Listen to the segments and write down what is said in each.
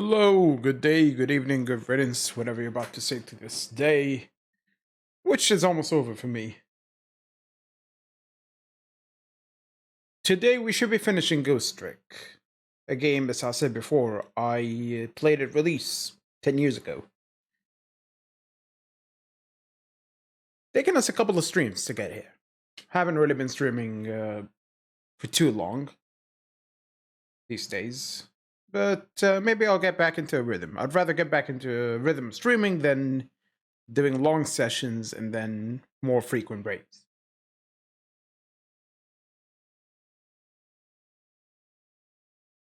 Hello, good day, good evening, good riddance, whatever you're about to say to this day, which is almost over for me. Today we should be finishing Ghost Trick, a game, as I said before, I played at release 10 years ago. Taking us a couple of streams to get here. Haven't really been streaming for too long these days, but maybe I'll get back into a rhythm. I'd rather get back into a rhythm streaming than doing long sessions and then more frequent breaks.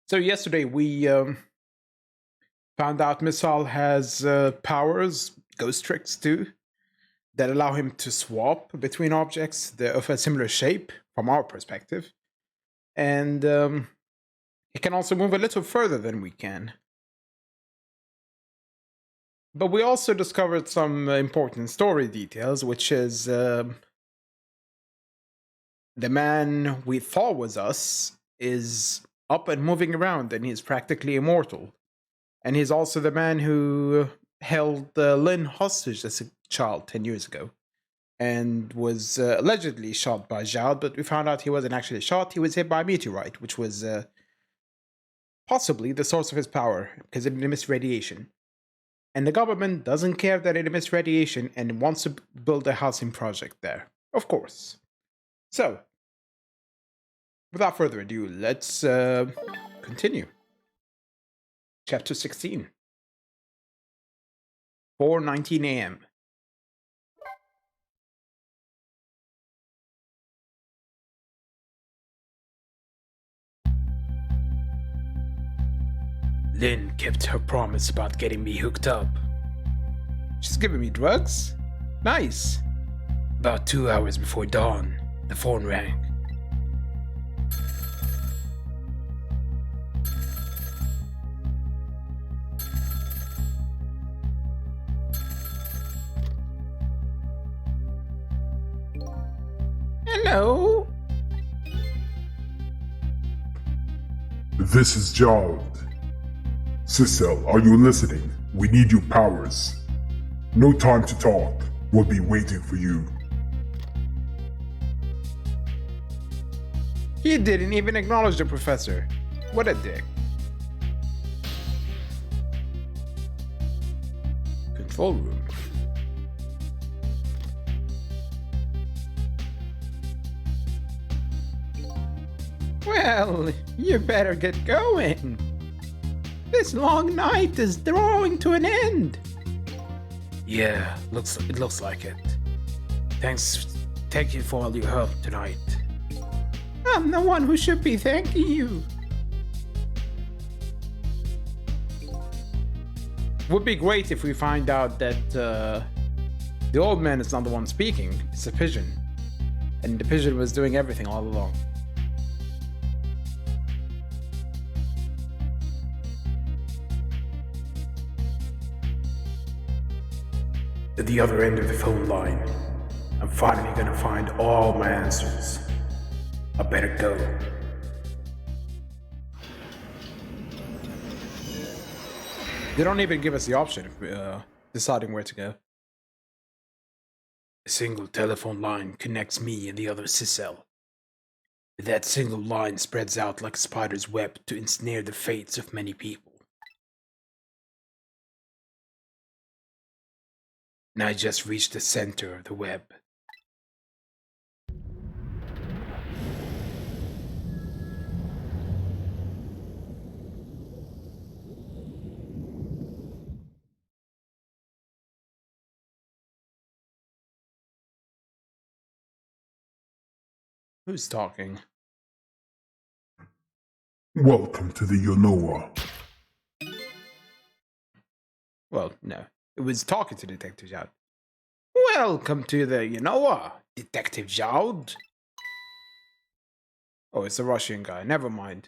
So yesterday we found out Missile has powers, ghost tricks too, that allow him to swap between objects of a similar shape from our perspective. And he can also move a little further than we can. But we also discovered some important story details, which is the man we thought was us is up and moving around, and he's practically immortal. And he's also the man who held Lynn hostage as a child 10 years ago and was allegedly shot by Zhao, but we found out he wasn't actually shot. He was hit by a meteorite, which was possibly the source of his power because it emits radiation. And the government doesn't care that it emits radiation and wants to build a housing project there. Of course. So, without further ado, let's continue. Chapter 16. 4:19 a.m. Lynn kept her promise about getting me hooked up. She's giving me drugs? Nice. About 2 hours before dawn, the phone rang. Hello? This is Jald. Sissel, are you listening? We need your powers. No time to talk. We'll be waiting for you. He didn't even acknowledge the professor. What a dick. Control room. Well, you better get going. This long night is drawing to an end. Yeah, it looks like it. Thank you for all your help tonight. I'm the one who should be thanking you. Would be great if we find out that the old man is not the one speaking, it's a pigeon. And the pigeon was doing everything all along. At the other end of the phone line, I'm finally gonna find all my answers. I better go. They don't even give us the option of deciding where to go. A single telephone line connects me and the other Sissel. That single line spreads out like a spider's web to ensnare the fates of many people. And I just reached the center of the web. Who's talking? Welcome to the Yonoa. Well, no. It was talking to Detective Zhao. Welcome to the Yonoa, Detective Zhao. Oh, it's a Russian guy. Never mind.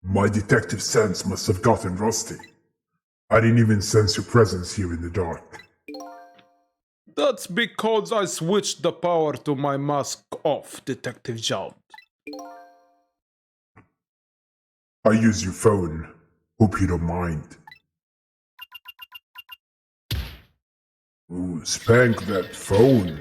My detective sense must have gotten rusty. I didn't even sense your presence here in the dark. That's because I switched the power to my mask off, Detective Zhao. I use your phone. Hope you don't mind. Ooh, spank that phone.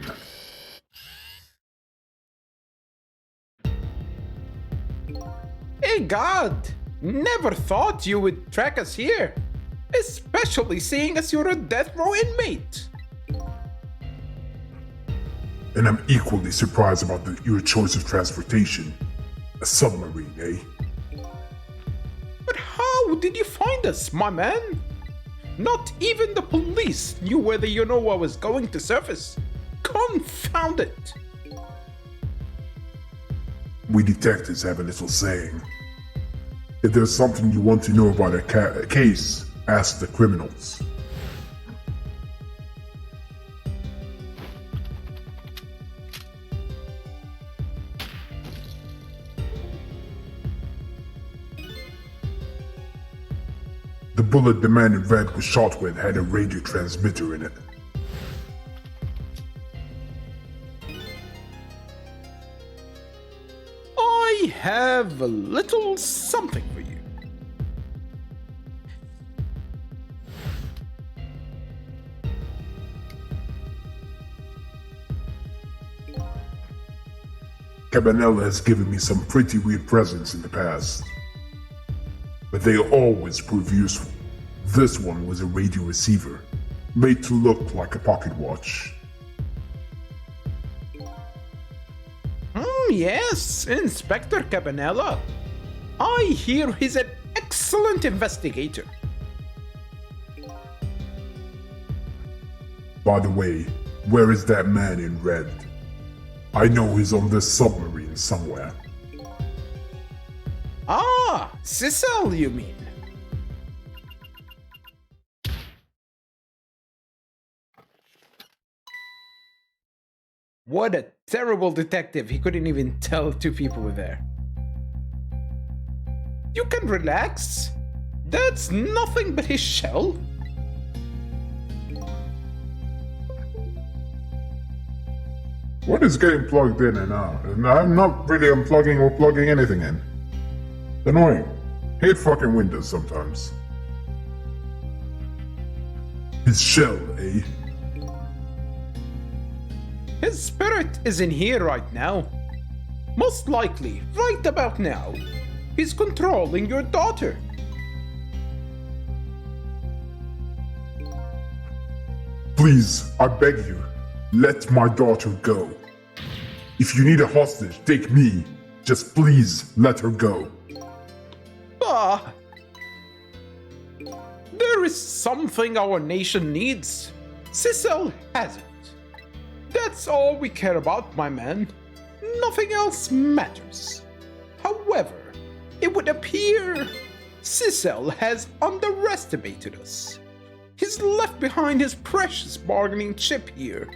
Hey God! Never thought you would track us here. Especially seeing as you're a death row inmate. And I'm equally surprised about your choice of transportation. A submarine, eh? But how did you find us, my man? Not even the police knew whether you know I was going to surface. Confound it! We detectives have a little saying. If there's something you want to know about a case, ask the criminals. The bullet the man in red was shot with had a radio transmitter in it. I have a little something for you. Cabanela has given me some pretty weird presents in the past, but they always prove useful. This one was a radio receiver, made to look like a pocket watch. Yes, Inspector Cabanela. I hear he's an excellent investigator. By the way, where is that man in red? I know he's on this submarine somewhere. Ah, Sissel, you mean? What a terrible detective, he couldn't even tell two people were there. You can relax. That's nothing but his shell. What is getting plugged in and out? And I'm not really unplugging or plugging anything in. Annoying. Hate fucking Windows sometimes. His shell, eh? His spirit is in here right now. Most likely, right about now, he's controlling your daughter. Please, I beg you, let my daughter go. If you need a hostage, take me. Just please let her go. Ah. There is something our nation needs. Sissel has it. That's all we care about, my man. Nothing else matters. However, it would appear Sissel has underestimated us. He's left behind his precious bargaining chip here.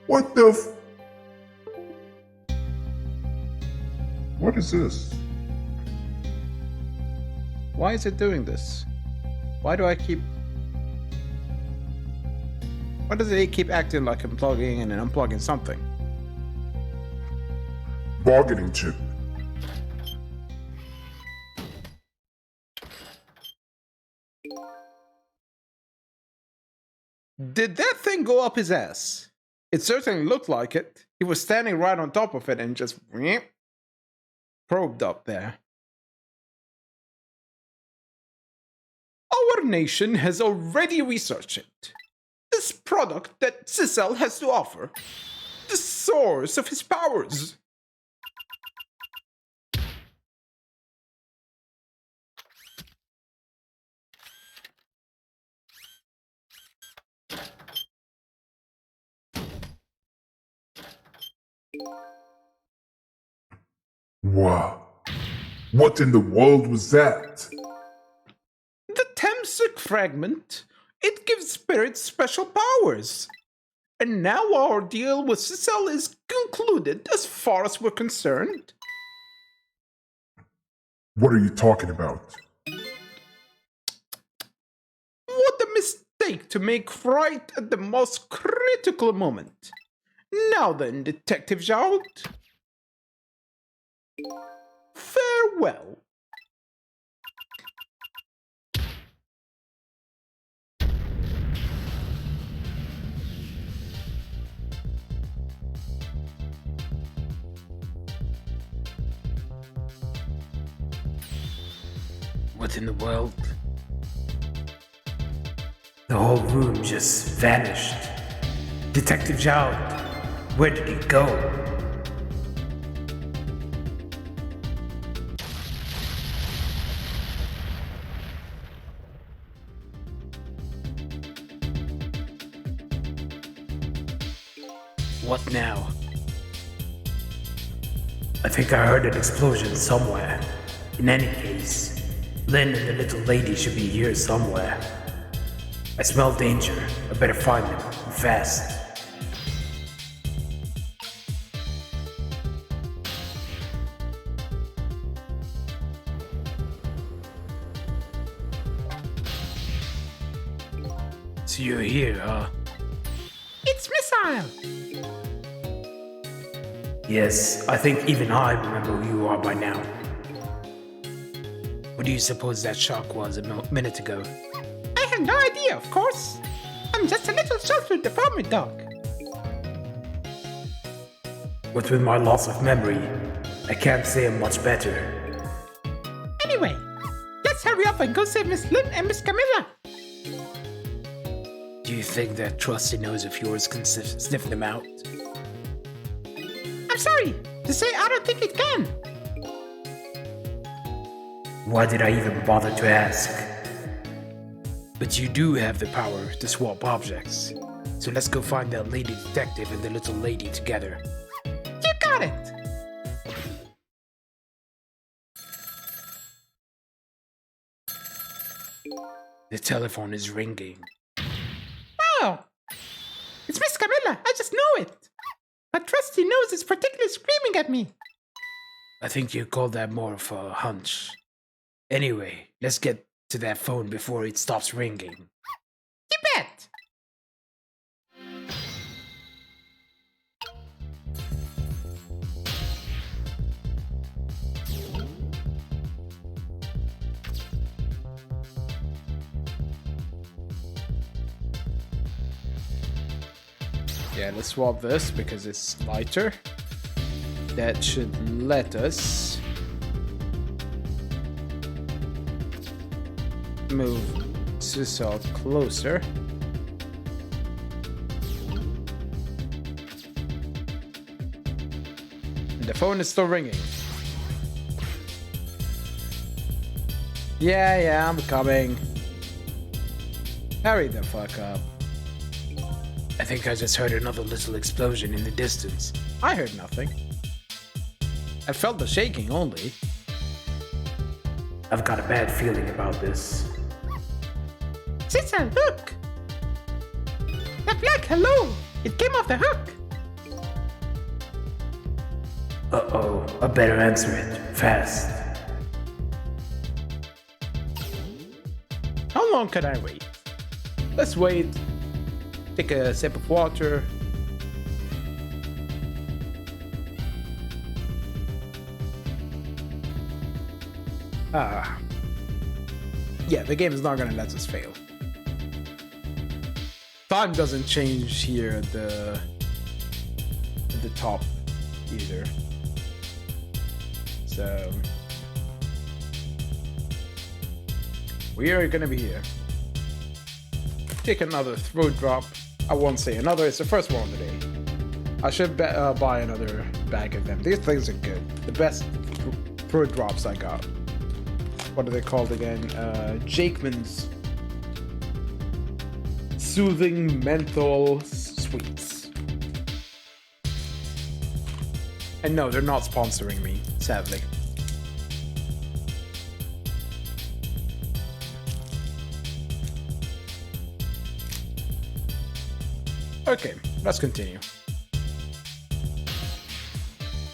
What the What is this? Why is it doing this? Why does it keep acting like I'm plugging in and unplugging something? Bargaining chip. Did that thing go up his ass? It certainly looked like it. He was standing right on top of it and just probed up there. Our nation has already researched it. This product that Sissel has to offer. The source of his powers. Wow. What in the world was that? The Temsic fragment. It gives spirits special powers. And now our deal with Sissel is concluded as far as we're concerned. What are you talking about? What a mistake to make right at the most critical moment. Now then, Detective Jout. Farewell. What in the world? The whole room just vanished. Detective Zhao, where did he go? What now? I think I heard an explosion somewhere. In any case, Lynn and the little lady should be here somewhere. I smell danger. I better find them fast. So you're here, huh? It's Missile! Yes, I think even I remember who you are by now. What do you suppose that shock was a minute ago? I have no idea, of course. I'm just a little sheltered department dog. What with my loss of memory, I can't say I'm much better. Anyway, let's hurry up and go save Miss Lynn and Miss Camilla. Do you think that trusty nose of yours can sniff them out? I'm sorry to say I don't think it can. Why did I even bother to ask? But you do have the power to swap objects. So let's go find that lady detective and the little lady together. You got it. The telephone is ringing. Oh, it's Miss Camilla. I just know it. My trusty nose is particularly screaming at me. I think you call that more of a hunch. Anyway, let's get to that phone before it stops ringing. You bet. Yeah, let's swap this because it's lighter. That should let us move Sissel closer. And the phone is still ringing. Yeah, I'm coming. Hurry the fuck up. I think I just heard another little explosion in the distance. I heard nothing. I felt the shaking only. I've got a bad feeling about this. Sissel, look! That black hello! It came off the hook! Uh-oh, I better answer it, fast. How long can I wait? Let's wait. Take a sip of water. Yeah, the game is not gonna let us fail. Time doesn't change here at the top either. So we are gonna be here. Take another throat drop. I won't say another, it's the first one today. I should buy another bag of them. These things are good. The best throat drops I got. What are they called again? Jakeman's Soothing Menthol Sweets. And no, they're not sponsoring me, sadly. Okay, let's continue.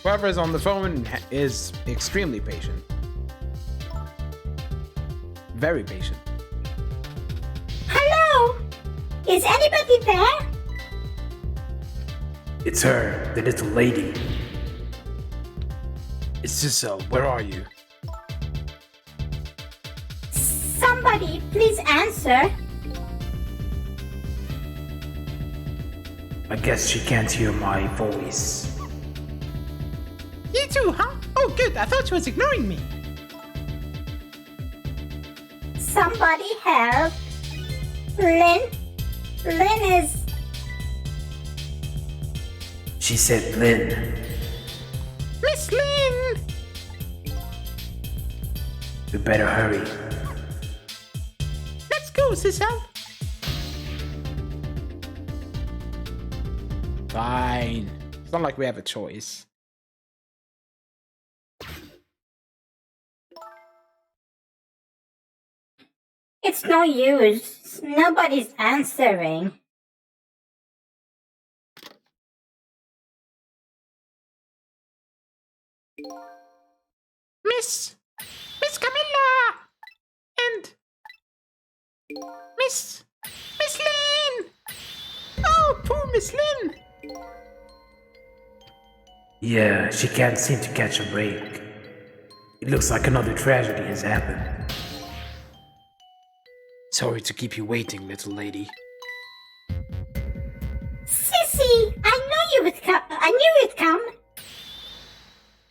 Whoever is on the phone is extremely patient. Very patient. Hello? Is anybody there? It's her, the little lady. Cecil, where are you? Somebody, please answer. I guess she can't hear my voice. You too, huh? Oh, good. I thought she was ignoring me. Somebody help. Lynn is... She said Lynn. Miss Lynn! You better hurry. Let's go, Cecil. Fine. It's not like we have a choice. It's no use. Nobody's answering. Miss Camilla! And Miss Lynn! Oh, poor Miss Lynn! Yeah, she can't seem to catch a break. It looks like another tragedy has happened. Sorry to keep you waiting, little lady. Sissy, I knew you'd come.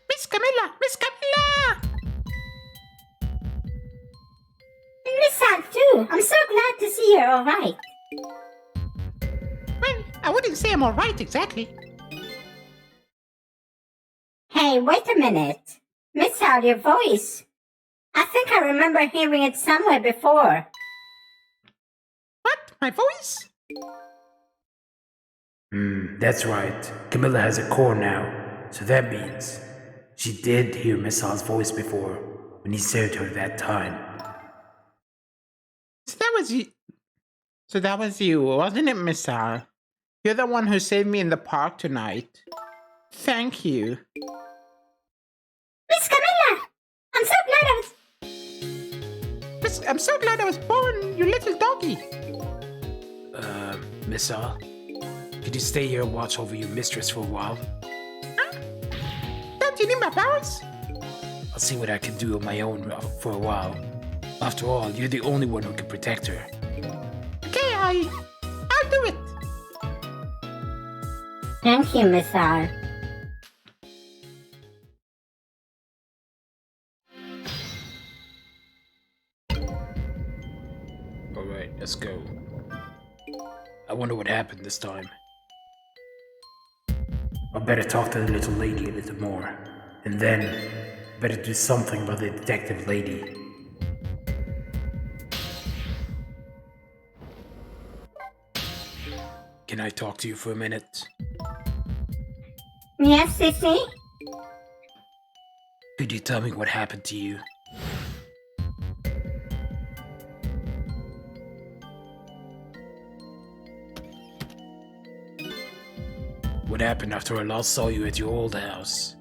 Miss Camilla! And Miss Al too. I'm so glad to see you're alright. Well, I wouldn't say I'm alright exactly. Hey, wait a minute. Miss Al, your voice. I think I remember hearing it somewhere before. What? My voice? That's right. Camilla has a core now, so that means she did hear Miss Al's voice before when he saved her that time. So that was you, wasn't it, Miss Al? You're the one who saved me in the park tonight. Thank you. Miss Camilla! I'm so glad I was born, you little doggy. Miss Al, could you stay here and watch over your mistress for a while? Huh? Don't you need my powers? I'll see what I can do on my own for a while. After all, you're the only one who can protect her. Okay, I'll do it. Thank you, Miss Al. Alright, let's go. I wonder what happened this time. I better talk to the little lady a little more. And then, better do something about the detective lady. Can I talk to you for a minute? Yes, Sissy? Could you tell me what happened to you? What happened after I last saw you at your old house?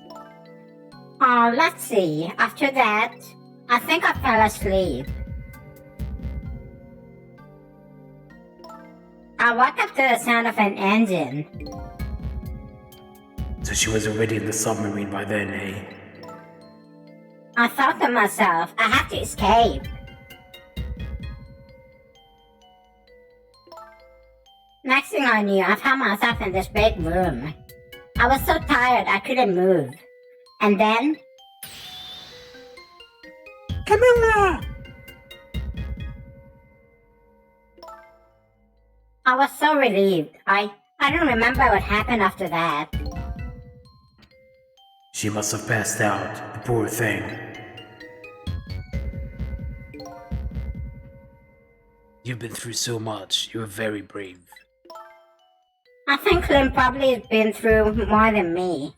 Oh, let's see. After that, I think I fell asleep. I woke up to the sound of an engine. So she was already in the submarine by then, eh? I thought to myself, I have to escape. Next thing I knew, I found myself in this big room. I was so tired I couldn't move. And then... Camilla! I was so relieved. I don't remember what happened after that. She must have passed out, the poor thing. You've been through so much. You're very brave. I think Lynn probably has been through more than me.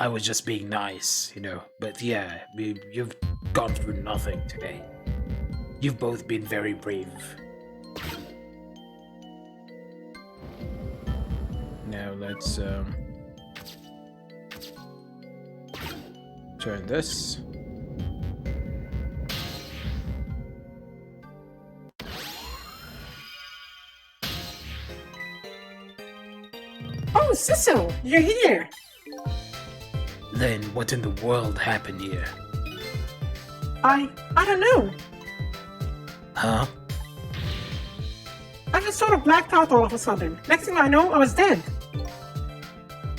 I was just being nice, But yeah, you've gone through nothing today. You've both been very brave. Now let's turn this. Oh, Cecil, you're here. Lynn, what in the world happened here? I don't know. Huh? I just sort of blacked out all of a sudden. Next thing I know, I was dead.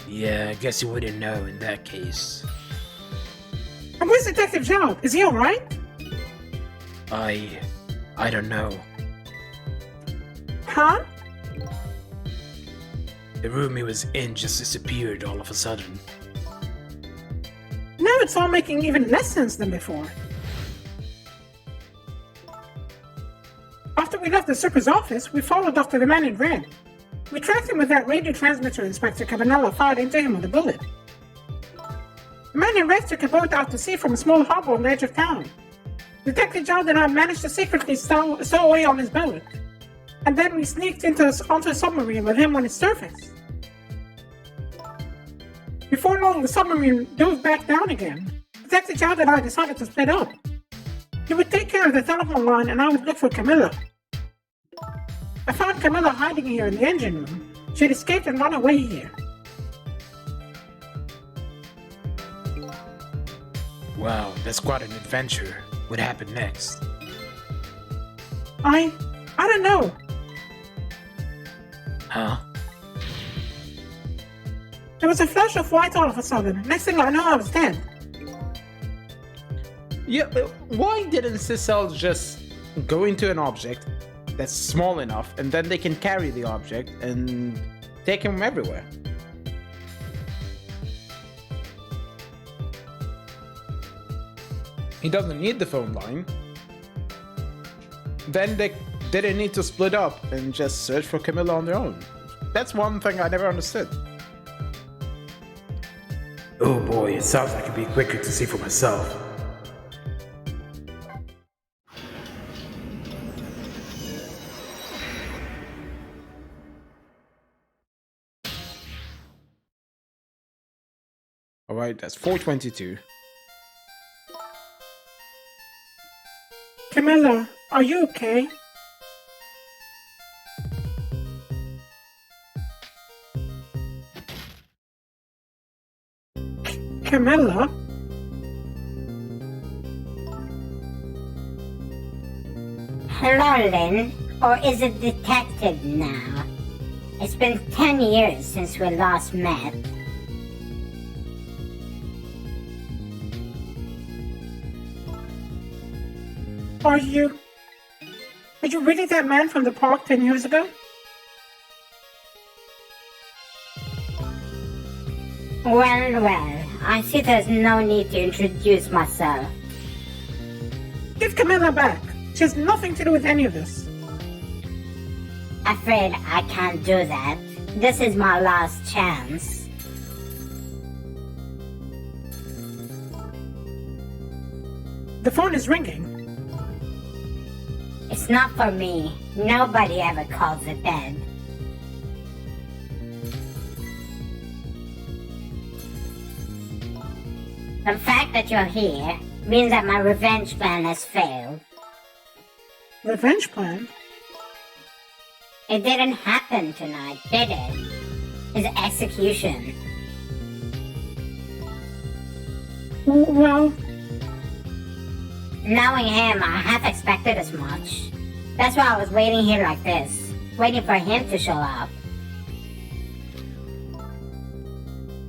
Yeah, I guess you wouldn't know in that case. And where's Detective Zhao? Is he alright? I don't know. Huh? The room he was in just disappeared all of a sudden. Now it's all making even less sense than before. After we left the Super's office, we followed after the man in red. We tracked him with that radio transmitter Inspector Cabanella fired into him with a bullet. The man in red took a boat out to sea from a small harbor on the edge of town. Detective Zhao and I managed to secretly stow away on his boat. And then we sneaked onto a submarine with him when it surfaced. Before long, the submarine dove back down again. Detective Zhao and I decided to split up. He would take care of the telephone line and I would look for Camilla. I found Camilla hiding here in the engine room. She'd escaped and run away here. Wow, that's quite an adventure. What happened next? I don't know. Huh? There was a flash of white all of a sudden. Next thing I know, I was dead. Yeah, but why didn't Sissel just go into an object that's small enough and then they can carry the object and take him everywhere? He doesn't need the phone line. Then they didn't need to split up and just search for Camilla on their own. That's one thing I never understood. Oh boy, it sounds like it'd be quicker to see for myself. Alright, that's 422. Camilla, are you okay? Camilla? Hello, Lynn. Or is it Detective now? It's been 10 years since we last met. Are you really that man from the park 10 years ago? Well, I see there's no need to introduce myself. Give Camilla back. She has nothing to do with any of this. Afraid I can't do that. This is my last chance. The phone is ringing. It's not for me. Nobody ever calls it dead. The fact that you're here means that my revenge plan has failed. Revenge plan? It didn't happen tonight, did it? His execution. Well, Knowing him, I half expected as much. That's why I was waiting here like this, waiting for him to show up.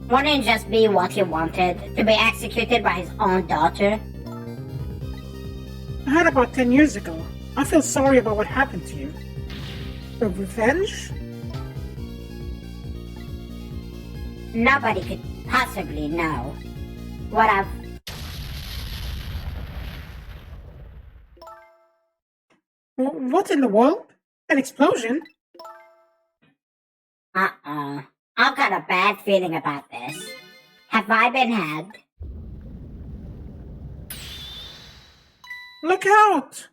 Wouldn't it just be what he wanted, to be executed by his own daughter? I heard about 10 years ago. I feel sorry about what happened to you. The revenge? Nobody could possibly know what I've... What in the world? An explosion? Uh-oh. I've got a bad feeling about this. Have I been had? Look out!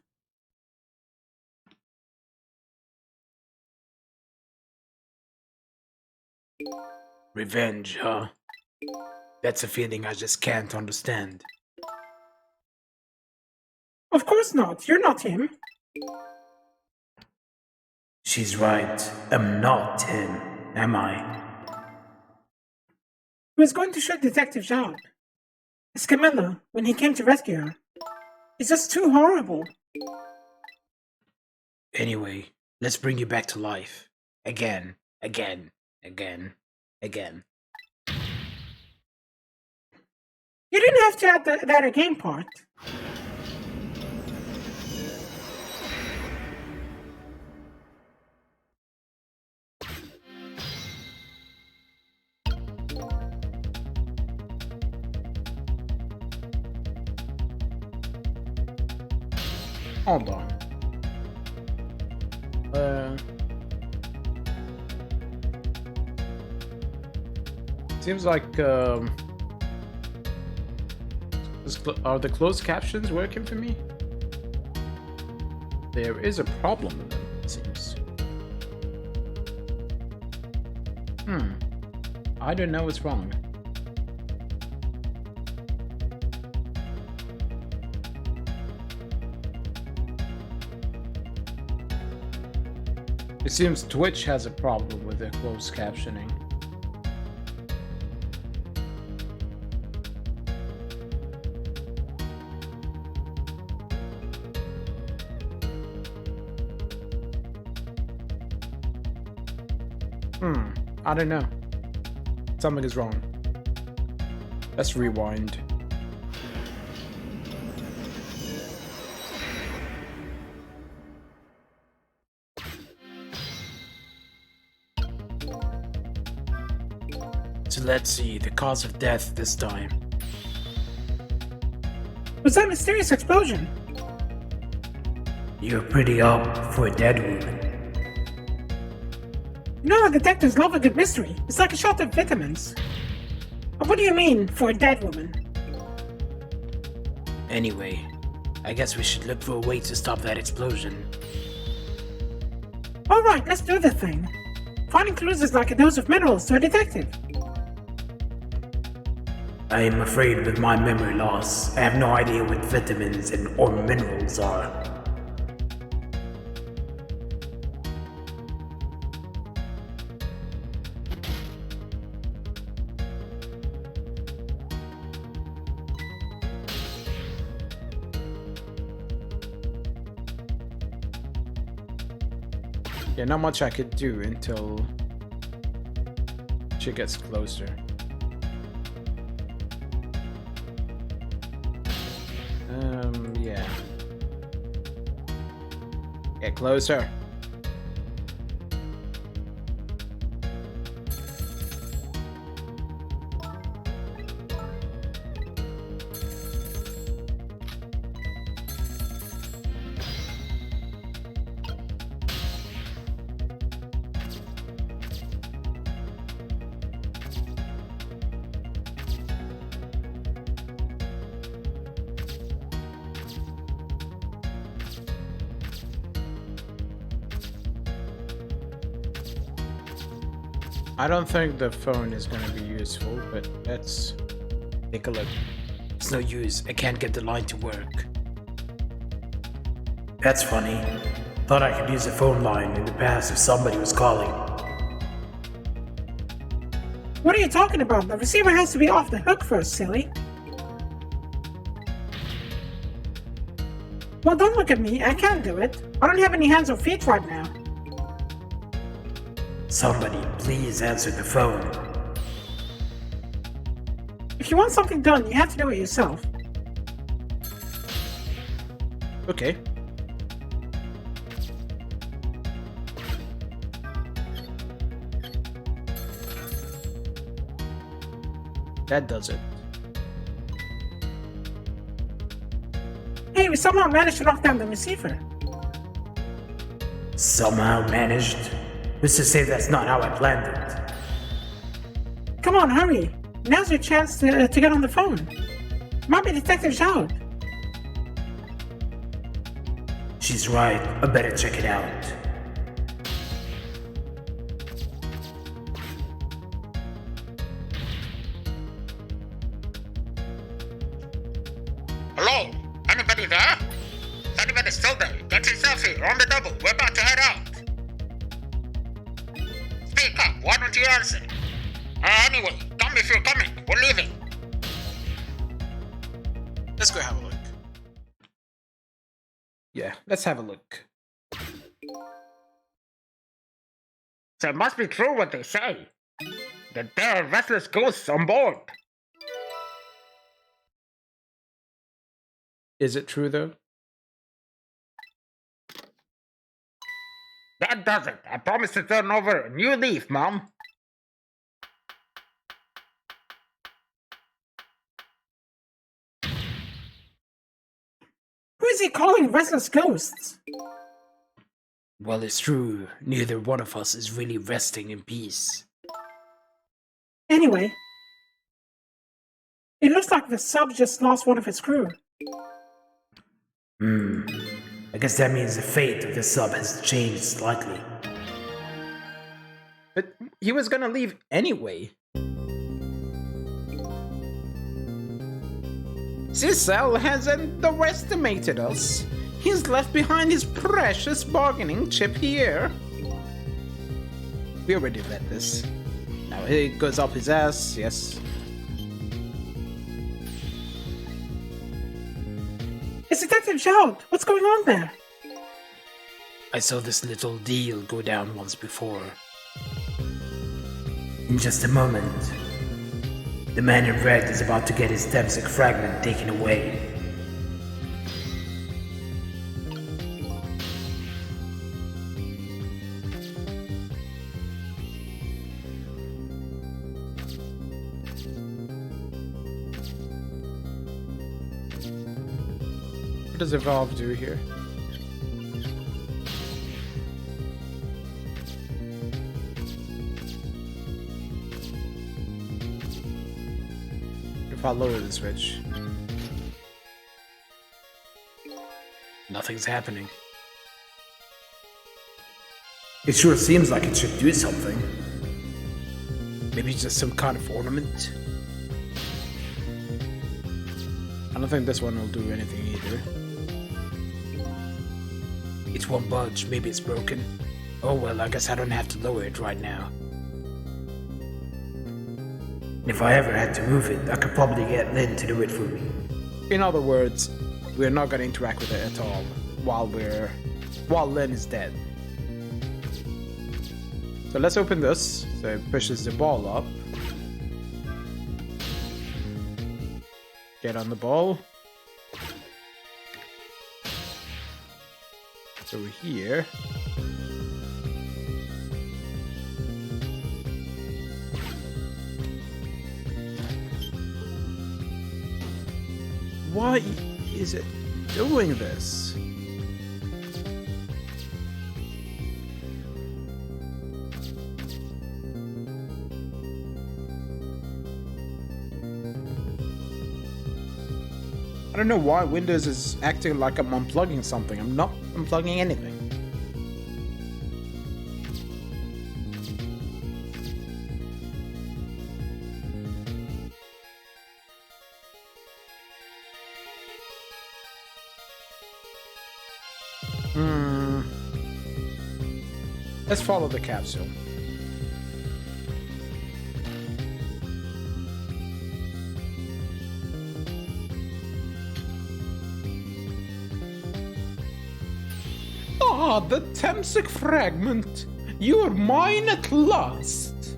Revenge, huh? That's a feeling I just can't understand. Of course not. You're not him. She's right. I'm not him, am I? He was going to shoot Detective Zhao. It's Camilla, when he came to rescue her. It's just too horrible. Anyway, let's bring you back to life. Again. You didn't have to add that again part. Hold on. Seems like are the closed captions working for me? There is a problem with them, it seems. I don't know what's wrong. It seems Twitch has a problem with their closed captioning. I don't know. Something is wrong. Let's rewind. So let's see the cause of death this time. Was that mysterious explosion? You're pretty up for a dead woman. You know how detectives love a good mystery. It's like a shot of vitamins. But what do you mean, for a dead woman? Anyway, I guess we should look for a way to stop that explosion. Alright, let's do the thing. Finding clues is like a dose of minerals to a detective. I am afraid with my memory loss, I have no idea what vitamins or minerals are. Yeah, not much I could do until she gets closer. Yeah. Get closer. I don't think the phone is going to be useful, but let's take a look. It's no use, I can't get the line to work. That's funny. Thought I could use a phone line in the past if somebody was calling. What are you talking about? The receiver has to be off the hook first, silly. Well, don't look at me. I can't do it. I don't have any hands or feet right now. Somebody, please answer the phone. If you want something done, you have to do it yourself. Okay. That does it. Hey, we somehow managed to knock down the receiver. Somehow managed? Who's to say that's not how I planned it? Come on, hurry. Now's your chance to get on the phone. Might be Detective Zhao. She's right, I better check it out. Hello? Anybody there? If anybody's still there, get yourself here. On the double. We're about to head out. Speak up. Why don't you answer? Anyway, come if you're coming. We're leaving. Let's go have a look. Yeah, let's have a look. So it must be true what they say. That there are restless ghosts on board. Is it true though? That does it. I promise to turn over a new leaf, Mom. Who is he calling restless ghosts? Well, it's true, neither one of us is really resting in peace. Anyway, it looks like the sub just lost one of its crew. I guess that means the fate of the sub has changed slightly. But he was gonna leave anyway. Cecil has underestimated us. He's left behind his precious bargaining chip here. We already read this. Now it goes up his ass, yes. It's Detective Jowd. What's going on there? I saw this little deal go down once before. In just a moment, the man in red is about to get his Demsic fragment taken away. What does Evolve do here? If I lower the switch. Nothing's happening. It sure seems like it should do something. Maybe just some kind of ornament? I don't think this one will do anything either. It won't budge, maybe it's broken. Oh well, I guess I don't have to lower it right now. If I ever had to move it, I could probably get Lynn to do it for me. In other words, we're not going to interact with it at all while Lynn is dead. So let's open this. So it pushes the ball up. Get on the ball. It's over here. Why is it doing this? I don't know why Windows is acting like I'm unplugging something. I'm not unplugging anything. Let's follow the capsule. Ah, the Demsic fragment! You are mine at last!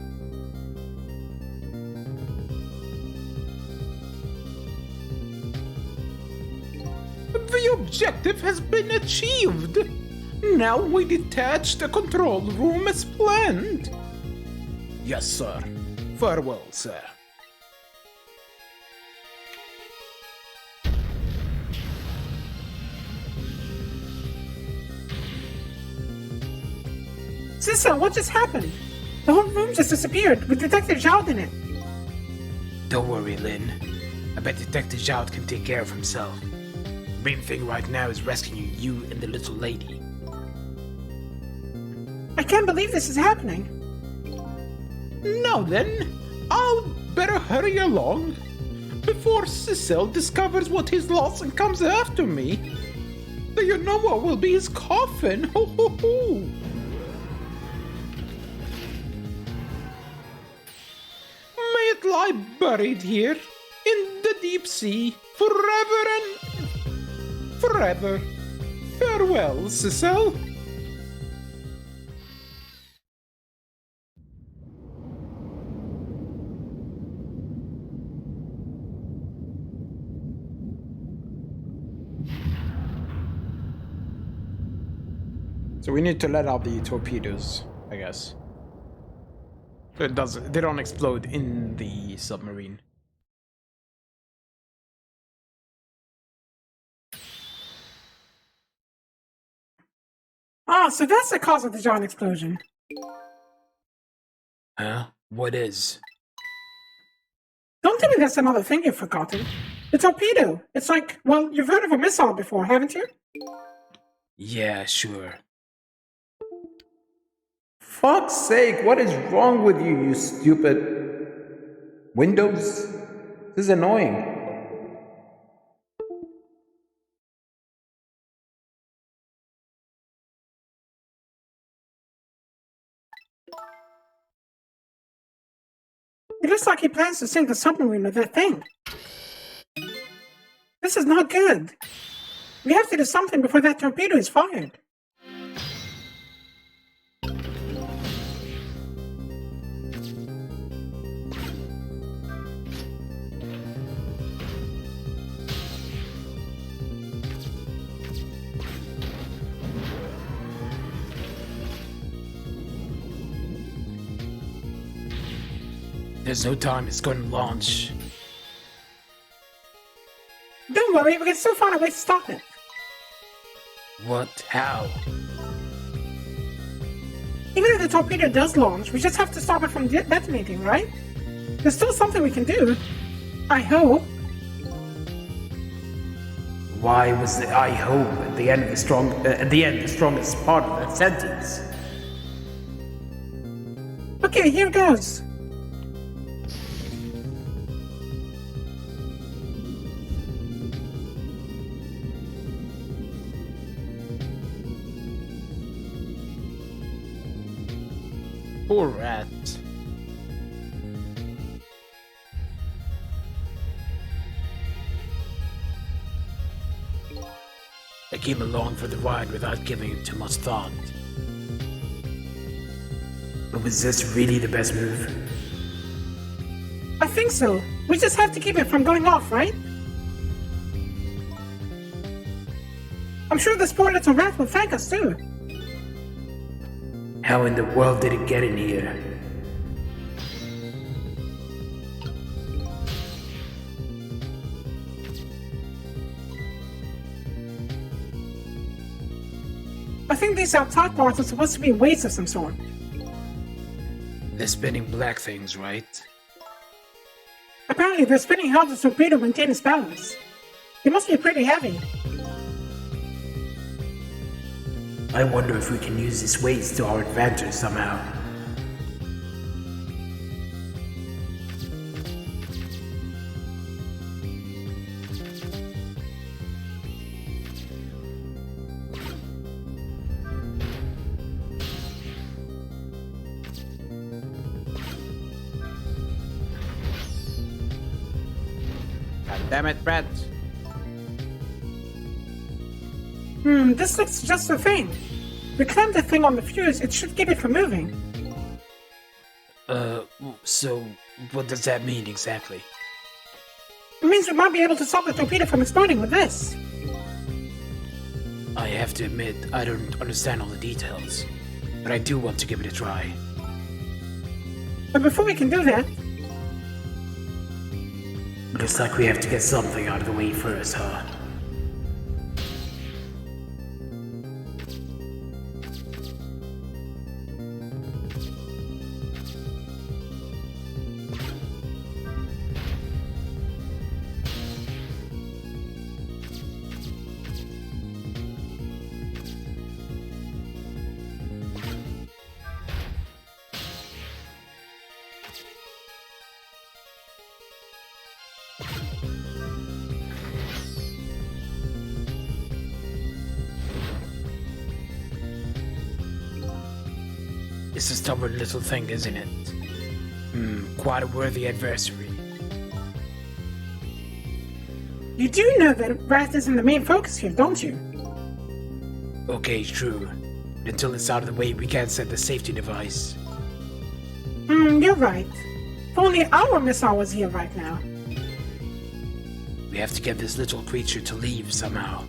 The objective has been achieved! Now we detach the control room as planned. Yes, sir. Farewell, sir. Sister, what just happened? The whole room just disappeared with Detective Jowd in it. Don't worry, Lynn. I bet Detective Jowd can take care of himself. The main thing right now is rescuing you and the little lady. I can't believe this is happening. Now then, I'll better hurry along before Cecil discovers what he's lost and comes after me. Do you know what will be his coffin? Ho ho ho! May it lie lie buried here in the deep sea forever and forever. Farewell, Cecil. So we need to let out the torpedoes, I guess. So they don't explode in the submarine. Ah, so that's the cause of the giant explosion. Huh? What is? Don't tell me that's another thing you've forgotten. The torpedo. It's like, well, you've heard of a missile before, haven't you? Yeah, sure. Fuck's sake, what is wrong with you, you stupid Windows? This is annoying. It looks like he plans to sink the submarine with that thing. This is not good. We have to do something before that torpedo is fired. There's no time, it's going to launch. Don't worry, we can still find a way to stop it. What? How? Even if the torpedo does launch, we just have to stop it from detonating, right? There's still something we can do. I hope. Why was the I hope at the end of the strongest part of that sentence? Okay, here goes. Poor rat. I came along for the ride without giving it too much thought. But was this really the best move? I think so. We just have to keep it from going off, right? I'm sure this poor little rat will thank us too. How in the world did it get in here? I think these outside parts are supposed to be weights of some sort. The spinning black things, right? Apparently they're spinning how the torpedo maintain its balance. They must be pretty heavy. I wonder if we can use these weights to our advantage somehow. God damn it, rat. This looks just the thing. We clamp the thing on the fuse, it should keep it from moving. So what does that mean exactly? It means we might be able to stop the torpedo from exploding with this. I have to admit, I don't understand all the details, but I do want to give it a try. But before we can do that, Looks like we have to get something out of the way first, huh? It's a stubborn little thing, isn't it? quite a worthy adversary. You do know that Wrath isn't the main focus here, don't you? Okay, true. But until it's out of the way, we can't set the safety device. You're right. If only our missile was here right now. We have to get this little creature to leave somehow.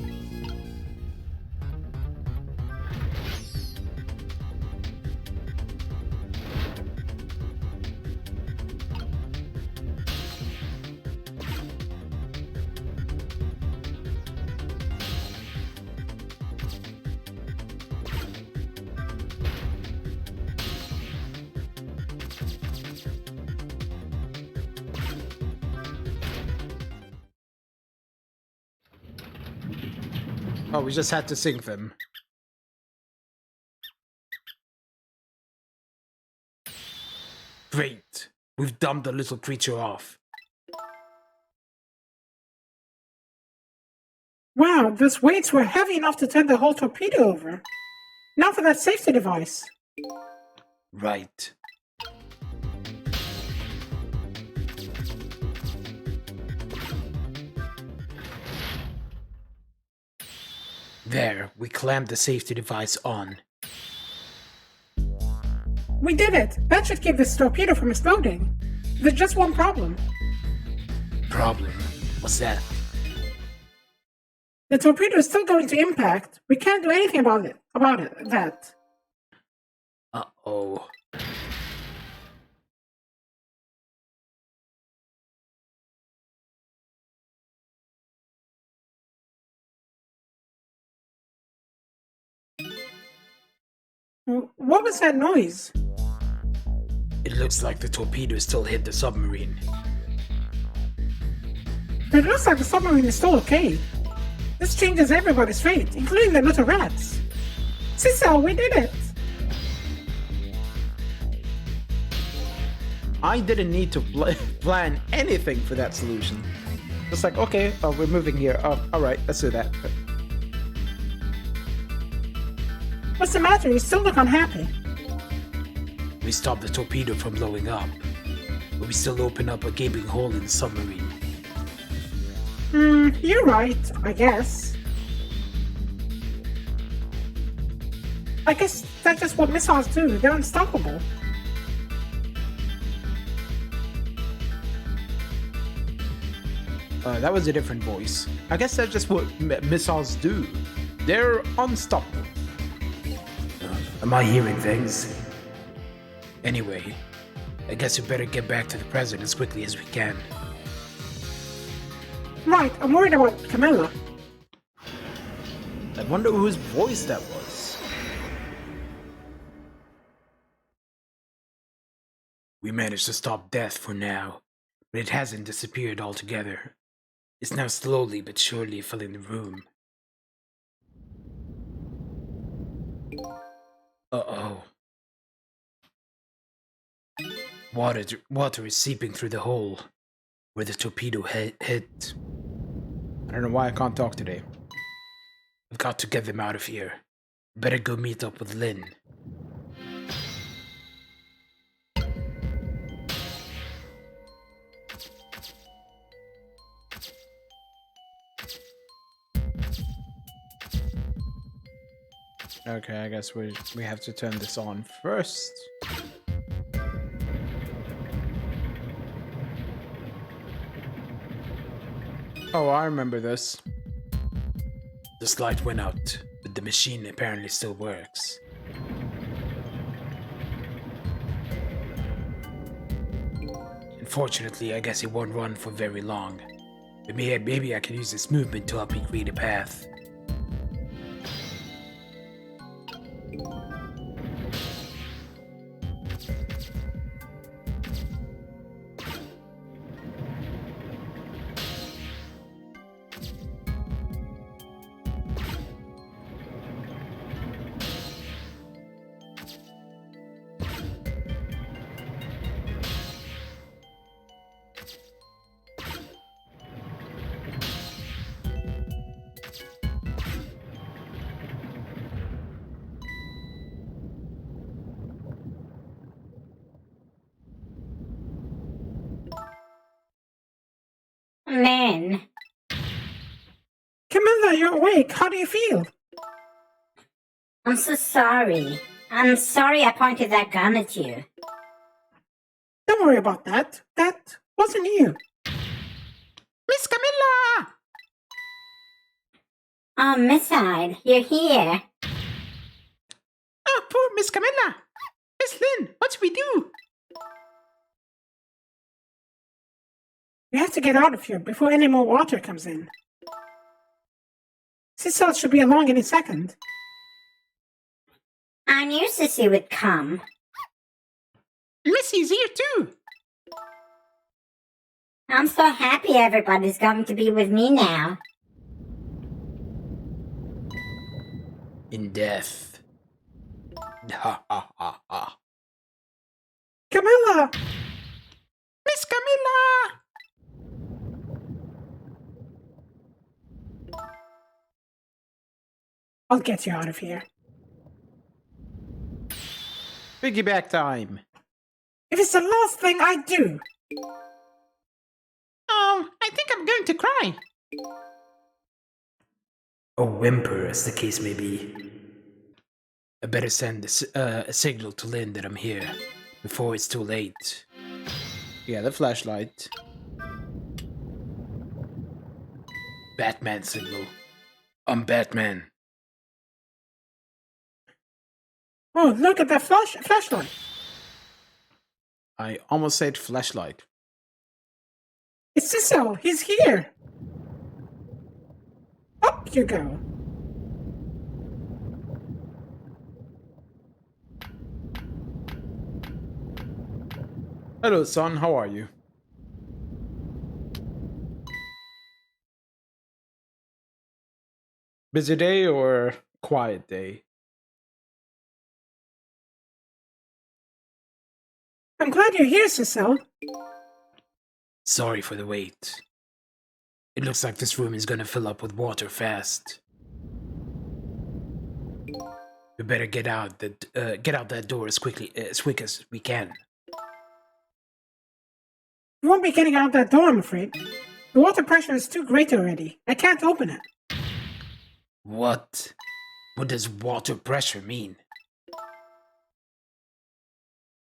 Oh, we just had to sink them. Great! We've dumped the little creature off. Wow, those weights were heavy enough to turn the whole torpedo over. Now for that safety device. Right. There, we clamped the safety device on. We did it! That should keep this torpedo from exploding. There's just one problem. Problem? What's that? The torpedo is still going to impact. We can't do anything about it. That. Uh-oh. What was that noise? It looks like the torpedo still hit the submarine. It looks like the submarine is still okay. This changes everybody's fate, including the little rats. Cecil, we did it! I didn't need to plan anything for that solution. Just like, okay, we're moving here. Oh, alright, let's do that. What's the matter? You still look unhappy. We stopped the torpedo from blowing up, but we still open up a gaping hole in the submarine. You're right, I guess. I guess that's just what missiles do. They're unstoppable. That was a different voice. I guess that's just what missiles do. They're unstoppable. Am I hearing things? Anyway, I guess we better get back to the president as quickly as we can. Right, I'm worried about Camilla. I wonder whose voice that was. We managed to stop death for now, but it hasn't disappeared altogether. It's now slowly but surely filling the room. Uh-oh. Water is seeping through the hole where the torpedo hit. I don't know why I can't talk today. We've got to get them out of here. Better go meet up with Lynn. Okay, I guess we have to turn this on first. Oh, I remember this. This light went out, but the machine apparently still works. Unfortunately, I guess it won't run for very long. But maybe I can use this movement to help me create a path. Lynn, Camilla, you're awake. How do you feel? I'm so sorry. I'm sorry I pointed that gun at you. Don't worry about that. That wasn't you. Miss Camilla! Oh, Missile, you're here. Oh, poor Miss Camilla! Miss Lynn, what do we do? We have to get out of here before any more water comes in. Cecil should be along any second. I knew Sissy would come. Missy's here too! I'm so happy everybody's going to be with me now. In death. Ha ha ha ha. Camilla! Miss Camilla! I'll get you out of here. Piggyback time. If it's the last thing I do. Oh, I think I'm going to cry. Or whimper, as the case may be. I better send a signal to Lynn that I'm here before it's too late. Yeah, the flashlight. Batman signal. I'm Batman. Oh, look at that flashlight. I almost said flashlight. It's Cecil. He's here. Up you go. Hello, son. How are you? Busy day or quiet day? I'm glad you're here, Cecil. Sorry for the wait. It looks like this room is gonna fill up with water fast. We better get out that door as quick as we can. You won't be getting out that door, I'm afraid. The water pressure is too great already. I can't open it. What? What does water pressure mean?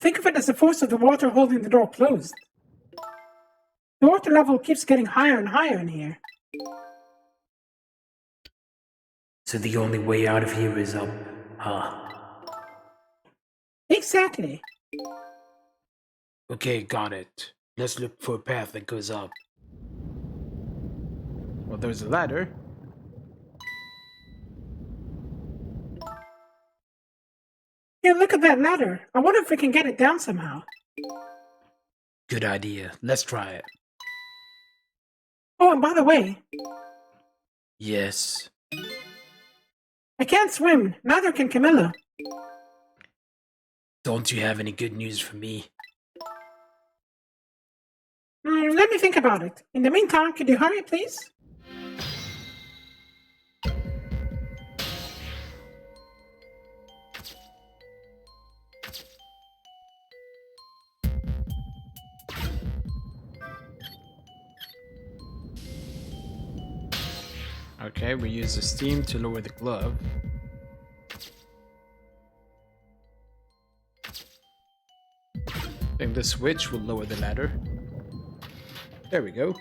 Think of it as the force of the water holding the door closed. The water level keeps getting higher and higher in here. So the only way out of here is up, huh? Exactly. Okay, got it. Let's look for a path that goes up. Well, there's a ladder. Here, look at that ladder. I wonder if we can get it down somehow. Good idea. Let's try it. Oh, and by the way, Yes. I can't swim. Neither can Camilla. Don't you have any good news for me? Let me think about it. In the meantime, could you hurry, please? Okay, we use the steam to lower the glove. I think the switch will lower the ladder. There we go.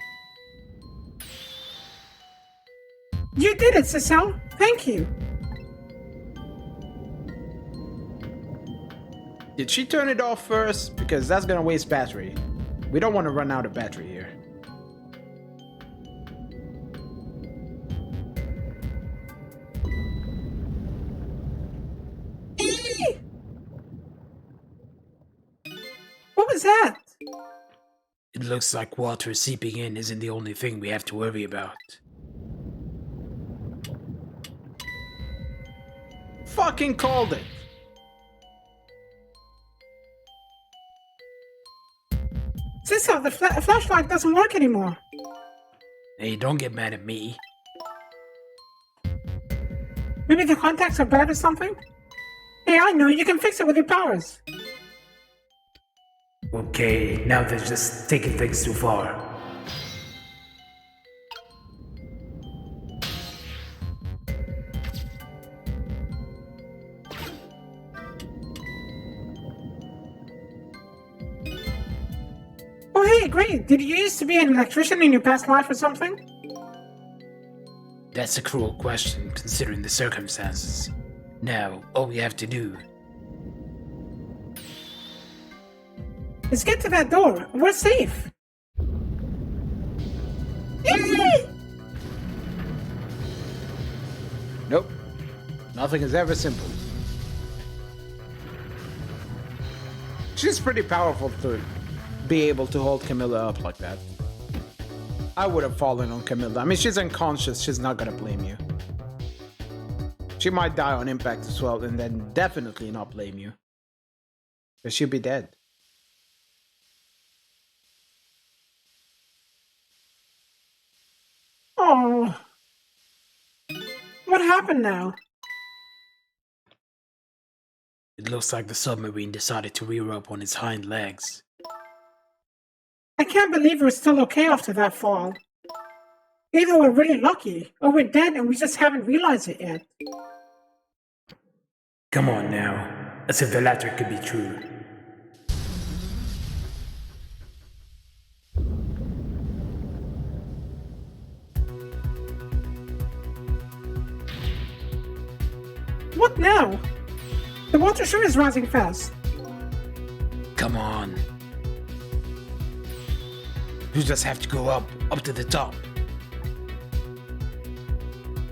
You did it, Cecil. Thank you. Did she turn it off first? Because that's gonna waste battery. We don't want to run out of battery here. What was that? It looks like water seeping in isn't the only thing we have to worry about. Fucking called it! Cecil, the flashlight doesn't work anymore. Hey, don't get mad at me. Maybe the contacts are bad or something? Hey, I know, you can fix it with your powers. Okay, now they're just taking things too far. did you used to be an electrician in your past life or something? That's a cruel question, considering the circumstances. Now, all we have to do... Let's get to that door. We're safe. Nope. Nothing is ever simple. She's pretty powerful to be able to hold Camilla up like that. I would have fallen on Camilla. I mean, she's unconscious. She's not gonna blame you. She might die on impact as well, and then definitely not blame you. But she'll be dead. Oh. What happened now? It looks like the submarine decided to rear up on its hind legs. I can't believe we're still okay after that fall. Either we're really lucky, or we're dead and we just haven't realized it yet. Come on now, as if the latter could be true. What now? The water sure is rising fast. Come on. You just have to go up to the top.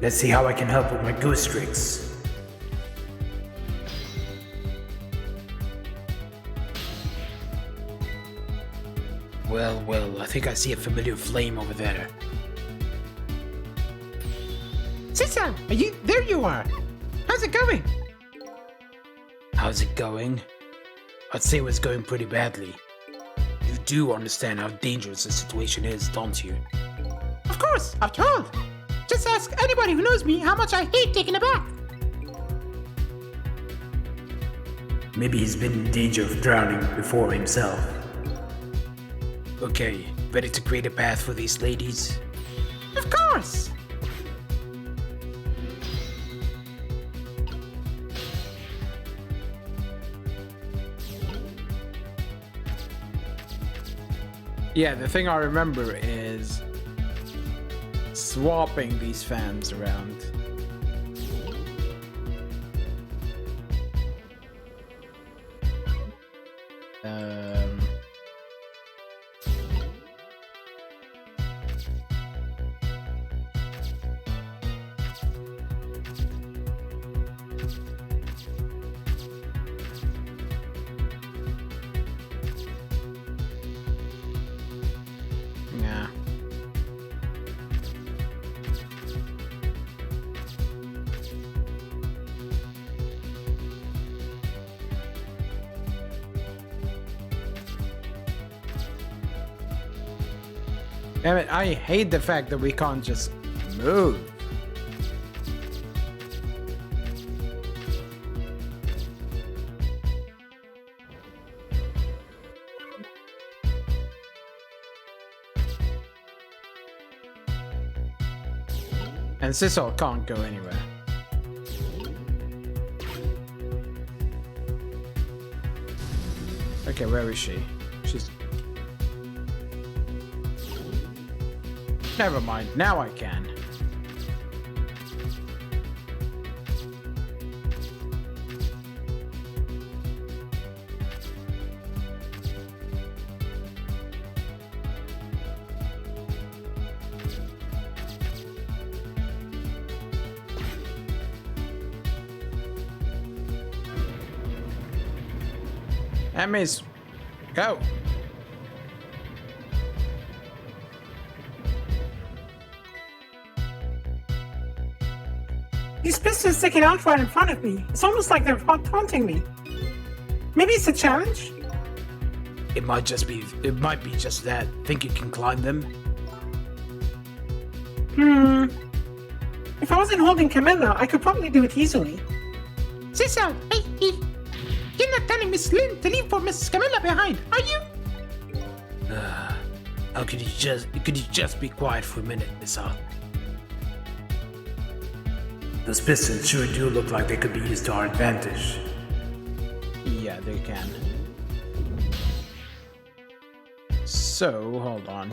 Let's see how I can help with my ghost tricks. Well, I think I see a familiar flame over there. Cecil, are you? There you are. How's it going? How's it going? I'd say it was going pretty badly. You do understand how dangerous the situation is, don't you? Of course, after all. Just ask anybody who knows me how much I hate taking a bath. Maybe he's been in danger of drowning before himself. Okay, ready to create a path for these ladies? Of course. Yeah, the thing I remember is swapping these fans around. Yeah. Damn it, I hate the fact that we can't just move. And Sissel can't go anywhere. Okay, where is she? She's... Never mind, now I can. Emmys, go. These pistons sticking out right in front of me. It's almost like they're taunting me. Maybe it's a challenge? It might be just that. Think you can climb them? If I wasn't holding Camilla, I could probably do it easily. Cecil, hey, you're not telling Miss Lynn to leave for Mrs. Camilla behind, are you? How could you just be quiet for a minute, Missa? Those pistons sure do look like they could be used to our advantage. Yeah, they can. So, hold on.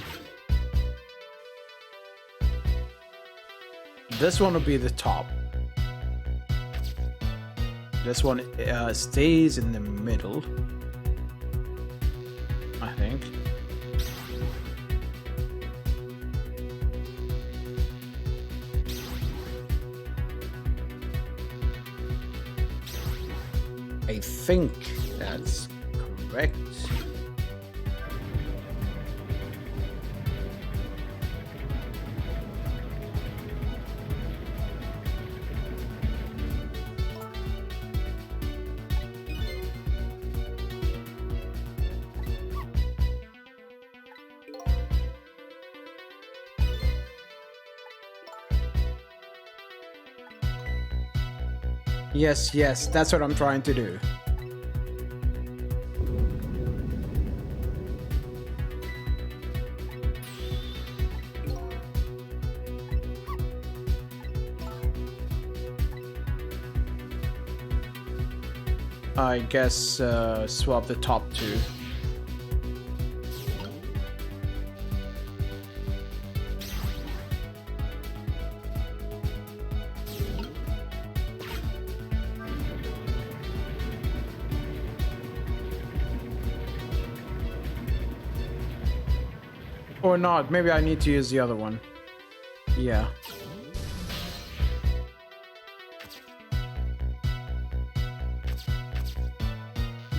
This one will be the top. This one stays in the middle, I think. I think that's correct. Yes, yes, that's what I'm trying to do. I guess swap the top two. Or not, maybe I need to use the other one. Yeah.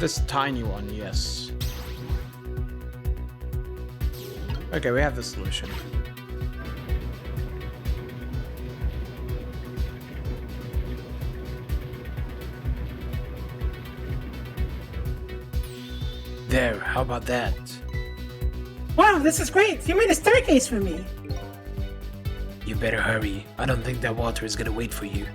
This tiny one, yes. Okay, we have the solution. There, how about that? Wow, this is great. You made a staircase for me. You better hurry. I don't think that water is gonna wait for you.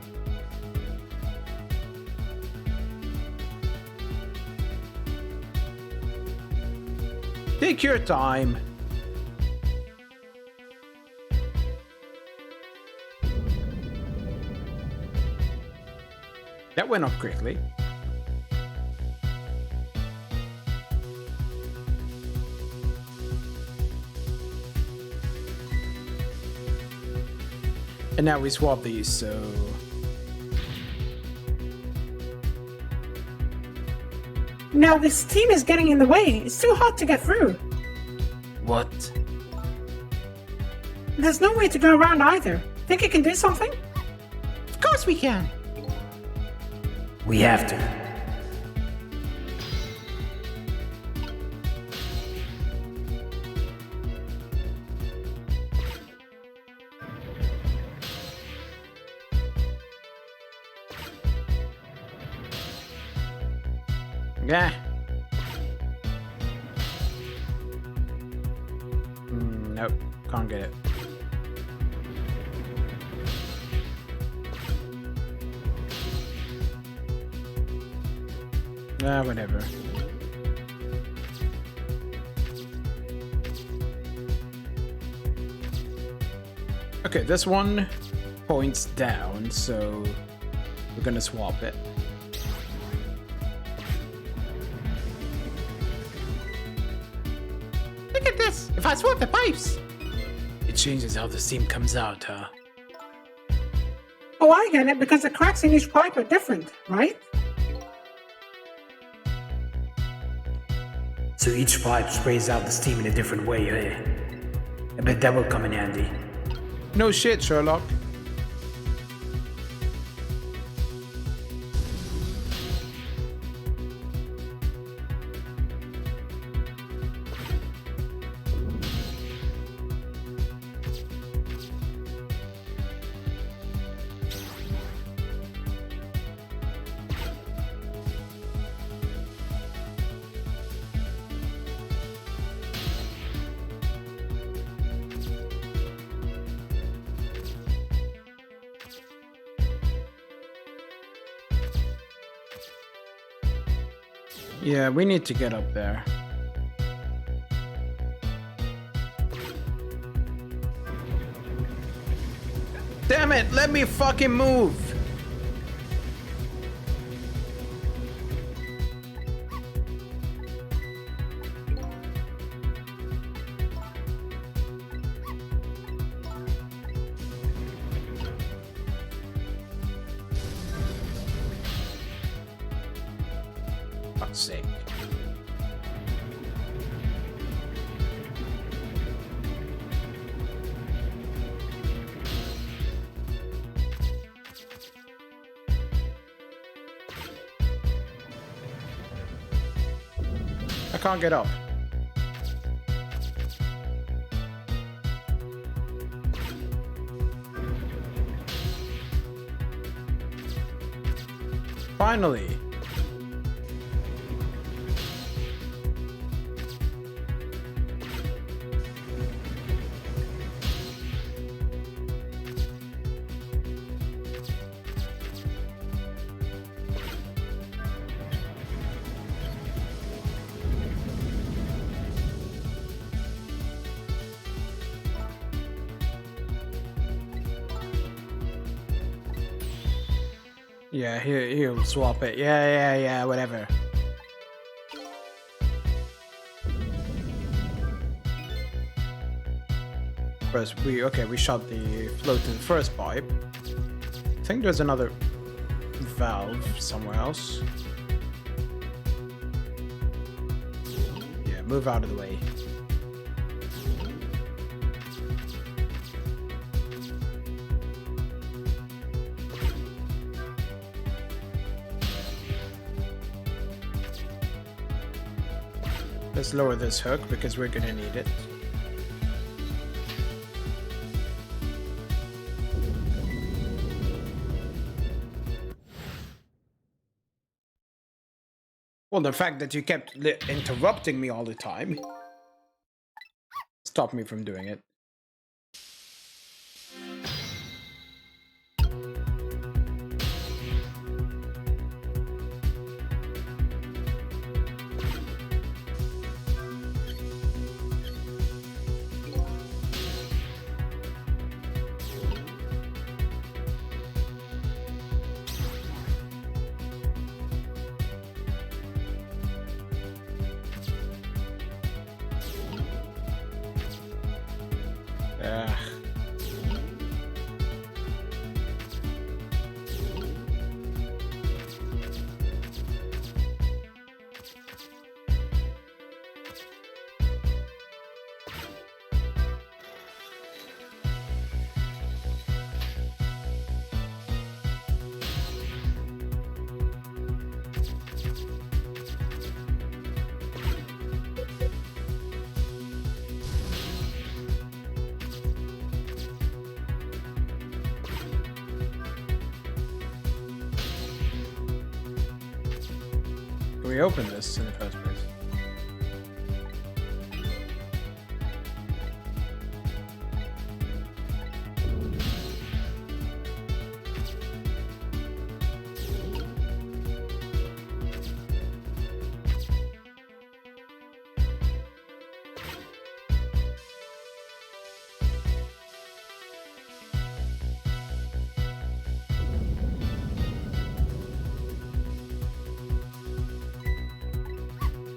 Take your time. That went up quickly. And now we swap these, so... Now this team is getting in the way. It's too hot to get through. What? There's no way to go around either. Think you can do something? Of course we can! We have to. Yeah. Nope, can't get it. Nah, whatever. Okay, this one points down, so we're gonna swap it. Look at this! If I swap the pipes! It changes how the steam comes out, huh? Oh, I get it, because the cracks in each pipe are different, right? So each pipe sprays out the steam in a different way, eh? I bet that will come in handy. No shit, Sherlock. Yeah, we need to get up there. Damn it, let me fucking move! Fuck's sake. I can't get up. Finally. Yeah, he'll swap it. Yeah, whatever. First, we shot the float to the first pipe. I think there's another valve somewhere else. Yeah, move out of the way. Let's lower this hook because we're gonna need it. Well, the fact that you kept interrupting me all the time stopped me from doing it. We opened this in the first place.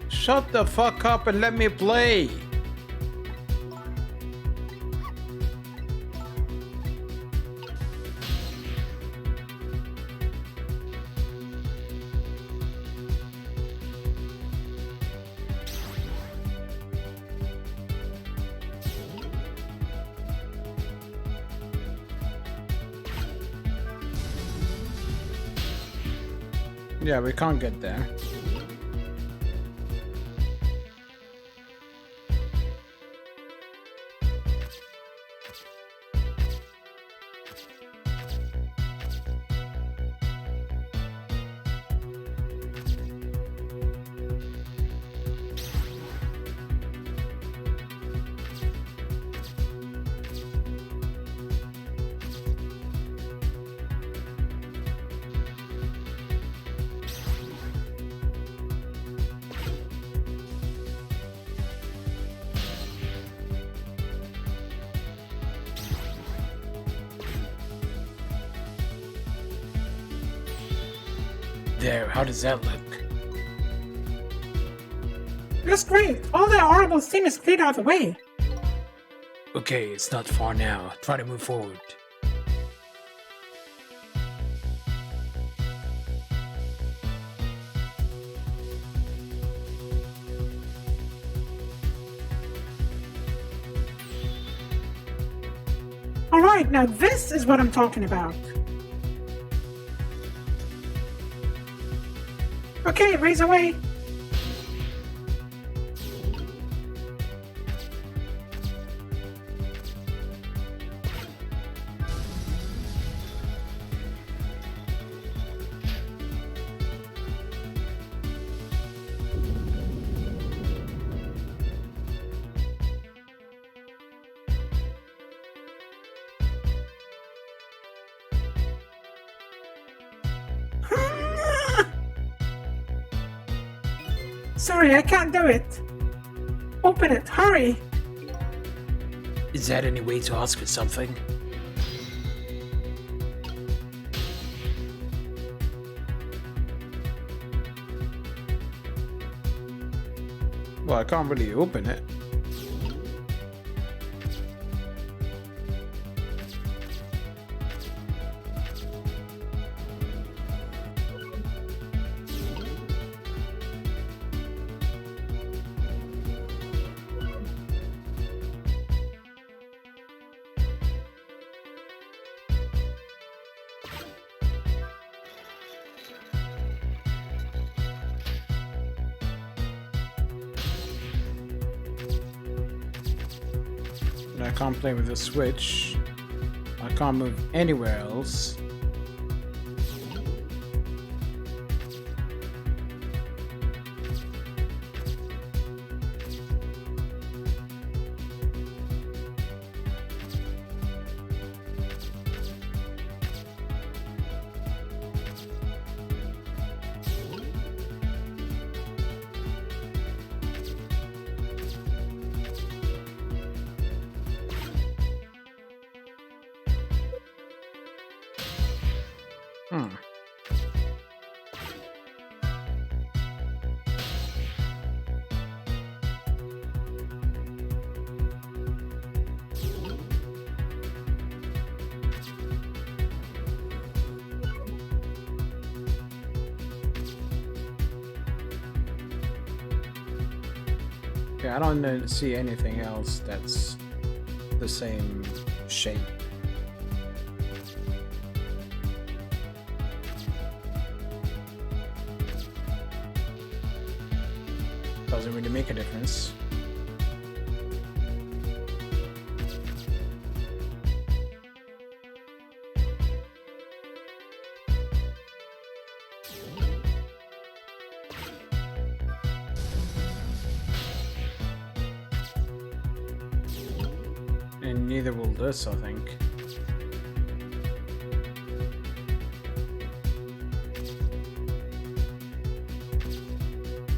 Shut the fuck up and let me play! Yeah, we can't get there. There, how does that look? That's great. All that horrible steam is cleared out of the way. Okay, it's not far now. Try to move forward. Alright, now this is what I'm talking about. Okay, raise away. Sorry, I can't do it. Open it, hurry. Is that any way to ask for something? Well, I can't really open it. I can't play with the Switch. I can't move anywhere else. Okay, I don't see anything else that's the same shape. Doesn't really make a difference. And neither will this, I think.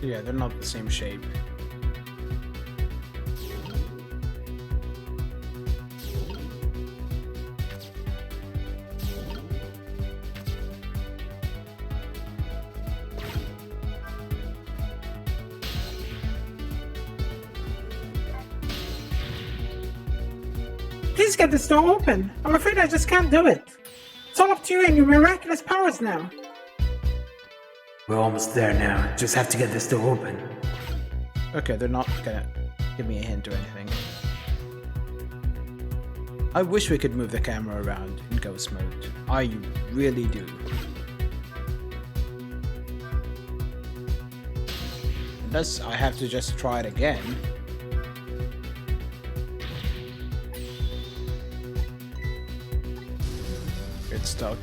Yeah, they're not the same shape. Please get this door open. I'm afraid I just can't do it. It's all up to you and your miraculous powers now. We're almost there now. Just have to get this door open. Okay, they're not gonna give me a hint or anything. I wish we could move the camera around in ghost mode. I really do. Unless I have to just try it again. It's stuck.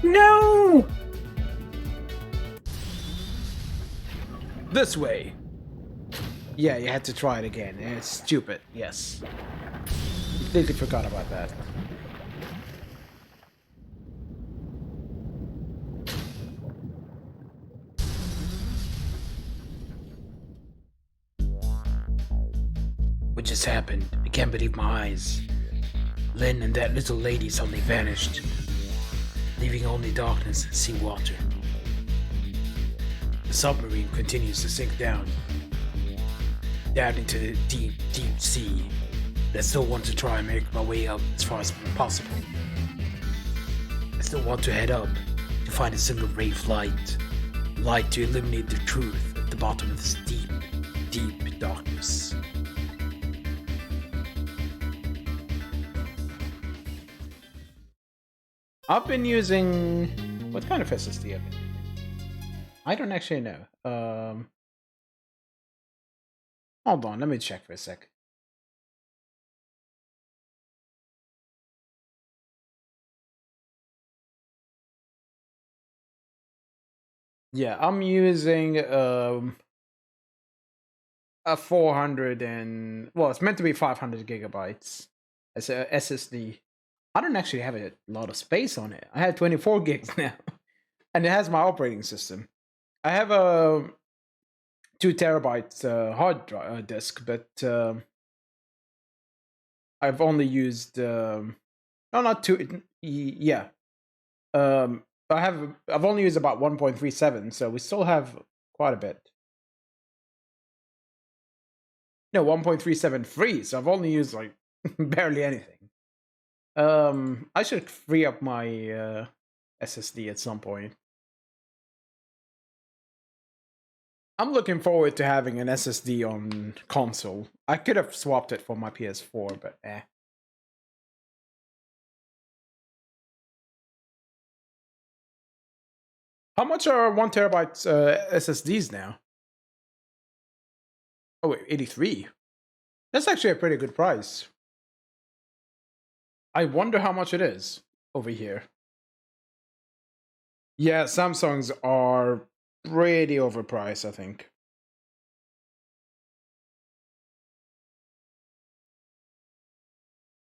No! This way! Yeah, you had to try it again. It's stupid, yes. Completely forgot about that. What just happened? I can't believe my eyes. Lynn and that little lady suddenly vanished, leaving only darkness and seawater. The submarine continues to sink down into the deep, deep sea. But I still want to try and make my way up as far as possible. I still want to head up to find a single ray of light to illuminate the truth at the bottom of this deep, deep I've been using... What kind of SSD I've been using? I don't actually know. Hold on, let me check for a sec. Yeah, I'm using a 400 and... Well, it's meant to be 500 gigabytes as a SSD. I don't actually have a lot of space on it. I have 24 gigs now. And it has my operating system. I have a 2 terabyte hard drive, disk, but I've only used... no, not 2... Yeah. I've only used about 1.37, so we still have quite a bit. No, 1.37 free, so I've only used like barely anything. I should free up my SSD at some point. I'm looking forward to having an SSD on console. I could have swapped it for my PS4, but eh. How much are 1 terabyte SSDs now? Oh wait, 83. That's actually a pretty good price. I wonder how much it is over here. Yeah, Samsungs are pretty overpriced, I think.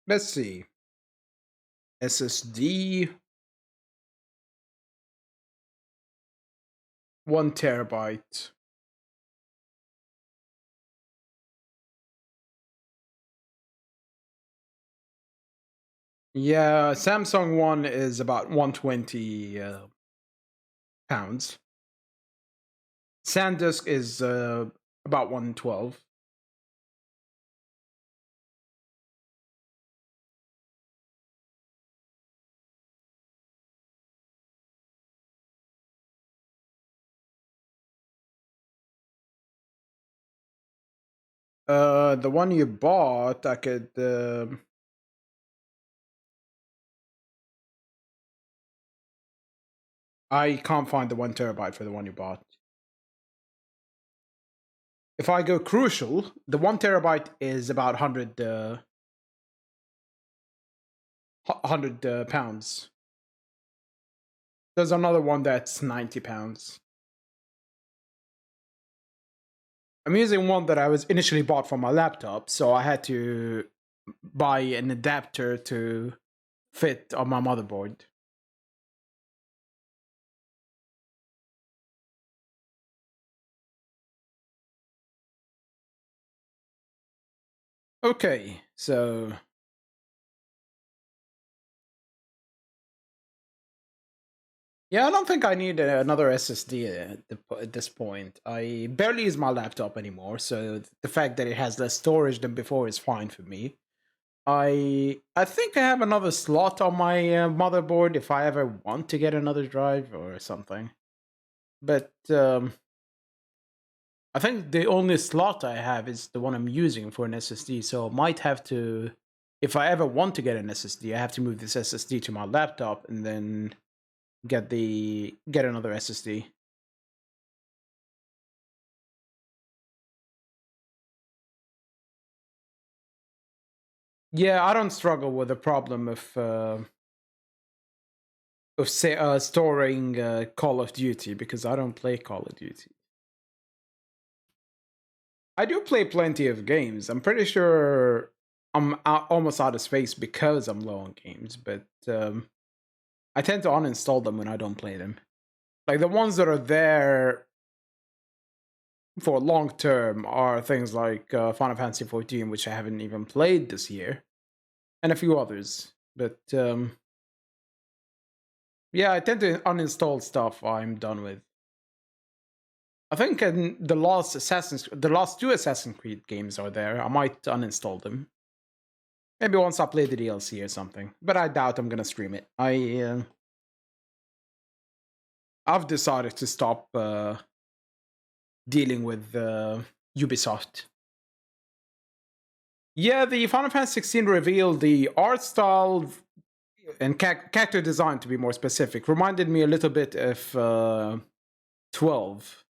Let's see. SSD 1 terabyte. Yeah, Samsung one is about 120 pounds. SanDisk is about 112. The one you bought, I could... I can't find the 1 terabyte for the one you bought. If I go Crucial, the 1 terabyte is about 100 pounds. There's another one that's 90 pounds. I'm using one that I was initially bought for my laptop, so I had to buy an adapter to fit on my motherboard. Okay, so... Yeah, I don't think I need another SSD at this point. I barely use my laptop anymore, so the fact that it has less storage than before is fine for me. I think I have another slot on my motherboard if I ever want to get another drive or something. But I think the only slot I have is the one I'm using for an SSD, so I might have to... If I ever want to get an SSD, I have to move this SSD to my laptop and then get another SSD. Yeah, I don't struggle with the problem of storing Call of Duty because I don't play Call of Duty. I do play plenty of games. I'm pretty sure I'm almost out of space because I'm low on games, but I tend to uninstall them when I don't play them. Like the ones that are there for long term are things like Final Fantasy XIV, which I haven't even played this year, and a few others. But yeah, I tend to uninstall stuff I'm done with. I think the last two Assassin's Creed games are there. I might uninstall them. Maybe once I play the DLC or something. But I doubt I'm gonna stream it. I've decided to stop dealing with Ubisoft. Yeah, the Final Fantasy XVI reveal, the art style and character design, to be more specific, reminded me a little bit of 12.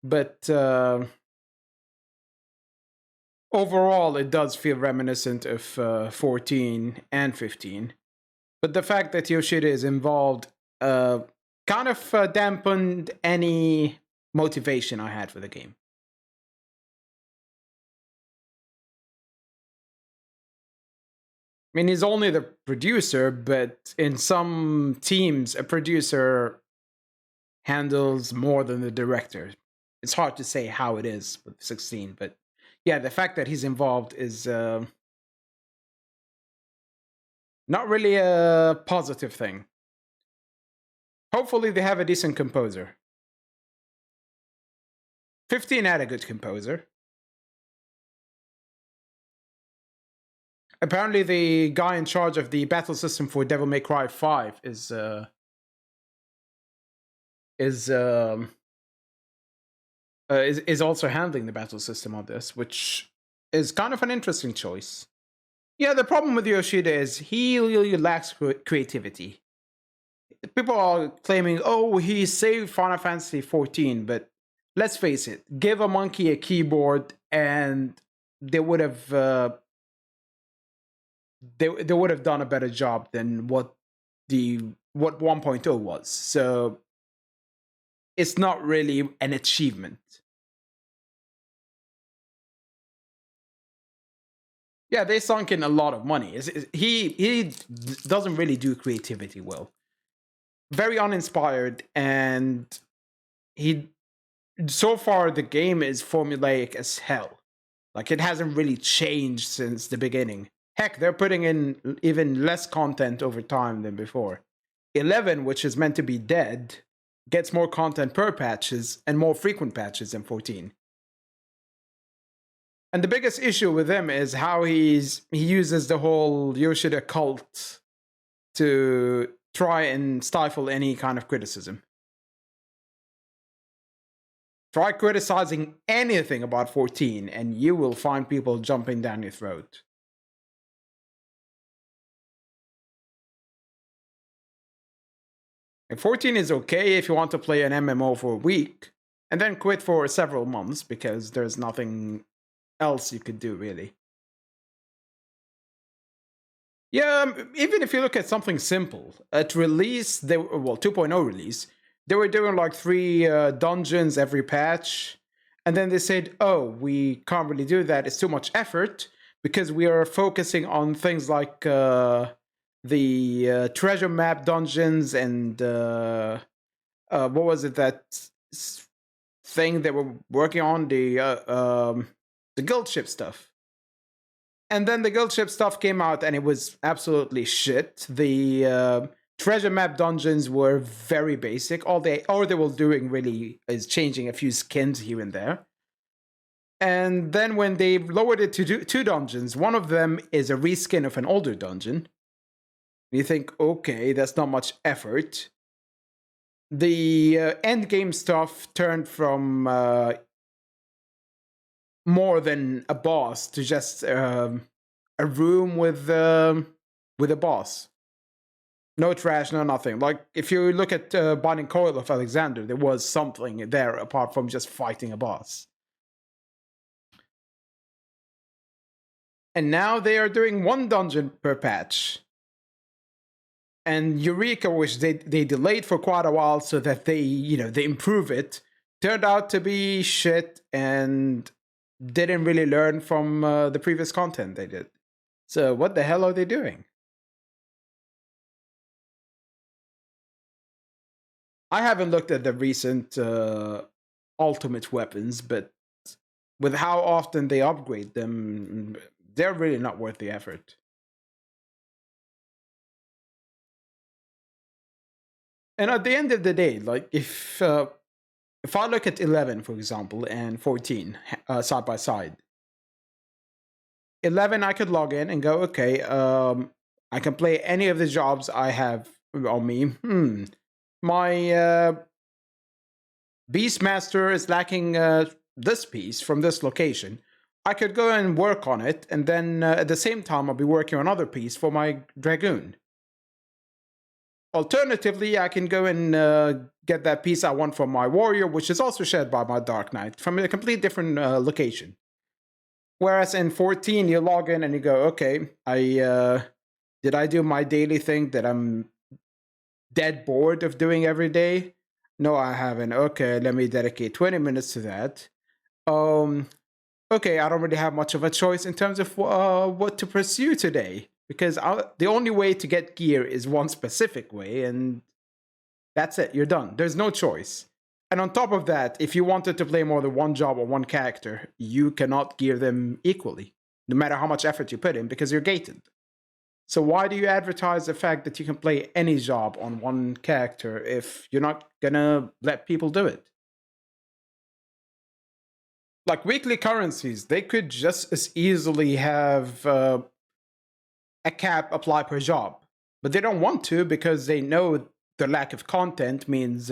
But overall, it does feel reminiscent of 14 and 15. But the fact that Yoshida is involved kind of dampened any motivation I had for the game. I mean, he's only the producer, but in some teams, a producer handles more than the director. It's hard to say how it is with 16, but yeah, the fact that he's involved is not really a positive thing. Hopefully they have a decent composer. 15 had a good composer. Apparently the guy in charge of the battle system for Devil May Cry 5 is also handling the battle system on this, which is kind of an interesting choice. Yeah, the problem with Yoshida is he really lacks creativity. People are claiming, oh, he saved Final Fantasy XIV, but let's face it, give a monkey a keyboard and they would have they would have done a better job than what 1.0 was. So it's not really an achievement. Yeah, they sunk in a lot of money. He doesn't really do creativity well. Very uninspired, and so far the game is formulaic as hell. Like, it hasn't really changed since the beginning. Heck, they're putting in even less content over time than before. 11, which is meant to be dead, gets more content per patches and more frequent patches than 14. And the biggest issue with him is how he uses the whole Yoshida cult to try and stifle any kind of criticism. Try criticizing anything about 14 and you will find people jumping down your throat. And 14 is okay if you want to play an MMO for a week and then quit for several months because there's nothing else you could do, really. Yeah, even if you look at something simple, at release, 2.0 release, they were doing like 3 dungeons every patch, and then they said, oh, we can't really do that, it's too much effort, because we are focusing on things like the treasure map dungeons and what was it, that thing they were working on, the guild ship stuff. And then the guild ship stuff came out and it was absolutely shit. The treasure map dungeons were very basic. All they were doing really is changing a few skins here and there. And then when they lowered it to 2 dungeons, one of them is a reskin of an older dungeon. You think, okay, that's not much effort. The end game stuff turned from more than a boss to just a room with a boss. No trash, no nothing. Like, if you look at Binding Coil of Alexander, there was something there apart from just fighting a boss. And now they are doing 1 dungeon per patch. And Eureka, which they delayed for quite a while so that they improve it, turned out to be shit and didn't really learn from the previous content they did. So what the hell are they doing? I haven't looked at the recent ultimate weapons, but with how often they upgrade them, they're really not worth the effort. And at the end of the day, like, if I look at 11, for example, and 14 side by side, 11 I could log in and go, okay, I can play any of the jobs I have on me. My Beastmaster is lacking this piece from this location. I could go and work on it, and then at the same time I'll be working on another piece for my Dragoon. Alternatively, I can go and get that piece I want from my warrior, which is also shared by my Dark Knight, from a complete different location. Whereas in 14, you log in and you go, okay, did I do my daily thing that I'm dead bored of doing every day? No, I haven't. Okay, let me dedicate 20 minutes to that. Okay, I don't really have much of a choice in terms of what to pursue today, because the only way to get gear is one specific way, and that's it. You're done. There's no choice. And on top of that, if you wanted to play more than one job or one character, you cannot gear them equally, no matter how much effort you put in, because you're gated. So why do you advertise the fact that you can play any job on one character if you're not gonna let people do it? Like weekly currencies, they could just as easily have a cap apply per job, but they don't want to because they know the lack of content means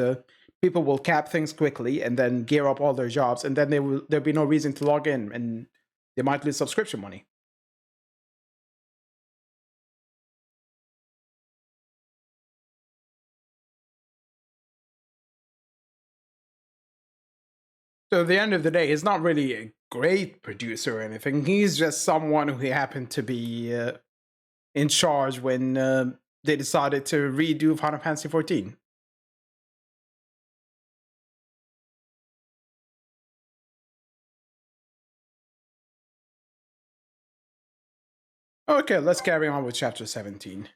people will cap things quickly and then gear up all their jobs, and then there'll be no reason to log in, and they might lose subscription money. So at the end of the day, he's not really a great producer or anything. He's just someone who happened to be in charge when they decided to redo Final Fantasy XIV. Okay, let's carry on with chapter 17.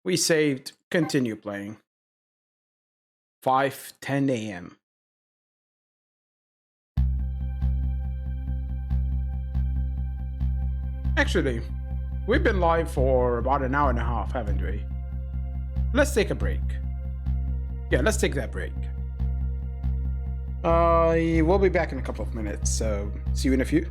We saved, continue playing. 5:10 a.m. Actually, we've been live for about an hour and a half, haven't we? Let's take a break. Yeah, let's take that break. We'll be back in a couple of minutes, so see you in a few.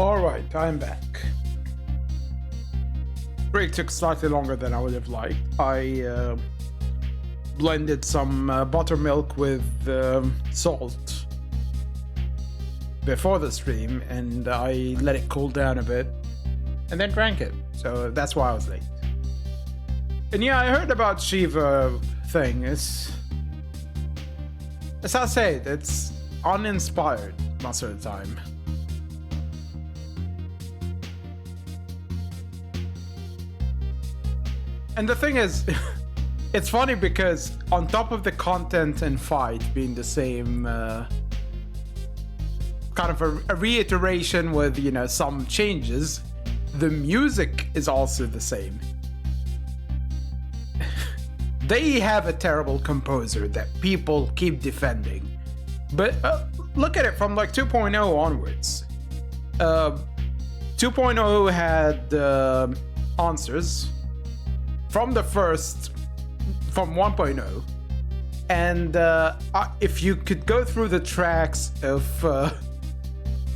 Alright, I'm back. Break took slightly longer than I would have liked. I blended some buttermilk with salt before the stream, and I let it cool down a bit and then drank it. So that's why I was late. And yeah, I heard about Shiva thing. It's, as I said, it's uninspired most of the time. And the thing is, it's funny because on top of the content and fight being the same, kind of a reiteration with, you know, some changes, the music is also the same. They have a terrible composer that people keep defending. But look at it from like 2.0 onwards. 2.0 had answers from the first, from 1.0. And if you could go through the tracks of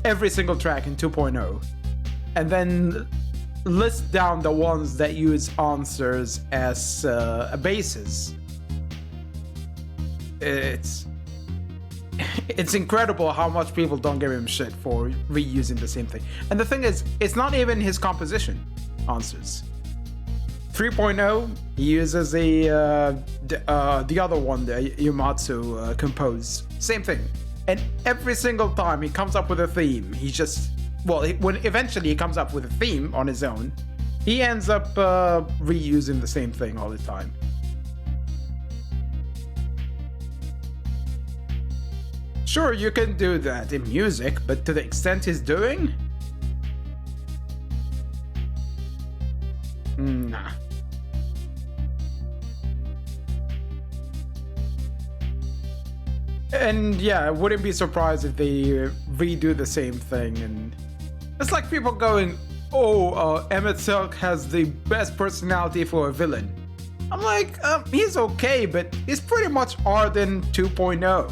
every single track in 2.0 and then list down the ones that use answers as a basis, it's incredible how much people don't give him shit for reusing the same thing. And the thing is, it's not even his composition answers. 3.0, he uses the other one that Yumatsu composed. Same thing. And every single time he comes up with a theme, he just, well, when eventually he comes up with a theme on his own, he ends up reusing the same thing all the time. Sure, you can do that in music, but to the extent he's doing? Nah. And yeah, I wouldn't be surprised if they redo the same thing. And it's like people going, oh, Emmett Silk has the best personality for a villain. I'm like, he's okay, but he's pretty much Arden 2.0.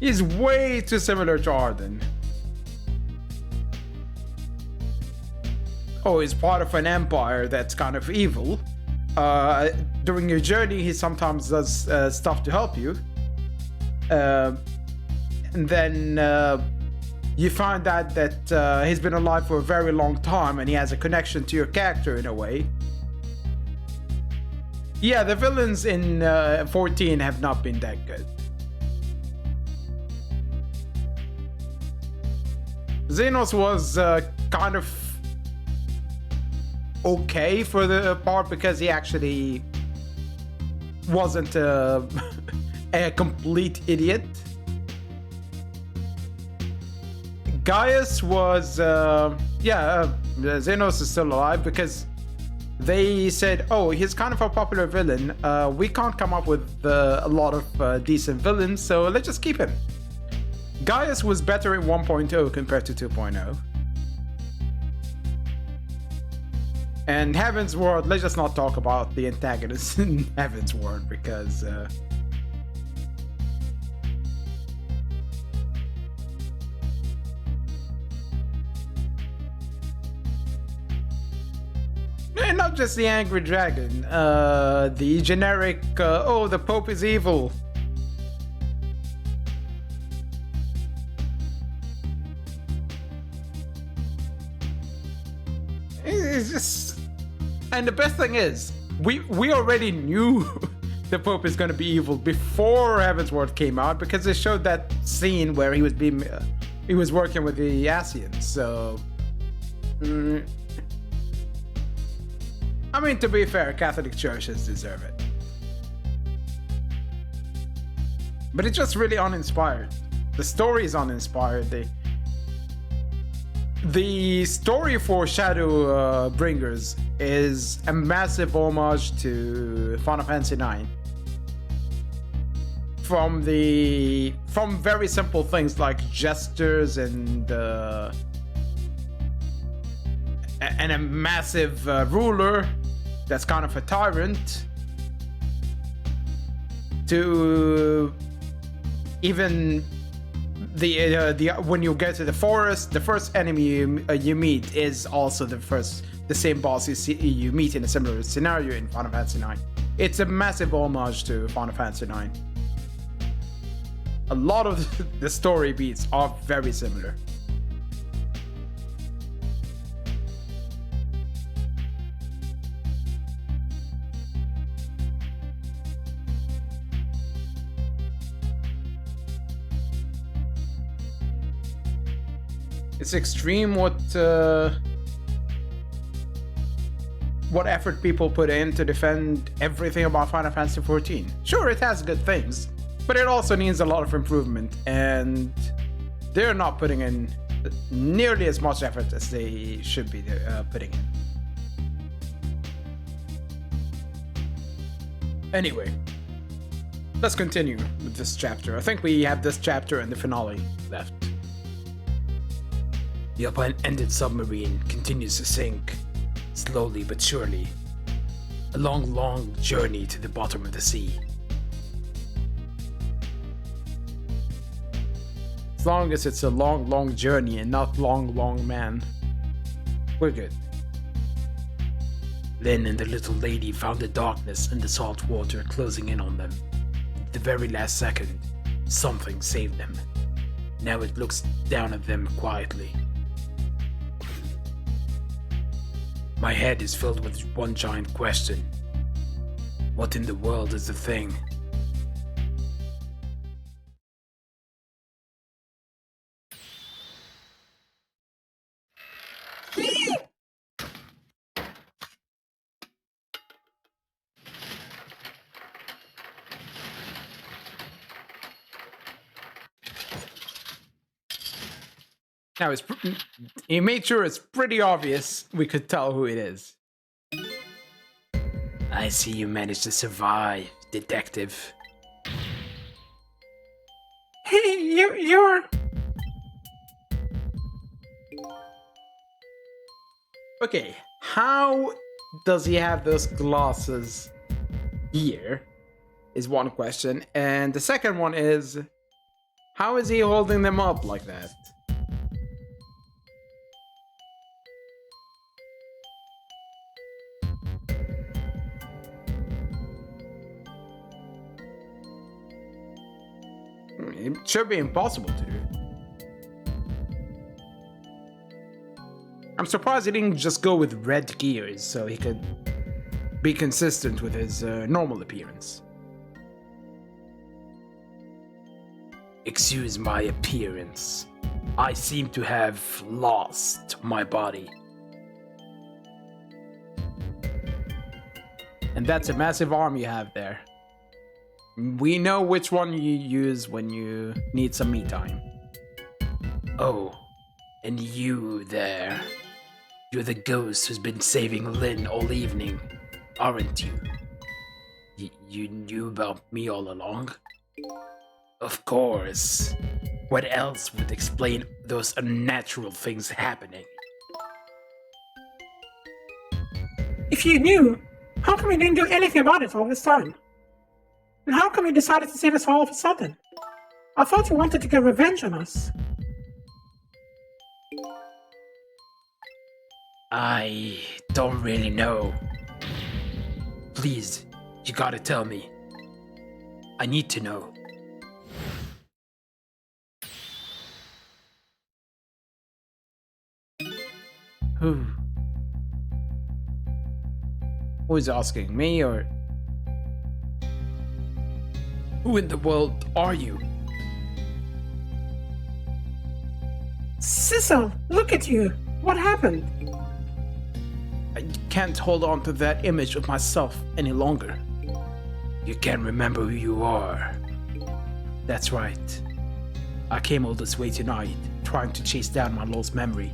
He's way too similar to Arden. Oh, he's part of an empire that's kind of evil. During your journey, he sometimes does stuff to help you. And then you find out that he's been alive for a very long time and he has a connection to your character in a way. Yeah, the villains in 14 have not been that good. Xenos was kind of okay for the part because he actually wasn't a complete idiot. Gaius was, Xenos is still alive because they said, oh, he's kind of a popular villain. We can't come up with a lot of decent villains, so let's just keep him. Gaius was better in 1.0 compared to 2.0. And Heaven's Ward, let's just not talk about the antagonists in Heaven's Ward because and not just the Angry Dragon, the generic, oh, the Pope is evil. It's just, and the best thing is, we already knew the Pope is going to be evil before Heaven's Ward came out because they showed that scene where he was working with the Asians. So, I mean, to be fair, Catholic churches deserve it, but it's just really uninspired. The story is uninspired. The story for Shadow Bringers is a massive homage to Final Fantasy IX. From very simple things like gestures and a massive ruler that's kind of a tyrant, to even the when you get to the forest, the first enemy you meet is also the same boss you meet in a similar scenario in Final Fantasy IX. It's a massive homage to Final Fantasy IX. A lot of the story beats are very similar. It's extreme what effort people put in to defend everything about Final Fantasy XIV. Sure, it has good things, but it also needs a lot of improvement, and they're not putting in nearly as much effort as they should be putting in. Anyway, let's continue with this chapter. I think we have this chapter and the finale left. The upended submarine continues to sink, slowly but surely. A long, long journey to the bottom of the sea. As long as it's a long, long journey and not long, long man, we're good. Lynn and the little lady found the darkness and the salt water closing in on them. At the very last second, something saved them. Now it looks down at them quietly. My head is filled with one giant question. What in the world is the thing? Now, he made sure it's pretty obvious we could tell who it is. I see you managed to survive, detective. Hey, you're... Okay, how does he have those glasses here? Is one question. And the second one is, how is he holding them up like that? It should be impossible to do. I'm surprised he didn't just go with red gears so he could be consistent with his normal appearance. Excuse my appearance. I seem to have lost my body. And that's a massive arm you have there. We know which one you use when you need some me time. Oh, and you there. You're the ghost who's been saving Lynn all evening, aren't you? You knew about me all along? Of course. What else would explain those unnatural things happening? If you knew, how come you didn't do anything about it all this time? And how come you decided to save us all of a sudden? I thought you wanted to get revenge on us. I don't really know. Please, you gotta tell me. I need to know. Who's asking, me or... Who in the world are you? Sissel, look at you! What happened? I can't hold on to that image of myself any longer. You can't remember who you are. That's right. I came all this way tonight, trying to chase down my lost memory.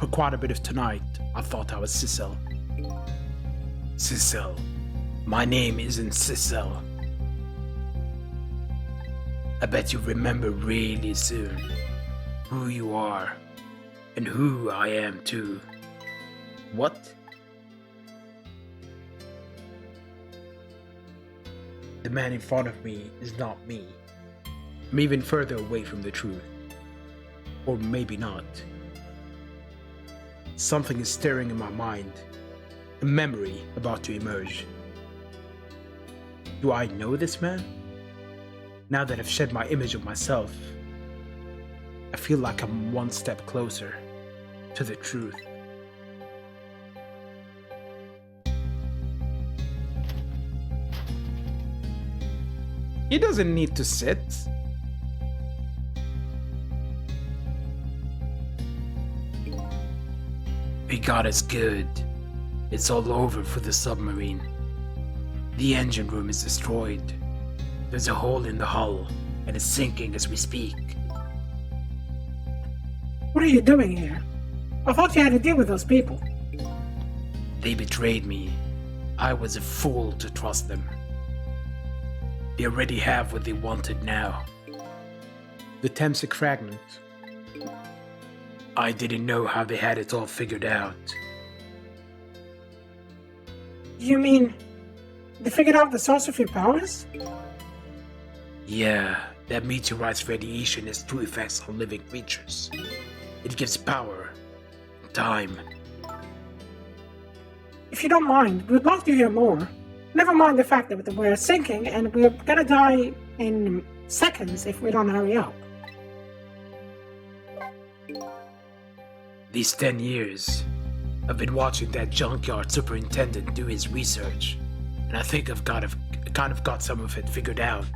For quite a bit of tonight, I thought I was Sissel. Sissel. My name isn't Sissel. I bet you remember really soon who you are and who I am too. What? The man in front of me is not me. I'm even further away from the truth. Or maybe not. Something is stirring in my mind. A memory about to emerge. Do I know this man? Now that I've shed my image of myself, I feel like I'm one step closer to the truth. He doesn't need to sit. We got us good. It's all over for the submarine. The engine room is destroyed. There's a hole in the hull, and it's sinking as we speak. What are you doing here? I thought you had to deal with those people. They betrayed me. I was a fool to trust them. They already have what they wanted now. The Temsic fragment. I didn't know how they had it all figured out. You mean they figured out the source of your powers? Yeah, that meteorite's radiation has two effects on living creatures. It gives power, and time. If you don't mind, we'd love to hear more. Never mind the fact that we're sinking and we're gonna die in seconds if we don't hurry up. These 10 years, I've been watching that junkyard superintendent do his research, and I think I've kind of got some of it figured out.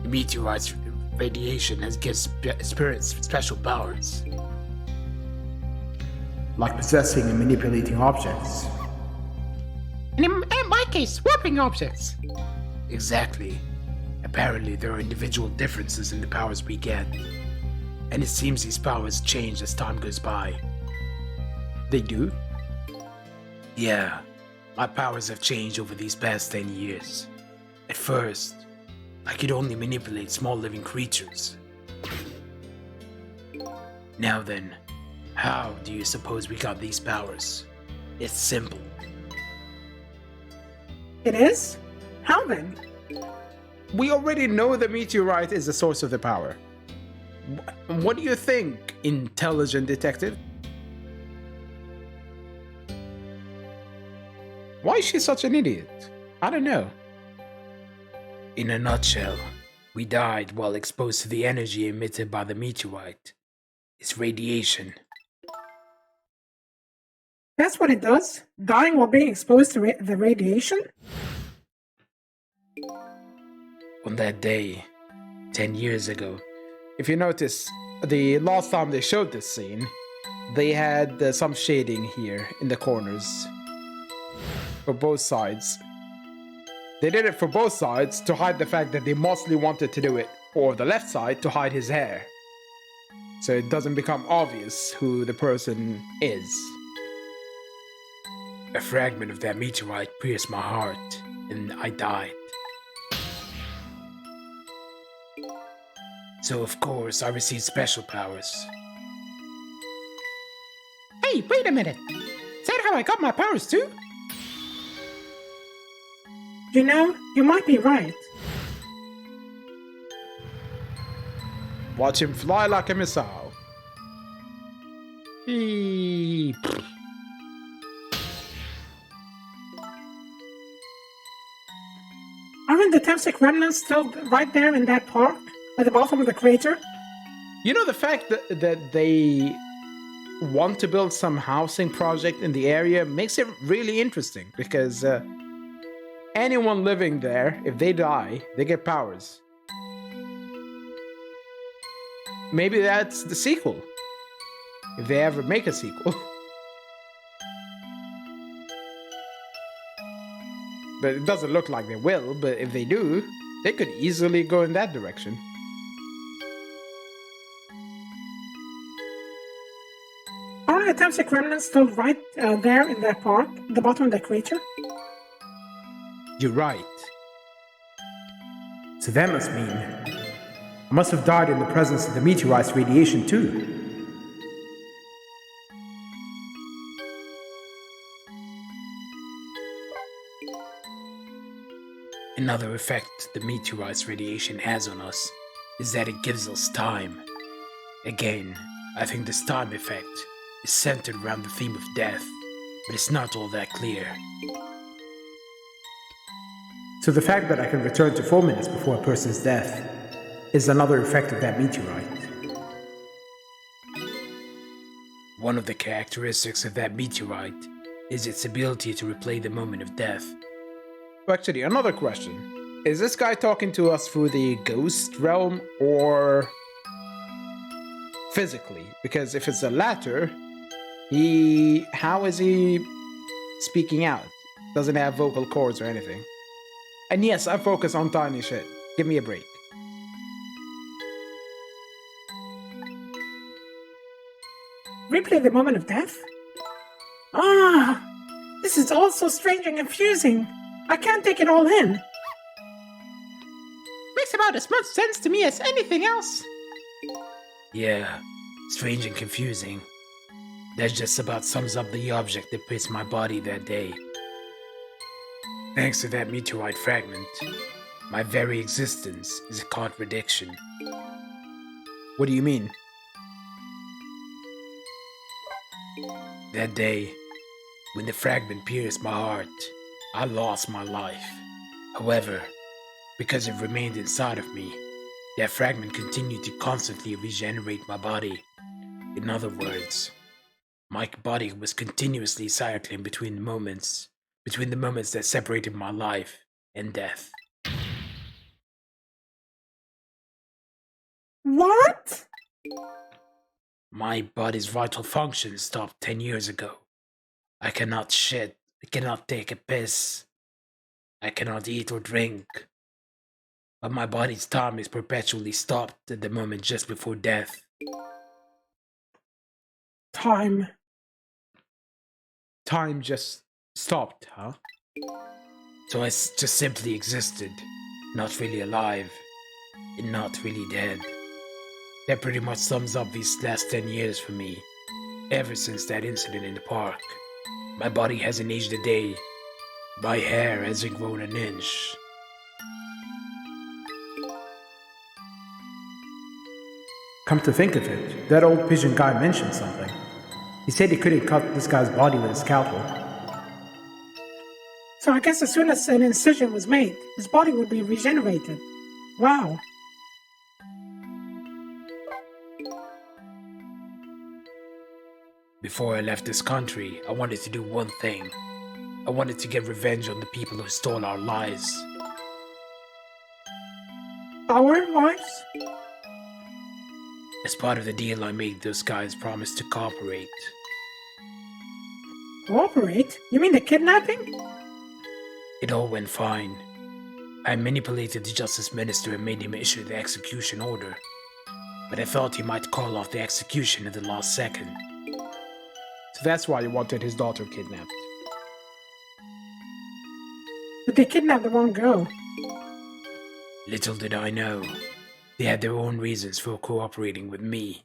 The meteorite's radiation has given spirits special powers. Like possessing and manipulating objects. And in my case, warping objects. Exactly. Apparently, there are individual differences in the powers we get. And it seems these powers change as time goes by. They do? Yeah, my powers have changed over these past 10 years. At first, I could only manipulate small living creatures. Now then, how do you suppose we got these powers? It's simple. It is? How then? We already know the meteorite is the source of the power. What do you think, intelligent detective? Why is she such an idiot? I don't know. In a nutshell, we died while exposed to the energy emitted by the meteorite. It's radiation. That's what it does? Dying while being exposed to the radiation? On that day, 10 years ago, If you notice, the last time they showed this scene, they had some shading here in the corners for both sides. They did it for both sides to hide the fact that they mostly wanted to do it for the left side to hide his hair, so it doesn't become obvious who the person is. a fragment of that meteorite pierced my heart, and I died. So of course, I received special powers. Hey, wait a minute. Is that how I got my powers too? You know, you might be right. Watch him fly like a missile. Eee. Aren't the Temsic remnants still right there in that park? At the bottom of the crater? You know, the fact that they want to build some housing project in the area makes it really interesting, because anyone living there, if they die, they get powers. Maybe that's the sequel, if they ever make a sequel. But it doesn't look like they will, but if they do, they could easily go in that direction. Aren't the Temsic remnants still right there in that park? At the bottom of the crater? You're right. So that must mean I must have died in the presence of the meteorite's radiation too. Another effect the meteorite's radiation has on us is that it gives us time. Again, I think this time effect is centered around the theme of death, but it's not all that clear. So the fact that I can return to 4 minutes before a person's death is another effect of that meteorite. One of the characteristics of that meteorite is its ability to replay the moment of death. Actually, another question. Is this guy talking to us through the ghost realm or physically? Because if it's the latter, how is he speaking out? Doesn't have vocal cords or anything. And yes, I focus on tiny shit. Give me a break. Replay the moment of death? Ah, this is all so strange and confusing. I can't take it all in. Makes about as much sense to me as anything else. Yeah, strange and confusing. That just about sums up the object that pierced my body that day. Thanks to that meteorite fragment, my very existence is a contradiction. What do you mean? That day, when the fragment pierced my heart, I lost my life. However, because it remained inside of me, that fragment continued to constantly regenerate my body. In other words, my body was continuously cycling between the moments that separated my life and death. What? My body's vital functions stopped 10 years ago. I cannot shit, I cannot take a piss, I cannot eat or drink. But my body's time is perpetually stopped at the moment just before death. Time. Time just stopped, huh? So I just simply existed, not really alive, and not really dead. That pretty much sums up these last 10 years for me. Ever since that incident in the park, my body hasn't aged a day. My hair hasn't grown an inch. Come to think of it, that old pigeon guy mentioned something. He said he couldn't cut this guy's body with a scalpel. So I guess as soon as an incision was made, his body would be regenerated. Wow. Before I left this country, I wanted to do one thing. I wanted to get revenge on the people who stole our lives. Our lives? As part of the deal I made, those guys promised to cooperate. Cooperate? You mean the kidnapping? It all went fine. I manipulated the Justice Minister and made him issue the execution order. But I thought he might call off the execution at the last second. So that's why he wanted his daughter kidnapped. But they kidnapped the wrong girl. Little did I know, they had their own reasons for cooperating with me.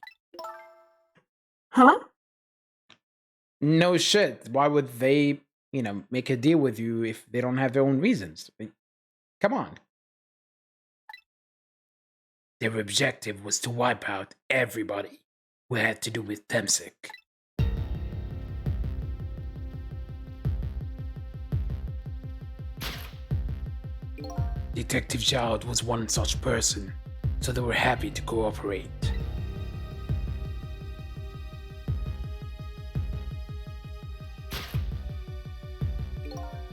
Huh? No shit. Why would they, make a deal with you if they don't have their own reasons? Come on. Their objective was to wipe out everybody who had to do with Temsik. Detective Child was one such person, so they were happy to cooperate.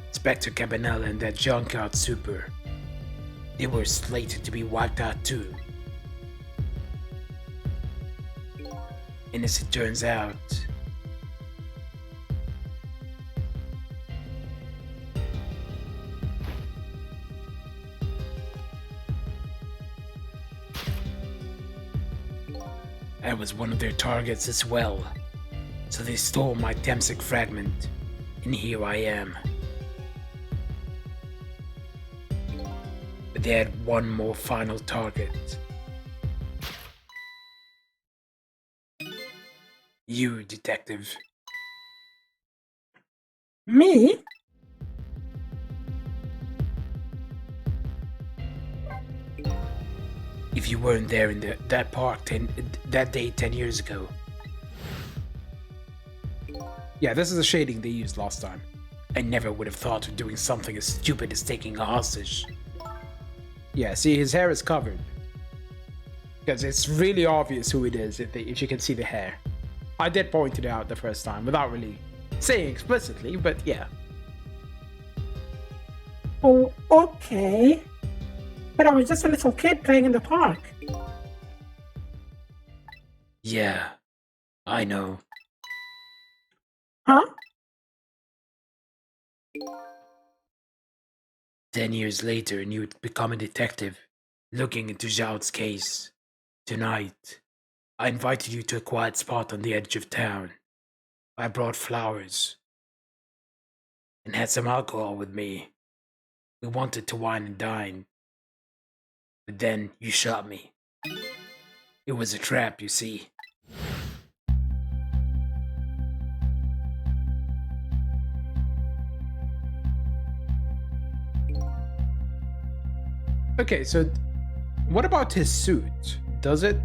Inspector Cabanella and that junkyard super, they were slated to be wiped out too. And as it turns out, I was one of their targets as well. So they stole my Temsik fragment, and here I am. But they had one more final target. You, detective. Me? if you weren't there in that park that day 10 years ago. Yeah, this is the shading they used last time. I never would have thought of doing something as stupid as taking a hostage. Yeah, see, his hair is covered. Because it's really obvious who it is if you can see the hair. I did point it out the first time without really saying explicitly, but yeah. Oh, okay. But I was just a little kid playing in the park. Yeah, I know. Huh? 10 years later, and you'd become a detective, looking into Zhao's case. Tonight, I invited you to a quiet spot on the edge of town. I brought flowers and had some alcohol with me. We wanted to wine and dine. But then you shot me. It was a trap, you see. Okay, so what about his suit? Does it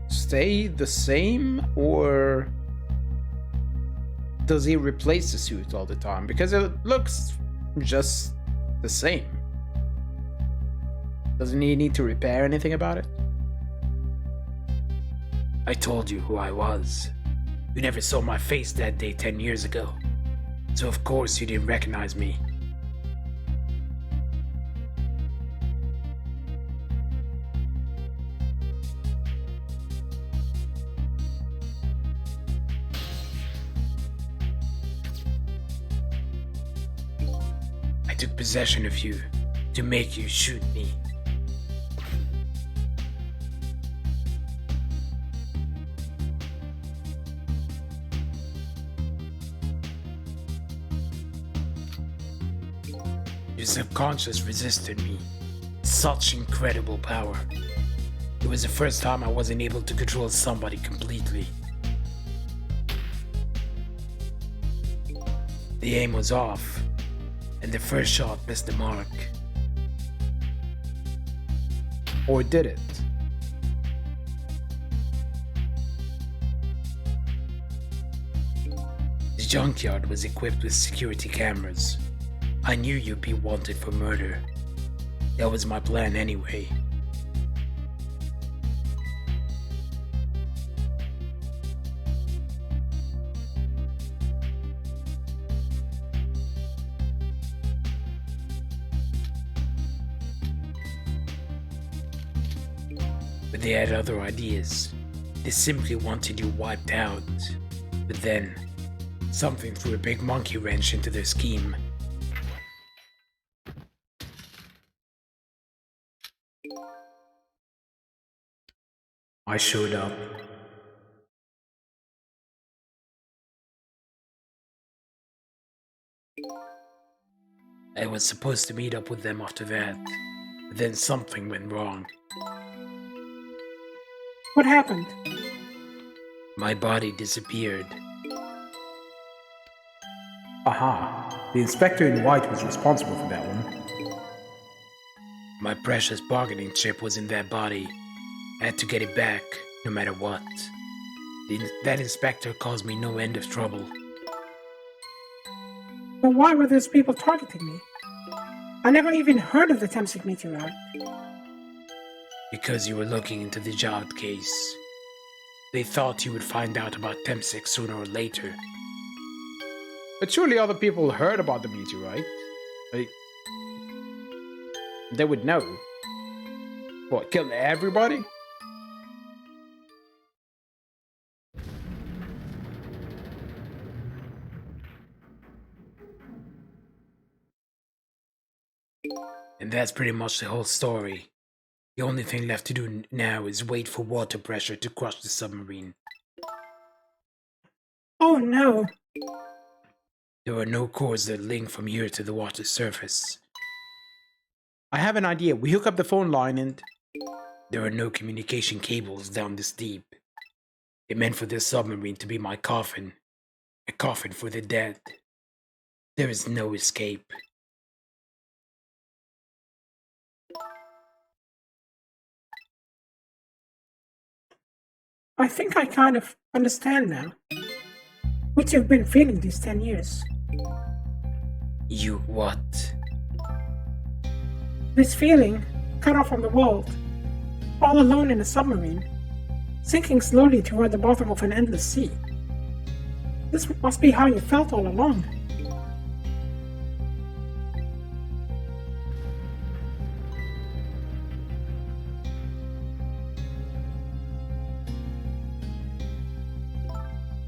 stay the same, or does he replace the suit all the time? Because it looks just the same. Doesn't he need to repair anything about it? I told you who I was. You never saw my face that day 10 years ago. So of course you didn't recognize me. I took possession of you to make you shoot me. Your subconscious resisted me. Such incredible power. It was the first time I wasn't able to control somebody completely. The aim was off, and the first shot missed the mark. Or did it? The junkyard was equipped with security cameras. I knew you'd be wanted for murder. That was my plan anyway. But they had other ideas. They simply wanted you wiped out. But then, something threw a big monkey wrench into their scheme. I showed up. I was supposed to meet up with them after that, but then something went wrong. What happened? My body disappeared. Aha. The inspector in white was responsible for that one. My precious bargaining chip was in that body. I had to get it back, no matter what. That inspector caused me no end of trouble. But why were those people targeting me? I never even heard of the Temsik meteorite. Because you were looking into the Jowd case. They thought you would find out about Temsik sooner or later. But surely other people heard about the meteorite. Like, they would know. What, kill everybody? And that's pretty much the whole story. The only thing left to do now is wait for water pressure to crush the submarine. Oh no. There are no cords that link from here to the water's surface. I have an idea. We hook up the phone line and... There are no communication cables down this deep. It meant for this submarine to be my coffin. A coffin for the dead. There is no escape. I think I kind of understand now. What you've been feeling these 10 years. You what? This feeling, cut off from the world, all alone in a submarine, sinking slowly toward the bottom of an endless sea. This must be how you felt all along.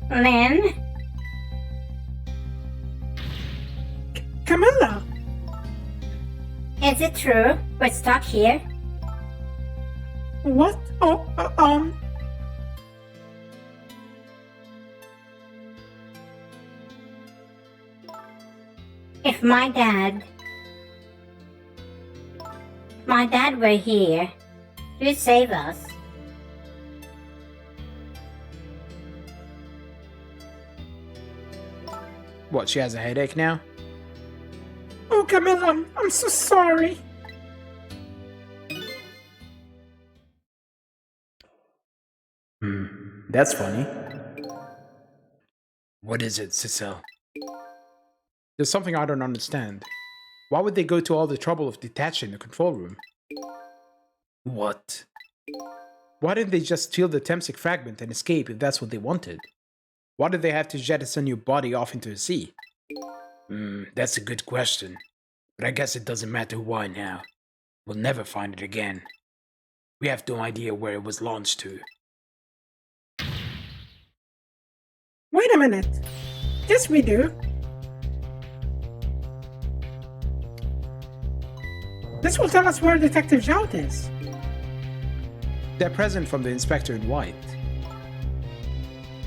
Lynn? Camilla! Is it true we're stuck here? What? If my dad were here, he'd save us. What, she has a headache now? Oh, Camilla, I'm so sorry. That's funny. What is it, Cecil? There's something I don't understand. Why would they go to all the trouble of detaching the control room? What? Why didn't they just steal the Temsic fragment and escape if that's what they wanted? Why did they have to jettison your body off into the sea? That's a good question. But I guess it doesn't matter why now. We'll never find it again. We have no idea where it was launched to. Wait a minute. Yes, we do. This will tell us where Detective Zhao is. They're present from the inspector in white.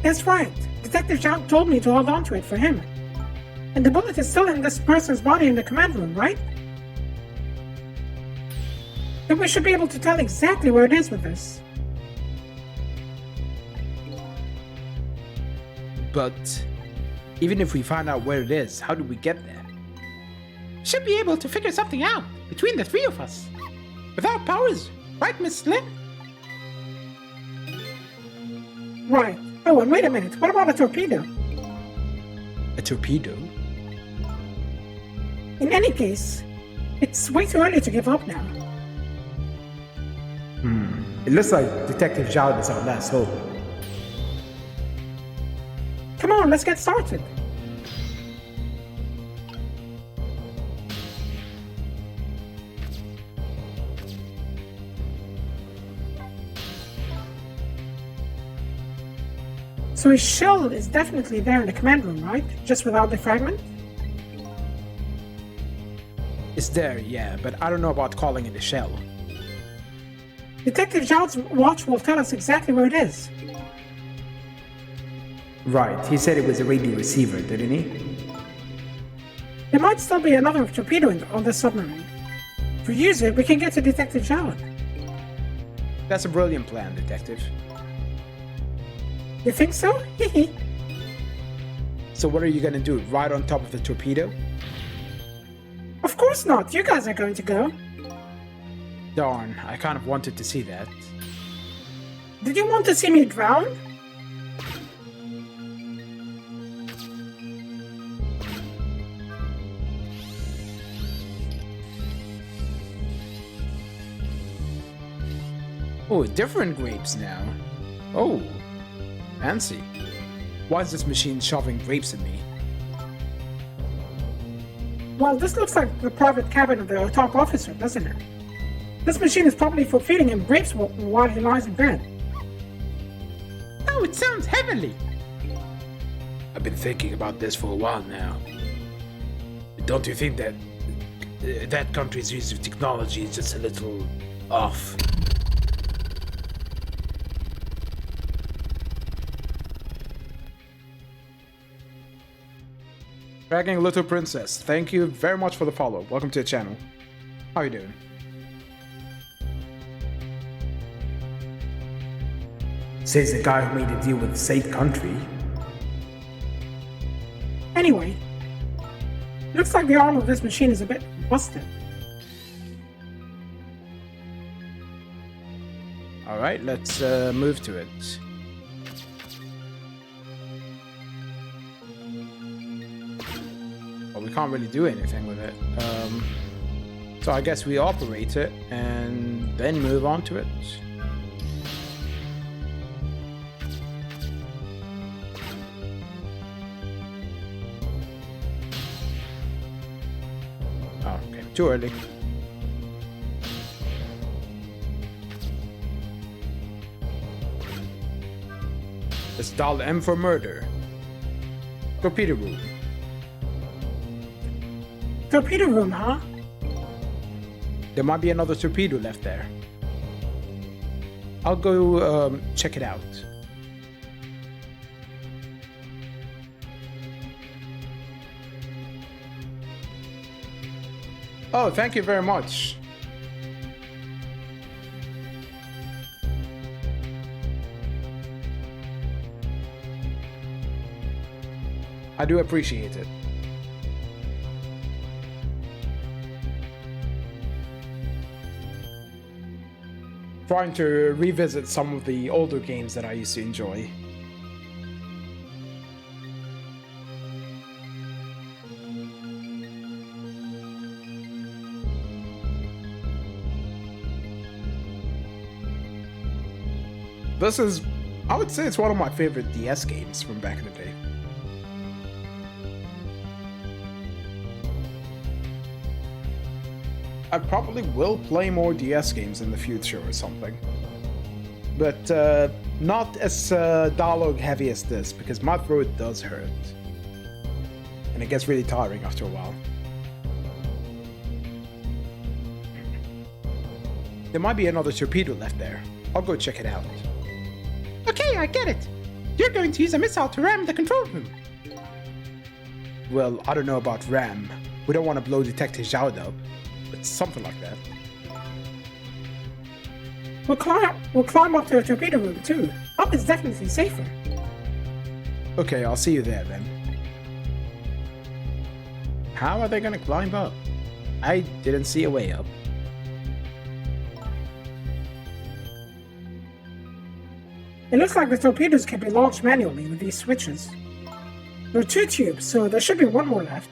That's right. Detective Zhao told me to hold on to it for him. And the bullet is still in this person's body in the command room, right? Then we should be able to tell exactly where it is with this. But even if we find out where it is, how do we get there? Should be able to figure something out between the three of us. Without powers, right, Miss Lynn? Right. Oh, and wait a minute. What about a torpedo? A torpedo? In any case, it's way too early to give up now. It looks like Detective Zhao is our last hope. Come on, let's get started. So his shell is definitely there in the command room, right? Just without the fragment? It's there, yeah, but I don't know about calling it a shell. Detective Zhao's watch will tell us exactly where it is. Right, he said it was a radio receiver, didn't he? There might still be another torpedo on the submarine. If we use it, we can get to Detective Zhao. That's a brilliant plan, Detective. You think so? Hehe. So what are you gonna do, right on top of the torpedo? Of course not. You guys are going to go. Darn, I kind of wanted to see that. Did you want to see me drown? Oh, different grapes now. Oh, fancy. Why is this machine shoving grapes at me? Well, this looks like the private cabin of the top officer, doesn't it? This machine is probably for feeding him grapes while he lies in bed. Oh, it sounds heavenly! I've been thinking about this for a while now. Don't you think that that country's use of technology is just a little off? Dragging Little Princess, thank you very much for the follow. Welcome to the channel. How you doing? Says the guy who made a deal with a safe country. Anyway, looks like the arm of this machine is a bit busted. Alright, let's move to it. but we can't really do anything with it. So I guess we operate it and then move on to it. Oh, okay, too early. Let's dial M for murder. Torpedo room. Torpedo room, huh? There might be another torpedo left there. I'll go check it out. Oh, thank you very much. I do appreciate it. Trying to revisit some of the older games that I used to enjoy. This is, I would say it's one of my favorite DS games from back in the day. I probably will play more DS games in the future or something. But not as dialogue heavy as this, because my throat does hurt. And it gets really tiring after a while. There might be another torpedo left there. I'll go check it out. Okay, I get it. You're going to use a missile to ram the control room. Well, I don't know about ram. We don't want to blow Detective Zhao up. But something like that. We'll climb up to the torpedo room too. Up is definitely safer. Okay, I'll see you there then. How are they gonna climb up? I didn't see a way up. It looks like the torpedoes can be launched manually with these switches. There are 2 tubes, so there should be 1 more left.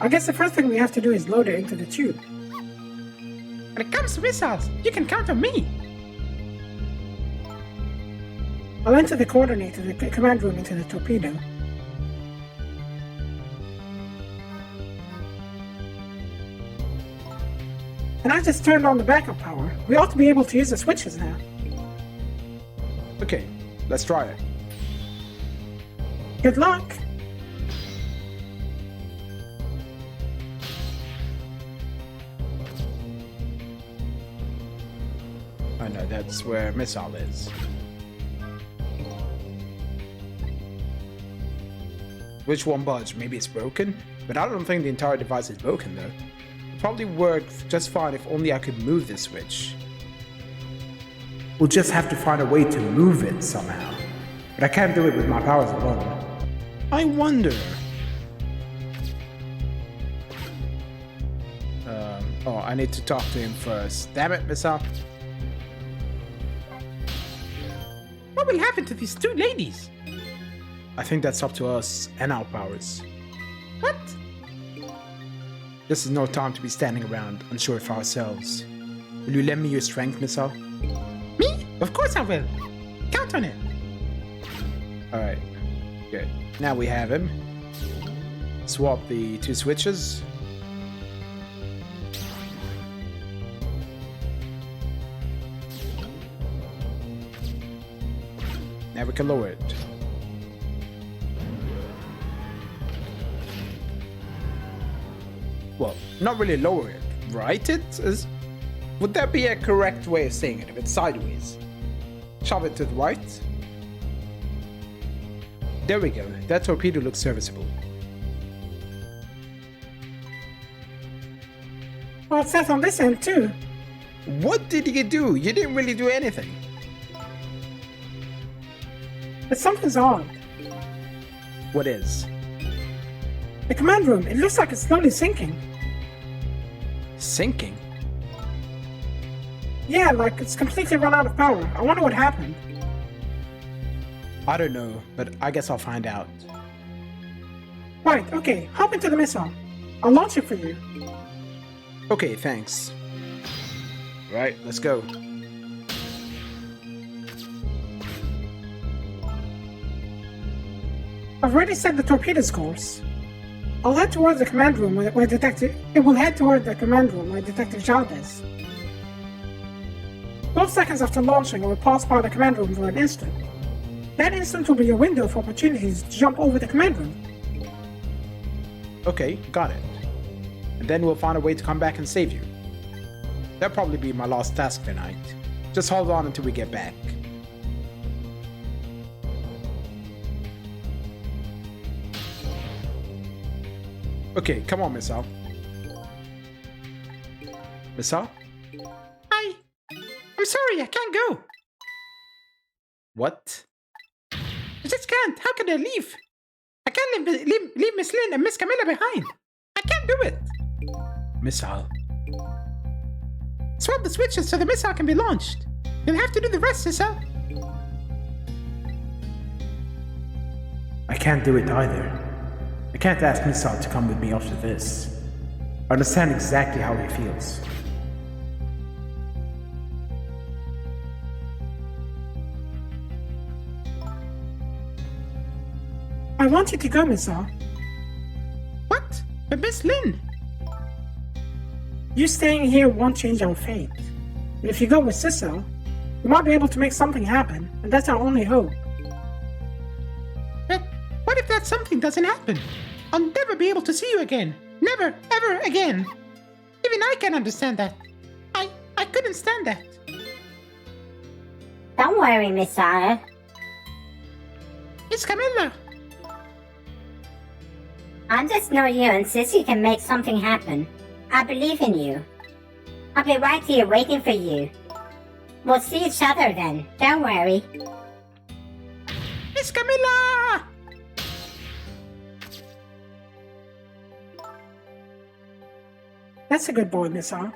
I guess the first thing we have to do is load it into the tube. When it comes to missiles, you can count on me! I'll enter the coordinate of the command room into the torpedo. And I just turned on the backup power. We ought to be able to use the switches now. Okay, let's try it. Good luck! I know that's where missile is. Which one budged? Maybe it's broken? But I don't think the entire device is broken though. It probably work just fine if only I could move this switch. We'll just have to find a way to move it somehow. But I can't do it with my powers alone. I wonder... oh, I need to talk to him first. Damn it, Missile. What will happen to these 2 ladies? I think that's up to us and our powers. What? This is no time to be standing around unsure of ourselves. Will you lend me your strength, Missile? Me? Of course I will. Count on it. Alright, good. Now we have him. Swap the 2 switches. Now we can lower it. Well, not really lower it, right? It is. Would that be a correct way of saying it if it's sideways? Shove it to the right. There we go. That torpedo looks serviceable. Well, it says on this end too. What did you do? You didn't really do anything. But something's odd. What is? The command room, it looks like it's slowly sinking. Sinking? Yeah, like it's completely run out of power. I wonder what happened. I don't know, but I guess I'll find out. Right, okay, hop into the missile. I'll launch it for you. Okay, thanks. Right, let's go. I've already set the torpedo's course. I'll head towards the command room where Detective... It will head toward the command room where Detective Zhao is. 12 seconds after launching, it will pass by the command room for an instant. That instant will be your window for opportunities to jump over the command room. Okay, got it. And then we'll find a way to come back and save you. That'll probably be my last task tonight. Just hold on until we get back. Okay, come on, Missile. Missile? Hi. I'm sorry, I can't go. What? I just can't. How can I leave? I can't leave Miss Lynn and Miss Camilla behind. I can't do it. Missile. Swap the switches so the missile can be launched. You'll have to do the rest yourself. I can't do it either. I can't ask Missile to come with me after this. I understand exactly how he feels. I want you to go, Missile. What? But Miss Lynn? You staying here won't change our fate. But if you go with Sissel, we might be able to make something happen, and that's our only hope. But what if that something doesn't happen? I'll never be able to see you again. Never, ever again. Even I can understand that. I couldn't stand that. Don't worry, Missile. It's Camilla. I just know you and Sissy can make something happen. I believe in you. I'll be right here waiting for you. We'll see each other then. Don't worry. It's Camilla! That's a good boy, Missile.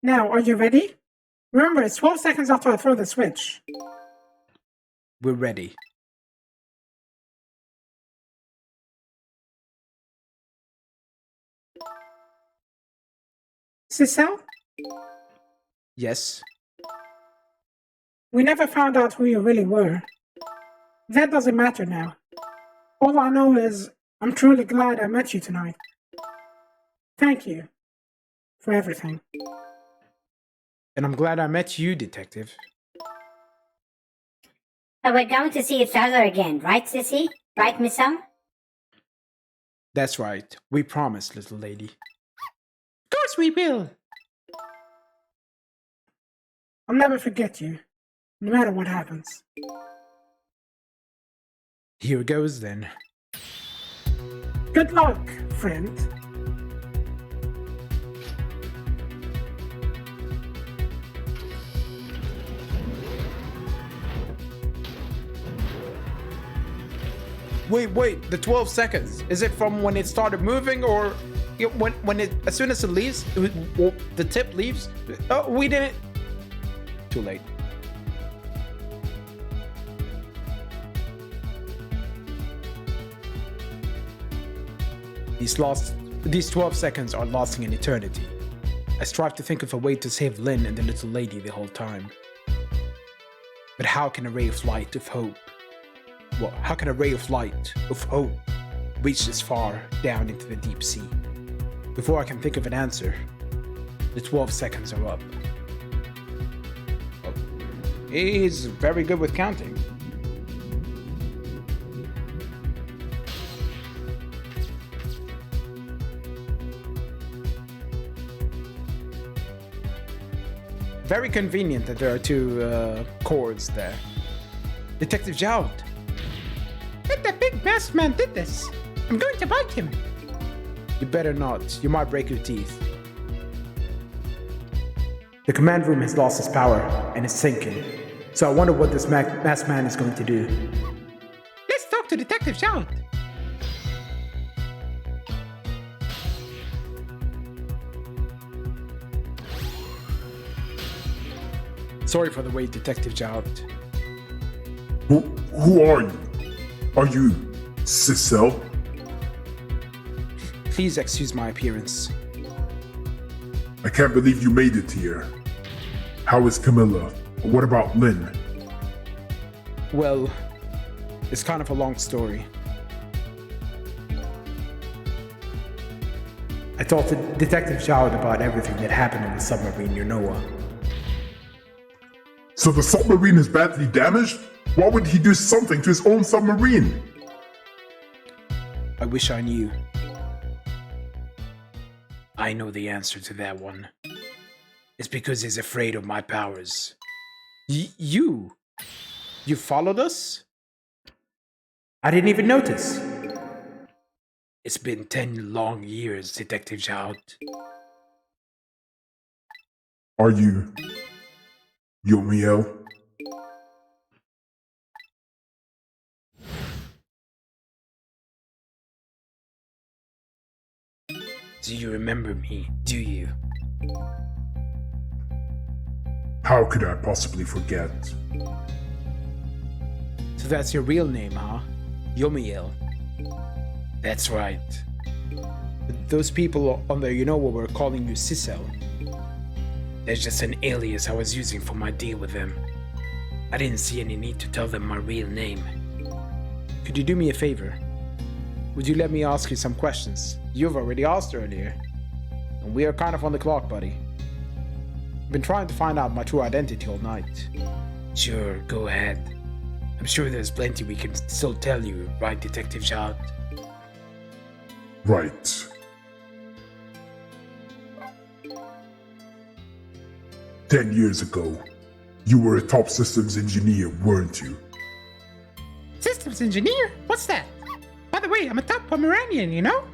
Now, are you ready? Remember, it's 12 seconds after I throw the switch. We're ready. Sissel? Yes. We never found out who you really were. That doesn't matter now. All I know is I'm truly glad I met you tonight. Thank you for everything. And I'm glad I met you, Detective. So we're going to see each other again, right, Sissy? Right, Missile? That's right. We promise, little lady. Of course we will! I'll never forget you, no matter what happens. Here goes then. Good luck, friend. Wait, the 12 seconds. Is it from when it started moving or when it, as soon as it leaves, the tip leaves? Oh, we didn't. Too late. These 12 seconds are lasting an eternity. I strive to think of a way to save Lynn and the little lady the whole time. But how can a ray of light of hope? Well, how can a ray of light of hope reach this far down into the deep sea? Before I can think of an answer, the 12 seconds are up. Oh, he's very good with counting. Very convenient that there are two chords there. Detective Zhao. That big masked man did this. I'm going to bite him. You better not. You might break your teeth. The command room has lost its power and is sinking. So I wonder what this masked man is going to do. Let's talk to Detective Zhao. Sorry for the wait, Detective Zhao. Who are you? Are you Cicel? Please excuse my appearance. I can't believe you made it here. How is Camilla? What about Lynn? Well, it's kind of a long story. I told Detective Zhao about everything that happened on the submarine near Noah. So the submarine is badly damaged? Why would he do something to his own submarine? I wish I knew. I know the answer to that one. It's because he's afraid of my powers. You followed us? I didn't even notice. It's been 10 long years, Detective Zhao. Are you Yomiel? Do you remember me, do you? How could I possibly forget? So that's your real name, huh? Yomiel. That's right. Those people on the Unowa were calling you Cicel. That's just an alias I was using for my deal with them. I didn't see any need to tell them my real name. Could you do me a favor? Would you let me ask you some questions? You've already asked earlier. And we are kind of on the clock, buddy. I've been trying to find out my true identity all night. Sure, go ahead. I'm sure there's plenty we can still tell you, right, Detective Zhao? Right. "10 years ago, you were a top systems engineer, weren't you?" Systems engineer? What's that? By the way, I'm a top Pomeranian, you know?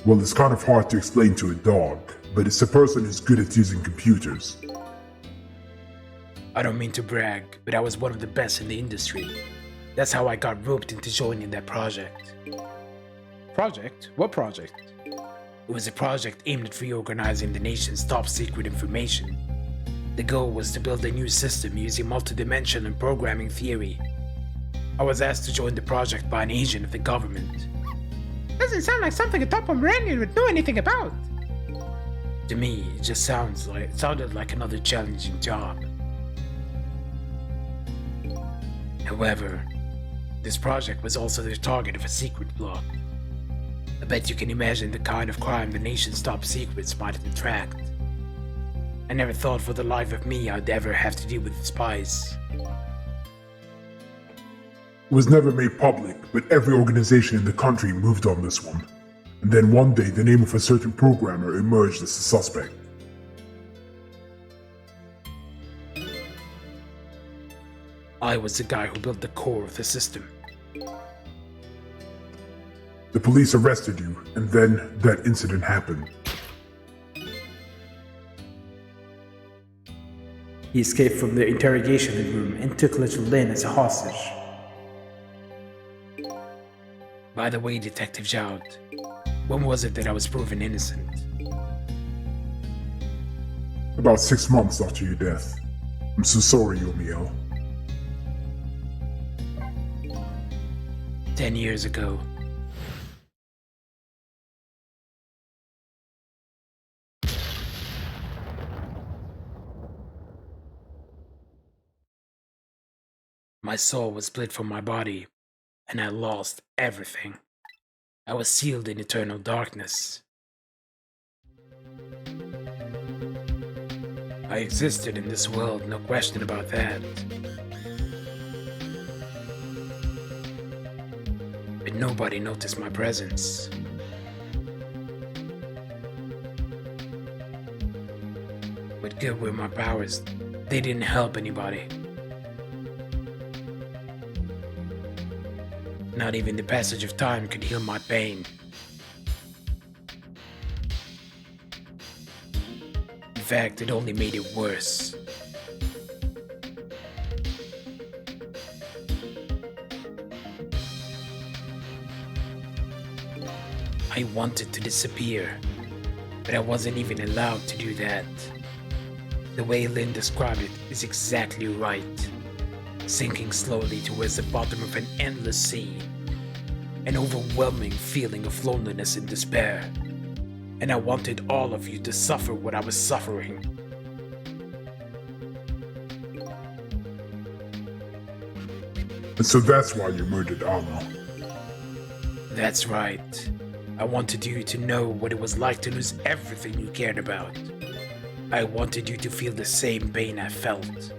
Well, it's kind of hard to explain to a dog, but it's a person who's good at using computers. I don't mean to brag, but I was one of the best in the industry. That's how I got roped into joining that project. Project? What project? It was a project aimed at reorganizing the nation's top secret information. The goal was to build a new system using multidimensional programming theory. I was asked to join the project by an agent of the government. Doesn't sound like something a top Pomeranian would know anything about. To me, it just sounded like another challenging job. However, this project was also the target of a secret plot. I bet you can imagine the kind of crime the nation's top secrets might attract. I never thought for the life of me I'd ever have to deal with spies. It was never made public, but every organization in the country moved on this one. And then one day, the name of a certain programmer emerged as a suspect. I was the guy who built the core of the system. The police arrested you, and then that incident happened. He escaped from the interrogation room and took little Lynn as a hostage. By the way, Detective Zhao, when was it that I was proven innocent? About 6 months after your death. I'm so sorry, Yomiel. 10 years ago. My soul was split from my body, and I lost everything. I was sealed in eternal darkness. I existed in this world, no question about that. But nobody noticed my presence. What good were my powers? They didn't help anybody. Not even the passage of time could heal my pain. In fact, it only made it worse. I wanted to disappear, but I wasn't even allowed to do that. The way Lynn described it is exactly right. sinking slowly towards the bottom of an endless sea. An overwhelming feeling of loneliness and despair. And I wanted all of you to suffer what I was suffering. And so that's why you murdered Alma. That's right. I wanted you to know what it was like to lose everything you cared about. I wanted you to feel the same pain I felt.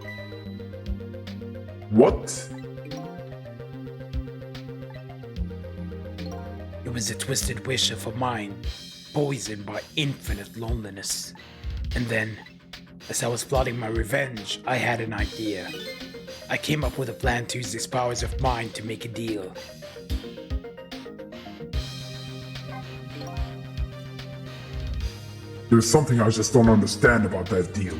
What? It was a twisted wish of a mind, poisoned by infinite loneliness. And then, as I was plotting my revenge, I had an idea. I came up with a plan to use these powers of mine to make a deal. There's something I just don't understand about that deal.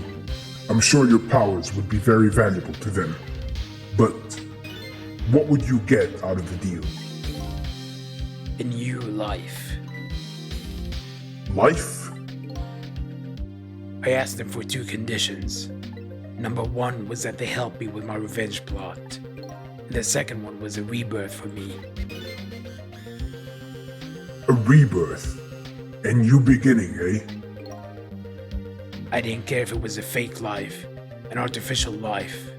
I'm sure your powers would be very valuable to them. But what would you get out of the deal? A new life. Life? I asked them for 2 conditions. Number 1 was that they help me with my revenge plot. And the second one was a rebirth for me. A rebirth? A new beginning, eh? I didn't care if it was a fake life, an artificial life.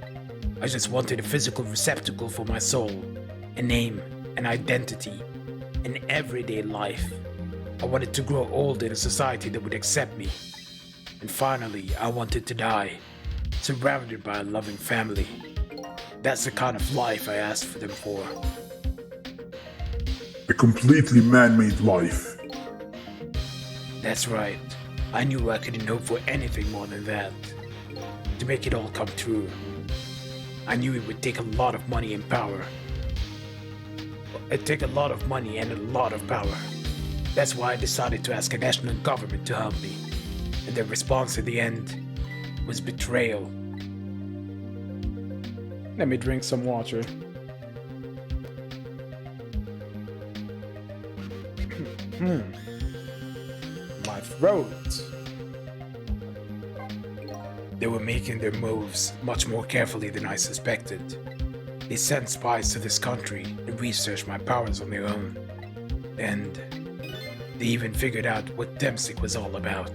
I just wanted a physical receptacle for my soul, a name, an identity, an everyday life. I wanted to grow old in a society that would accept me. And finally, I wanted to die, surrounded by a loving family. That's the kind of life I asked for them for. A completely man-made life. That's right. I knew I couldn't hope for anything more than that. To make it all come true. I knew it would take a lot of money and power. It'd take a lot of money and a lot of power. That's why I decided to ask a national government to help me. And their response in the end was betrayal. Let me drink some water. My throat. They were making their moves much more carefully than I suspected. They sent spies to this country and researched my powers on their own. And they even figured out what Temsik was all about.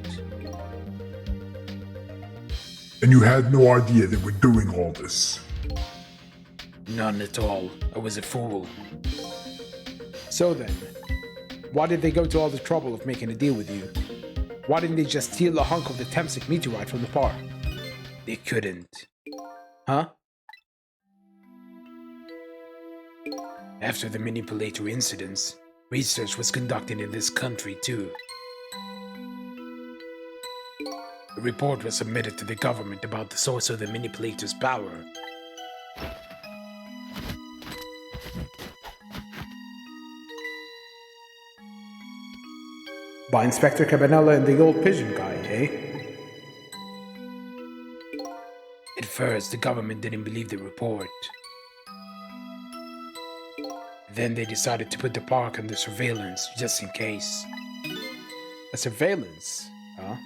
And you had no idea they were doing all this? None at all. I was a fool. So then, why did they go to all the trouble of making a deal with you? Why didn't they just steal a hunk of the Temsik meteorite from the park? They couldn't. Huh? After the manipulator incidents, research was conducted in this country too. A report was submitted to the government about the source of the manipulator's power. By Inspector Cabanella and the old pigeon guy, eh? At first, the government didn't believe the report. Then they decided to put the park under surveillance, just in case. A surveillance? Huh?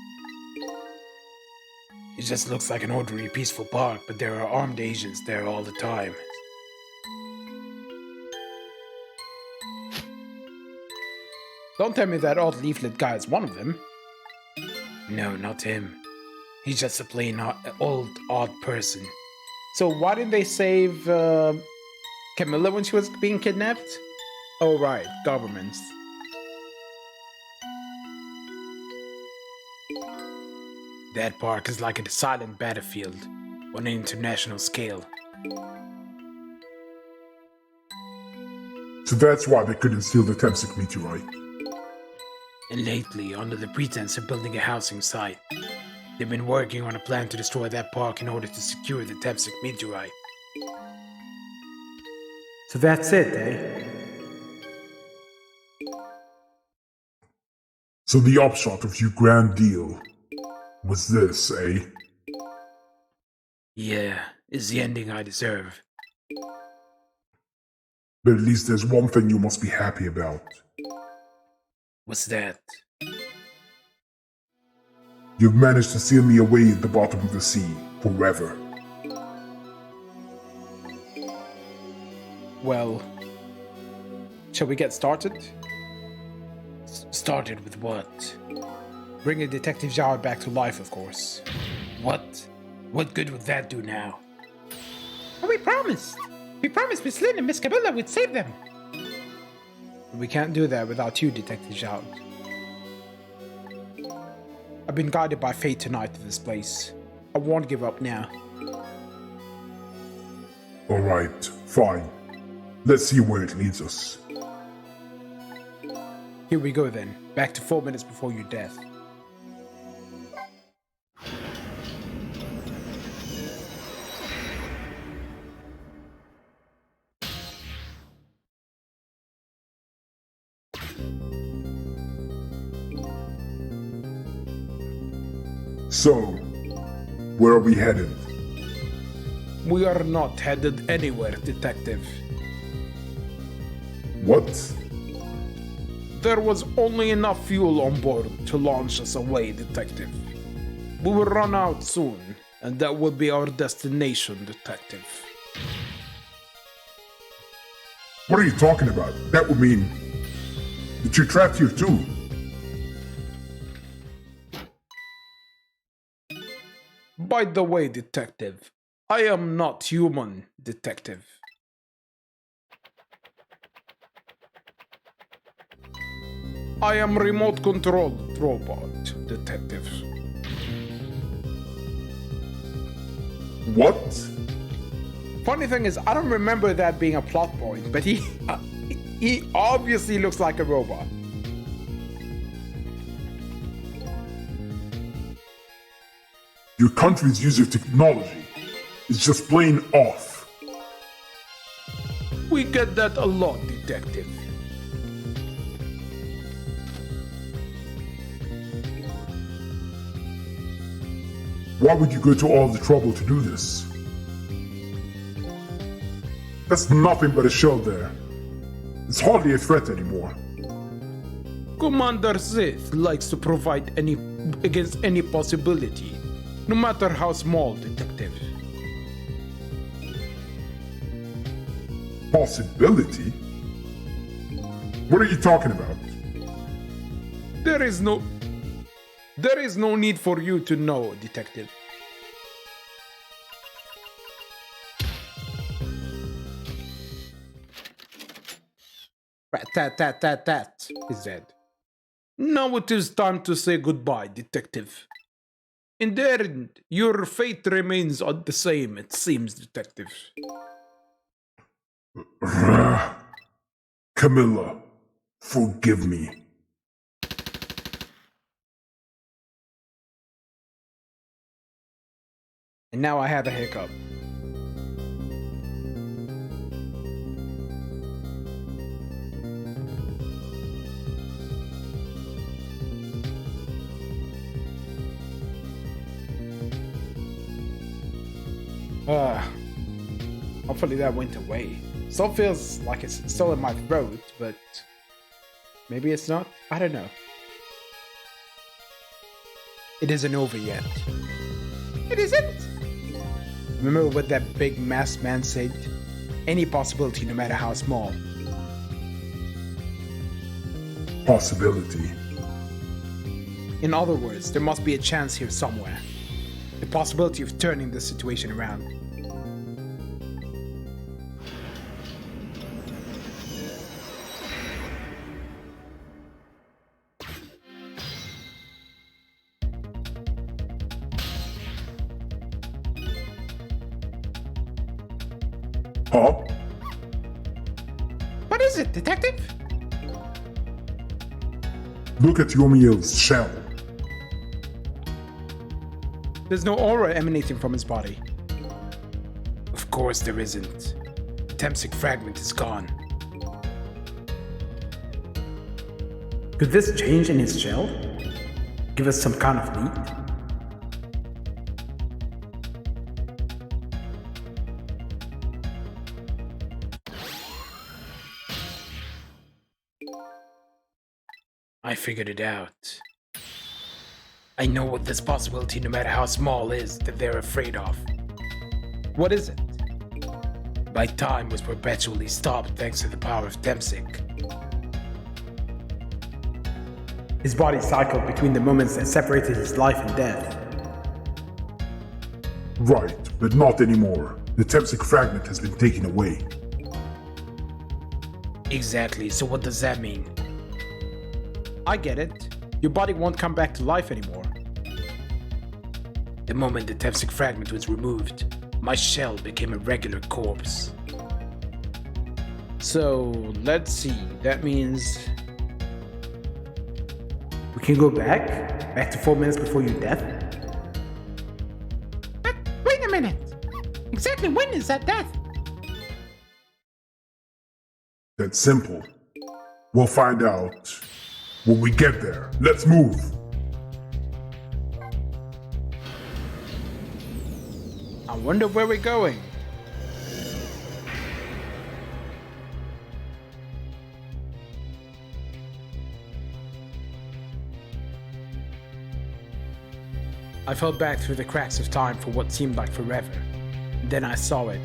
It just looks like an ordinary peaceful park, but there are armed agents there all the time. Don't tell me that odd leaflet guy is one of them. No, not him. He's just a plain old, odd person. So why didn't they save Camilla when she was being kidnapped? Oh right, governments. That park is like a silent battlefield on an international scale. So that's why they couldn't steal the Temsik meteorite. And lately, under the pretense of building a housing site, they've been working on a plan to destroy that park in order to secure the Temsik meteorite. So that's it, eh? So the upshot of your grand deal was this, eh? Yeah, it's the ending I deserve. But at least there's one thing you must be happy about. What's that? You've managed to seal me away at the bottom of the sea forever. Well, shall we get started? Started with what? Bringing Detective Zhao back to life, of course. What? What good would that do now? But we promised. We promised Miss Lin and Miss Camilla would save them. We can't do that without you, Detective Zhao. I've been guided by fate tonight to this place. I won't give up now. Alright, fine. Let's see where it leads us. Here we go then. Back to 4 minutes before your death. So, where are we headed? We are not headed anywhere, Detective. What? There was only enough fuel on board to launch us away, Detective. We will run out soon, and that will be our destination, Detective. What are you talking about? That would mean that you're trapped here too. By the way, Detective, I am not human, Detective. I am remote-controlled robot, Detective. What? Funny thing is, I don't remember that being a plot point, but he obviously looks like a robot. Your country's use of technology is just plain off. We get that a lot, Detective. Why would you go to all the trouble to do this? That's nothing but a shell there. It's hardly a threat anymore. Commander Sith likes to provide against any possibility, no matter how small, Detective. Possibility? What are you talking about? There is no need for you to know, Detective. Rat-tat-tat-tat-tat, he said. Now it is time to say goodbye, Detective. In the end, your fate remains the same, it seems, Detective. Camilla, forgive me. And now I have a hiccup. Hopefully that went away. Still feels like it's still in my throat, but maybe it's not. I don't know. It isn't over yet. It isn't? Remember what that big masked man said? Any possibility, no matter how small. Possibility. In other words, there must be a chance here somewhere. The possibility of turning this situation around. Huh? What is it, Detective? Look at Yomiel's shell. There's no aura emanating from his body. Of course there isn't. Temsic fragment is gone. Could this change in his shell? Give us some kind of lead? I figured it out. I know what this possibility, no matter how small, is that they're afraid of. What is it? My time was perpetually stopped thanks to the power of Temsik. His body cycled between the moments that separated his life and death. Right, but not anymore. The Temsic fragment has been taken away. Exactly, so what does that mean? I get it. Your body won't come back to life anymore. The moment the Temsik fragment was removed, my shell became a regular corpse. So, let's see. That means... We can go back? Back to 4 minutes before your death? But wait a minute. Exactly when is that death? That's simple. We'll find out when we get there. Let's move. I wonder where we're going. I fell back through the cracks of time for what seemed like forever. And then I saw it.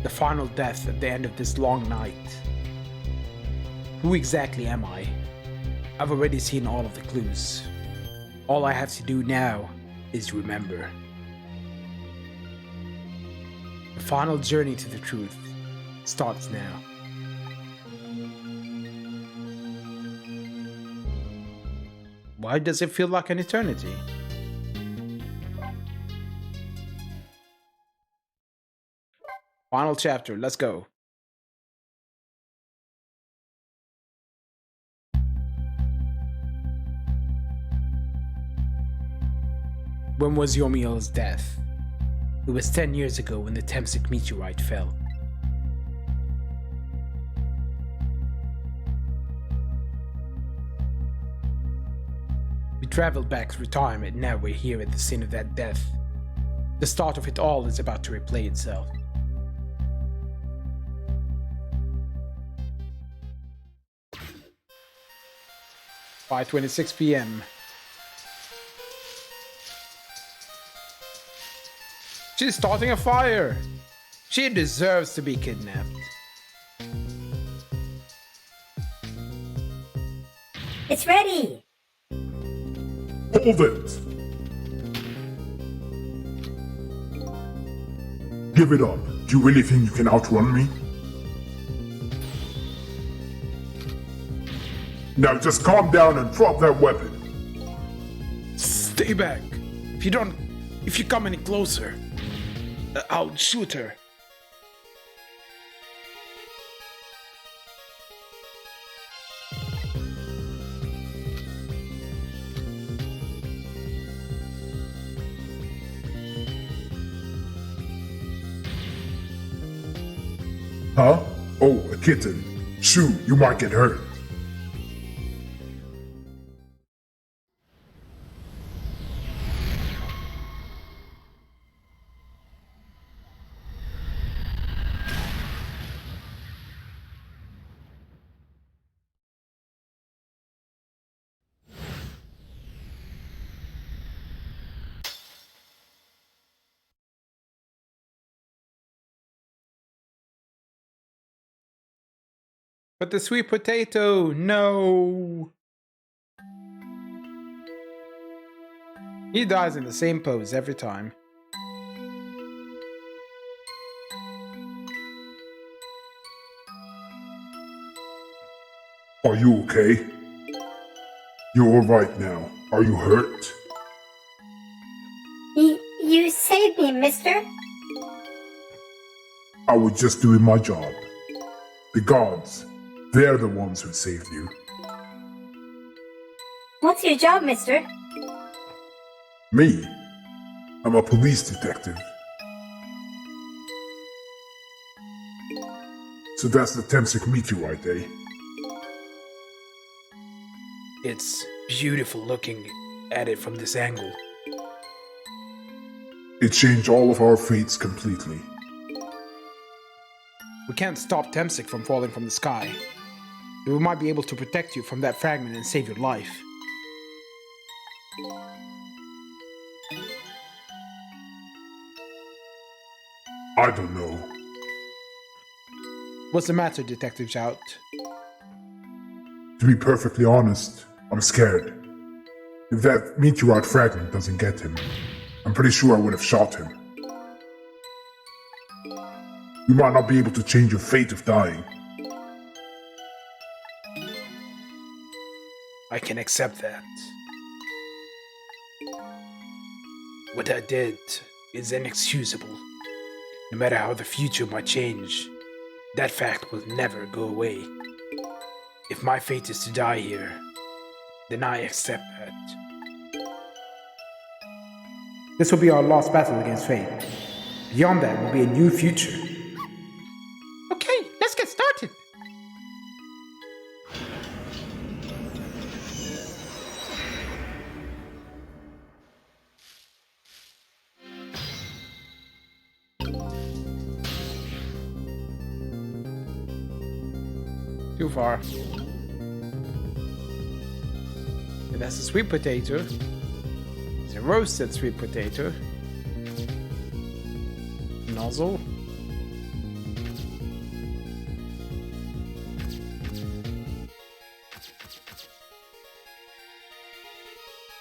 The final death at the end of this long night. Who exactly am I? I've already seen all of the clues. All I have to do now is remember. The final journey to the truth starts now. Why does it feel like an eternity? Final chapter, let's go. When was Yomiel's death? It was 10 years ago when the Temsik meteorite fell. We traveled back through time and now we're here at the scene of that death. The start of it all is about to replay itself. 5:26 p.m. She's starting a fire. She deserves to be kidnapped. It's ready! Hold it! Give it up. Do you really think you can outrun me? Now just calm down and drop that weapon. Stay back. If you come any closer, I'll shoot her. Huh? Oh, a kitten. Shoo, you might get hurt. But the sweet potato, no. He dies in the same pose every time. Are you okay? You're alright now. Are you hurt? You saved me, mister. I was just doing my job. The gods, they're the ones who saved you. What's your job, mister? Me? I'm a police detective. So that's the Temsik meteorite, eh? It's beautiful looking at it from this angle. It changed all of our fates completely. We can't stop Temsik from falling from the sky. But we might be able to protect you from that fragment and save your life. I don't know. What's the matter, Detective Shout? To be perfectly honest, I'm scared. If that meteorite fragment doesn't get him, I'm pretty sure I would have shot him. You might not be able to change your fate of dying. I can accept that. What I did is inexcusable. No matter how the future might change, that fact will never go away. If my fate is to die here, then I accept that. This will be our last battle against fate. Beyond that will be a new future. Okay, let's get started. Too far. And that's a sweet potato. It's a roasted sweet potato. Nozzle.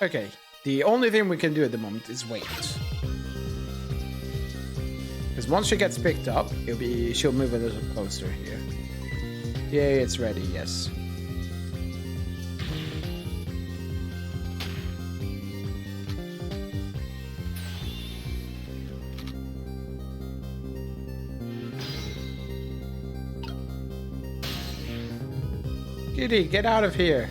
Okay, the only thing we can do at the moment is wait. Because once she gets picked up, she'll move a little closer here. Yeah, it's ready, yes. Kitty, get out of here.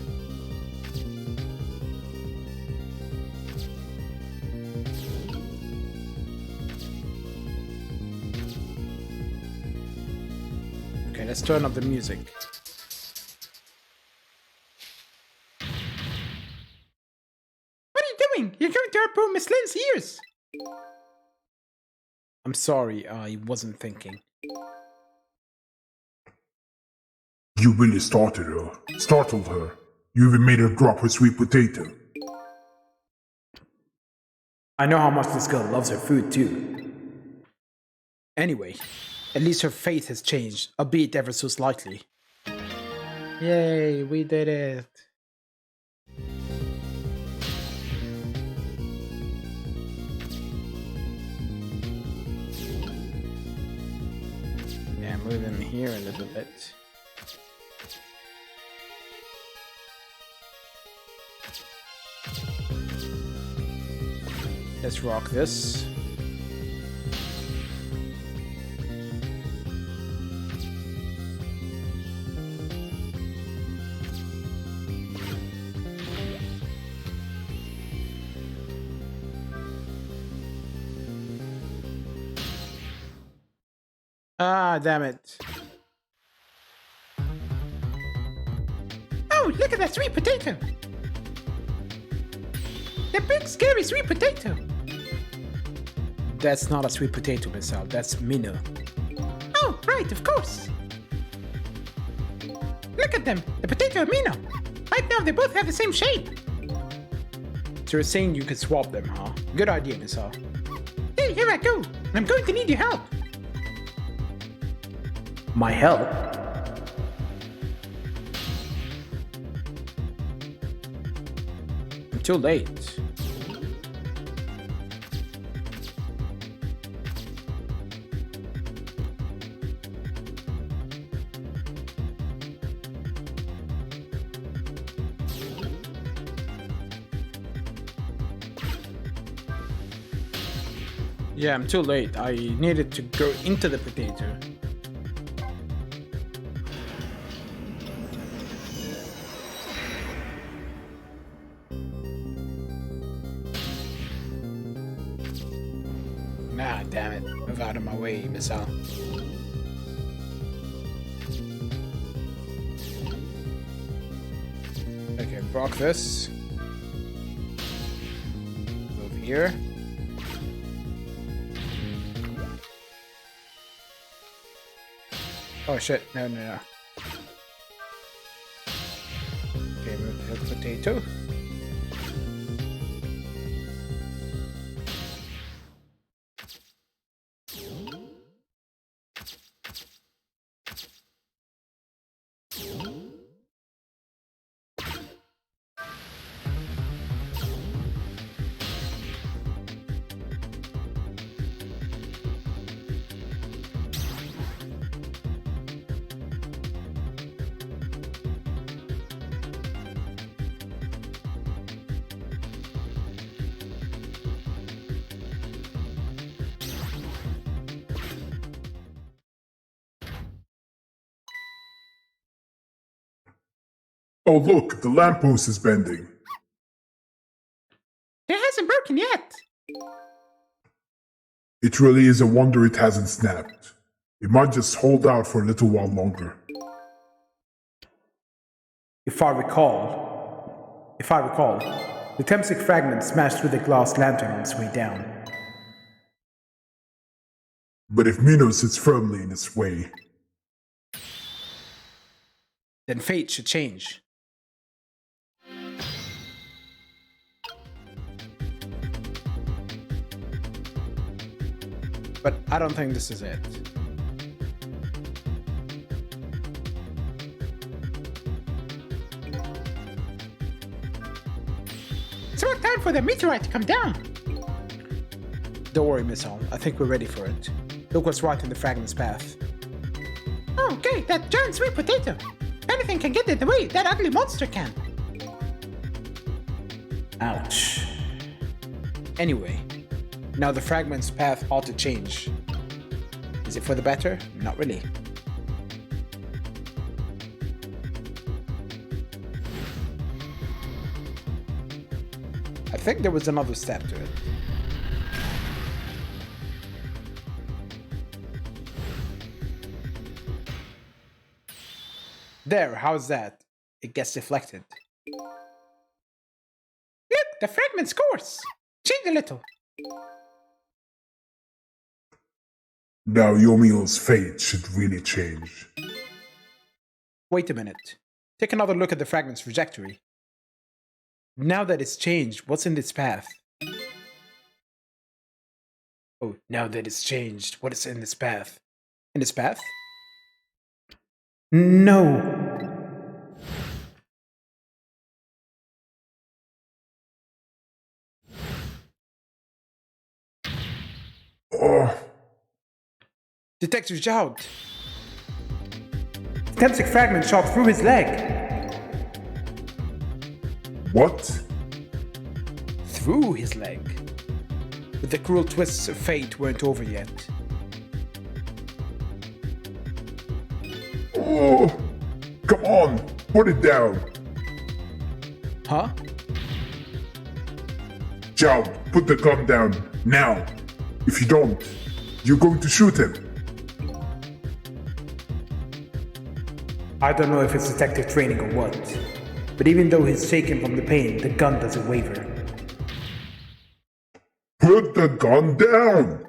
Okay, let's turn up the music. What are you doing? You're going to outgrow Miss Lynn's ears. I'm sorry, I wasn't thinking. You really startled her. You even made her drop her sweet potato. I know how much this girl loves her food too. Anyway, at least her fate has changed, albeit ever so slightly. Yay, we did it. Yeah, move him here a little bit. Let's rock this. Ah, damn it. Oh, look at that sweet potato. The big scary sweet potato. That's not a sweet potato, Missile. That's Minna. Oh, right, of course. Look at them, the potato and Mina. Right now, they both have the same shape. So you're saying you could swap them, huh? Good idea, Missile. Hey, here I go. I'm going to need your help. My help? I'm too late. Yeah, I'm too late. I needed to go into the potato. Nah, damn it. Move out of my way, Missile. Okay, block this. Move here. Oh shit, no. Okay, move the potato. Oh, look, the lamppost is bending. It hasn't broken yet. It really is a wonder it hasn't snapped. It might just hold out for a little while longer. If I recall, the Temsic fragment smashed through the glass lantern on its way down. But if Minos sits firmly in its way, Then fate should change. But I don't think this is it. It's about time for the meteorite to come down. Don't worry, Missile. I think we're ready for it. Look what's right in the fragment's path. Oh, okay, that giant sweet potato. If anything can get in the way, that ugly monster can. Ouch. Anyway, now the fragment's path ought to change. Is it for the better? Not really. I think there was another step to it. There, how's that? It gets deflected. Look, the fragment's course. Change a little. now Yomiel's fate should really change. Wait a minute. Take another look at the fragment's trajectory. Now that it's changed, what's in its path? Oh, now that it's changed, what is in its path? In its path? No. Oh, Detective Joud! The Temsic fragment shot through his leg. what? Through his leg. But the cruel twists of fate weren't over yet. Oh, come on, put it down. Huh? Chow, put the gun down, now. If you don't, you're going to shoot him. I don't know if it's detective training or what, but even though he's shaken from the pain, the gun doesn't waver. Put the gun down!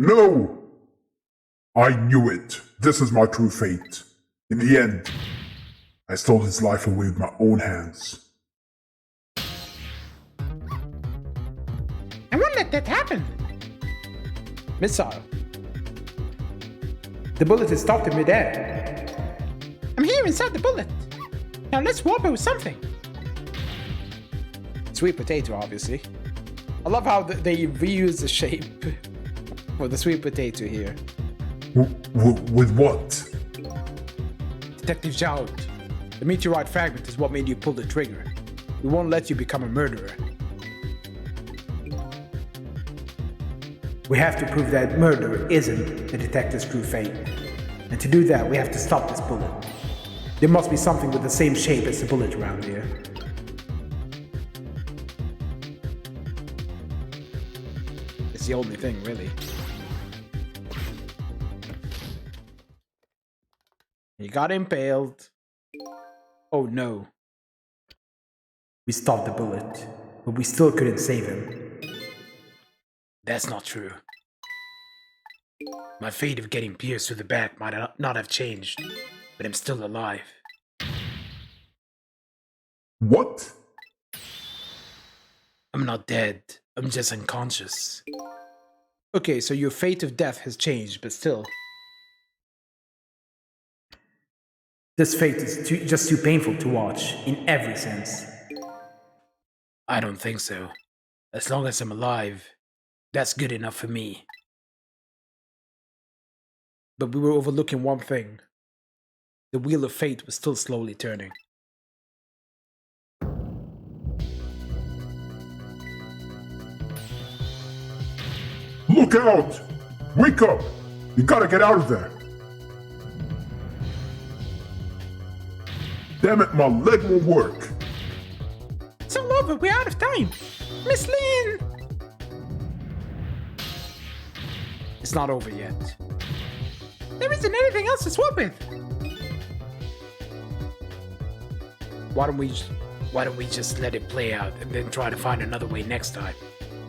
No! I knew it. This is my true fate. In the end, I stole his life away with my own hands. I won't let that happen. Missile. The bullet is stopped in midair. I'm here inside the bullet. Now let's warp it with something. Sweet potato, obviously. I love how they reuse the shape for the sweet potato here. With what? Detective Joud, the meteorite fragment is what made you pull the trigger. We won't let you become a murderer. We have to prove that murder isn't the detective's true fate. And to do that, we have to stop this bullet. There must be something with the same shape as the bullet around here. It's the only thing, really. He got impaled. Oh no. We stopped the bullet, but we still couldn't save him. That's not true. My fate of getting pierced through the back might not have changed, but I'm still alive. What? I'm not dead. I'm just unconscious. Okay, so your fate of death has changed, but still. This fate is just too painful to watch, in every sense. I don't think so. As long as I'm alive, that's good enough for me. But we were overlooking one thing. The wheel of fate was still slowly turning. Look out! Wake up! You gotta get out of there! Damn it, my leg won't work. It's all over. We're out of time. Miss Lynn! It's not over yet. There isn't anything else to swap with. Why don't we just let it play out and then try to find another way next time?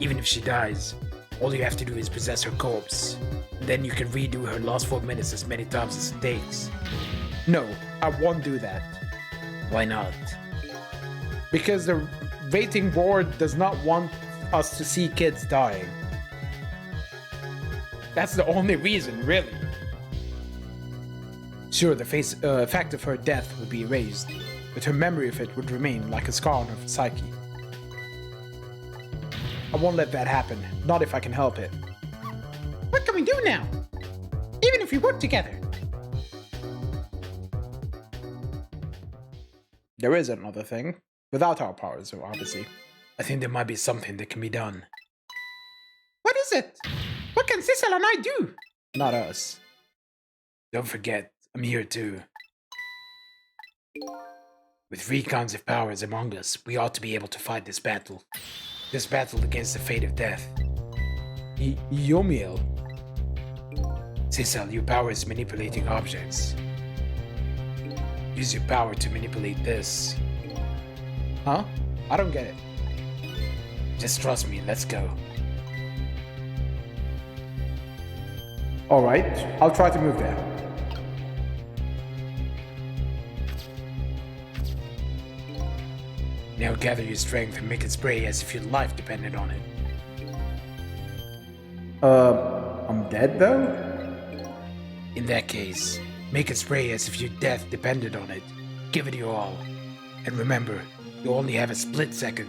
Even if she dies, all you have to do is possess her corpse. Then you can redo her last 4 minutes as many times as it takes. No, I won't do that. Why not? Because the rating board does not want us to see kids dying. That's the only reason, really. Sure, the fact of her death would be erased, but her memory of it would remain like a scar on her psyche. I won't let that happen, not if I can help it. What can we do now? Even if we work together. There is another thing. Without our powers, obviously. I think there might be something that can be done. What is it? What can Cecil and I do? Not us. Don't forget, I'm here too. With 3 kinds of powers among us, we ought to be able to fight this battle. This battle against the fate of death. Yomiel. Cecil, your power is manipulating objects. Use your power to manipulate this. Huh? I don't get it. Just trust me, let's go. Alright, I'll try to move there. Now gather your strength and make it spray as if your life depended on it. I'm dead though? In that case, make it spray as if your death depended on it. Give it your all. And remember, you only have a split second.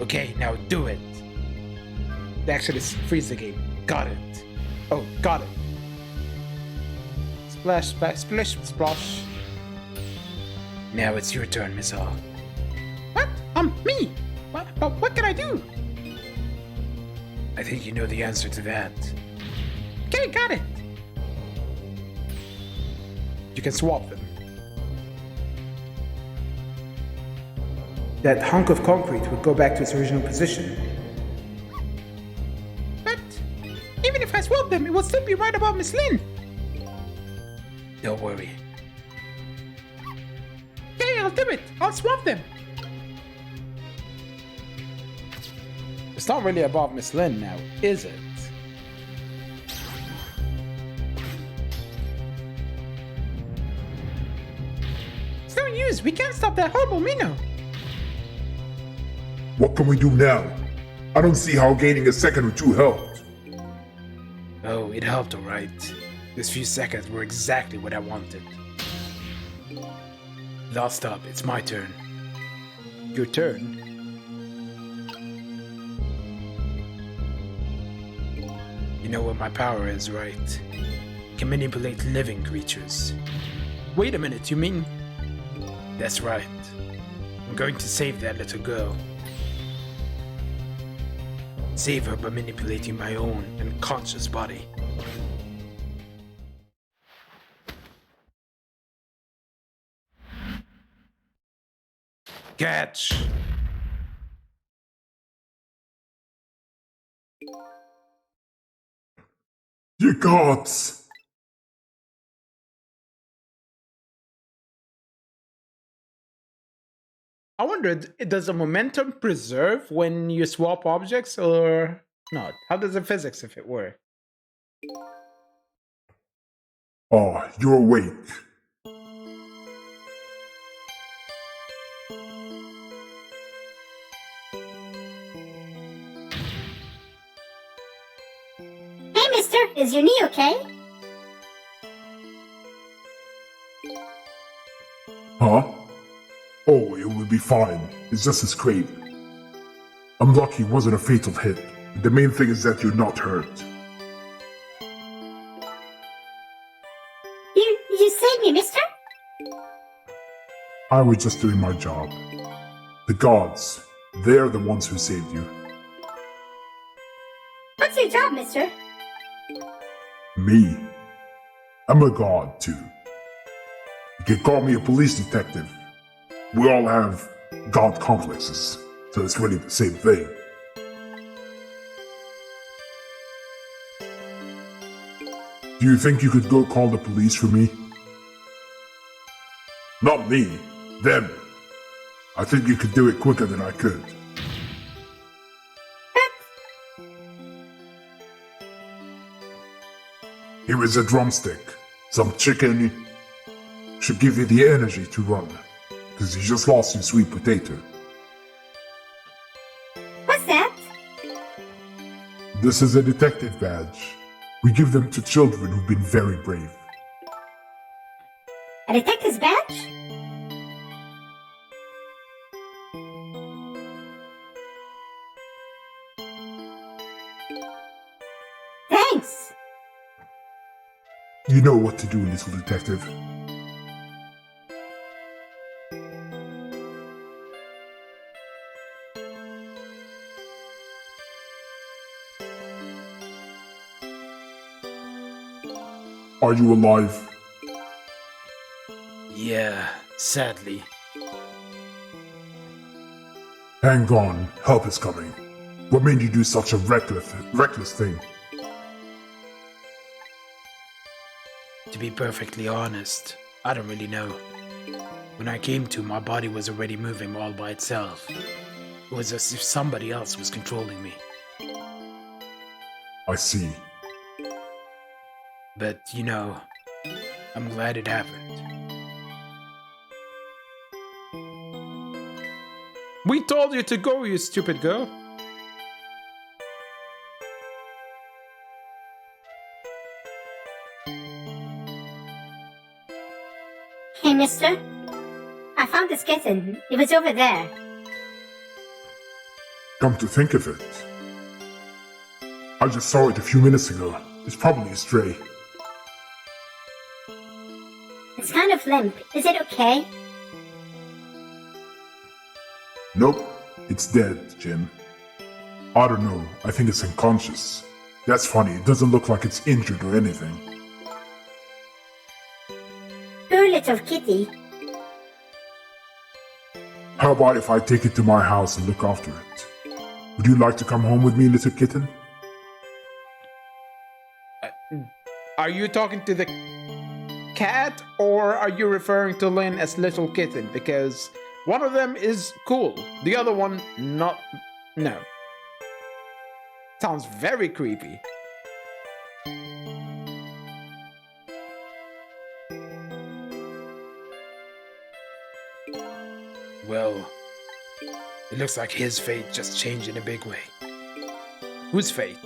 Okay, now do it. Actually, freeze the game. Got it. Oh, got it. Splash, splash, splish, splash. Now it's your turn, Miss Hall. What? Me? What can I do? I think you know the answer to that. Okay, got it. You can swap them. That hunk of concrete would go back to its original position. But even if I swap them, it will still be right above Miss Lynn. Don't worry. Okay, I'll do it. I'll swap them. It's not really above Miss Lynn now, is it? It's no use. We can't stop that horrible Mino. What can we do now? I don't see how gaining a second or two helped. Oh, it helped alright. Those few seconds were exactly what I wanted. Last up, it's my turn. Your turn. You know what my power is, right? Can manipulate living creatures. Wait a minute, you mean? That's right. I'm going to save that little girl. Save her by manipulating my own unconscious body. Catch! You gods! I wondered, does the momentum preserve when you swap objects or not? How does the physics if it were? Ah, you're awake. Hey, mister, is your knee okay? Huh? Oh, it will be fine. It's just a scrape. I'm lucky it wasn't a fatal hit. The main thing is that you're not hurt. You saved me, mister? I was just doing my job. The gods, they're the ones who saved you. What's your job, mister? Me. I'm a god, too. You can call me a police detective. We all have god complexes, so it's really the same thing. Do you think you could go call the police for me? Not me, them. I think you could do it quicker than I could. Here is a drumstick. Some chicken should give you the energy to run, because you just lost your sweet potato. What's that? This is a detective badge. We give them to children who've been very brave. A detective's badge? Thanks! You know what to do, little detective. Are you alive? Yeah, sadly. Hang on, help is coming. What made you do such a reckless thing? To be perfectly honest, I don't really know. When I came to, my body was already moving all by itself. It was as if somebody else was controlling me. I see. But, you know, I'm glad it happened. We told you to go, you stupid girl. Hey, mister. I found this kitten. It was over there. Come to think of it, I just saw it a few minutes ago. It's probably a stray. It's kind of limp. Is it okay? Nope, it's dead, Jim. I don't know, I think it's unconscious. That's funny, it doesn't look like it's injured or anything. Poor little kitty. How about if I take it to my house and look after it? Would you like to come home with me, little kitten? Are you talking to the cat, or are you referring to Lynn as little kitten? Because one of them is cool, the other one not. No. Sounds very creepy. Well, it looks like his fate just changed in a big way. Whose fate?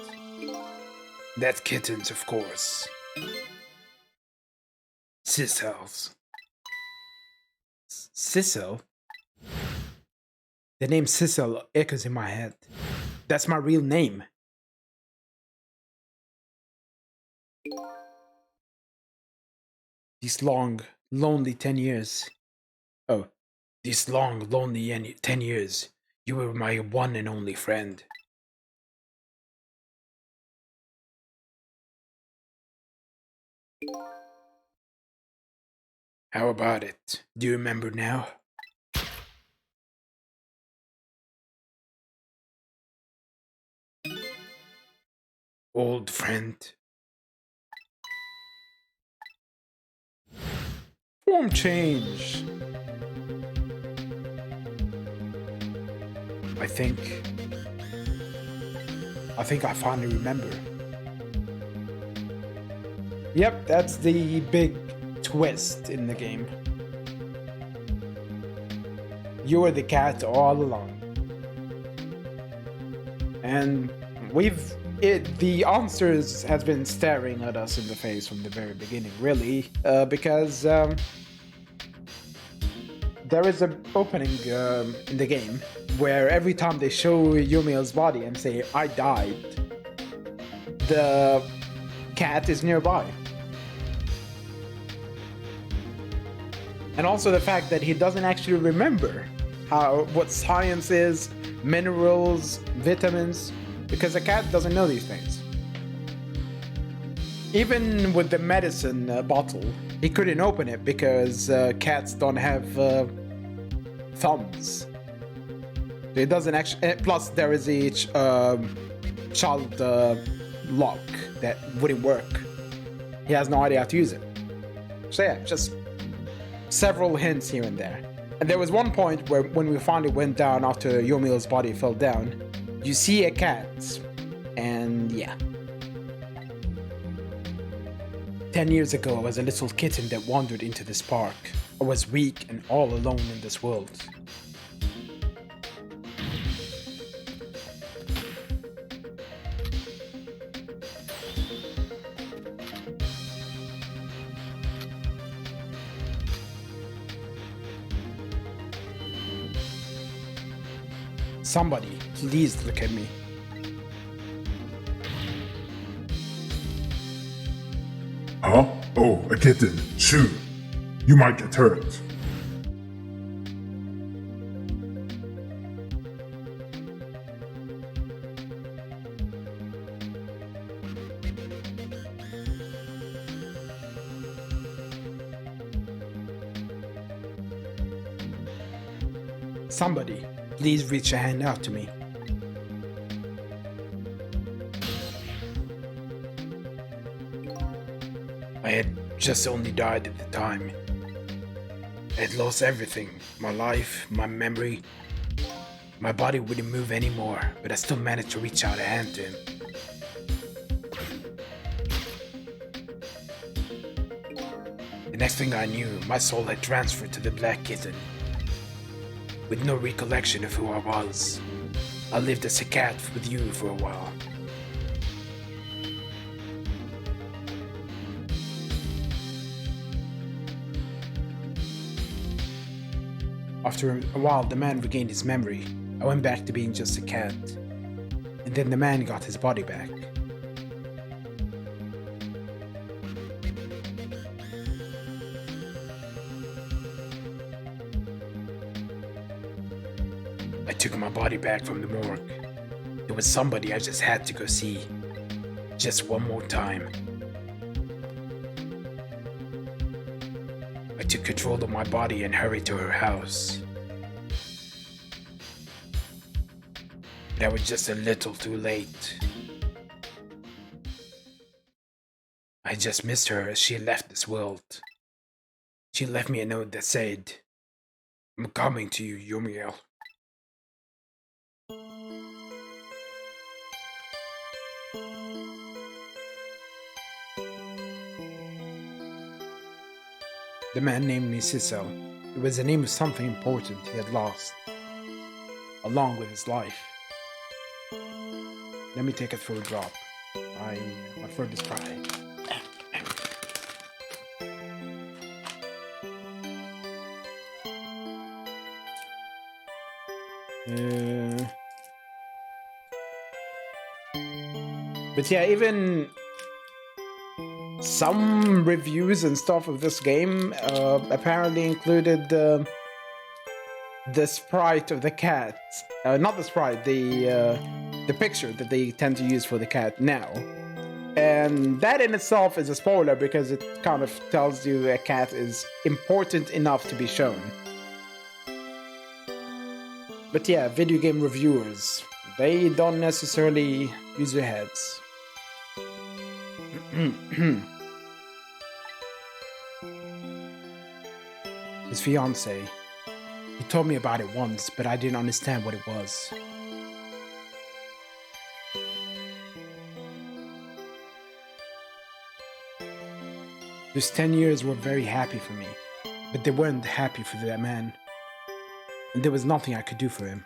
That kitten's, of course. Sissel's. Sissel? The name Sissel echoes in my head. That's my real name. These long, lonely 10 years. Oh, These long, lonely 10 years, you were my one and only friend. How about it? Do you remember now? Old friend. form change. I think I finally remember. Yep, that's the big twist in the game. You were the cat all along. And the answers has been staring at us in the face from the very beginning, really, because there is an opening in the game where every time they show Yumiel's body and say, I died, the cat is nearby. And also the fact that he doesn't actually remember what science is, minerals, vitamins, because the cat doesn't know these things. Even with the medicine bottle, he couldn't open it because cats don't have thumbs. It doesn't actually. Plus, there is a child lock that wouldn't work. He has no idea how to use it. So yeah, just several hints here and there. And there was one point where, when we finally went down after Yomiel's body fell down, you see a cat, and yeah. 10 years ago, I was a little kitten that wandered into this park. I was weak and all alone in this world. Somebody, please look at me. Huh? Oh, a kitten. Shoo. You might get hurt. Somebody, please reach a hand out to me. I had just only died at the time. I had lost everything. My life, my memory. My body wouldn't move anymore, but I still managed to reach out a hand to him. The next thing I knew, my soul had transferred to the black kitten. With no recollection of who I was, I lived as a cat with you for a while. After a while, the man regained his memory. I went back to being just a cat. And then the man got his body back. I took my body back from the morgue. There was somebody I just had to go see. Just one more time. I took control of my body and hurried to her house. But I was just a little too late. I just missed her as she left this world. She left me a note that said, "I'm coming to you, Yomiel." The man named me Cicel. It was the name of something important he had lost, along with his life. Let me take it for a drop. My throat is dry. But yeah, even some reviews and stuff of this game apparently included the sprite of the cat. Not the sprite, the picture that they tend to use for the cat now. And that in itself is a spoiler because it kind of tells you a cat is important enough to be shown. But yeah, video game reviewers, they don't necessarily use their heads. His fiancée. He told me about it once, but I didn't understand what it was. Those 10 years were very happy for me, but they weren't happy for that man. And there was nothing I could do for him.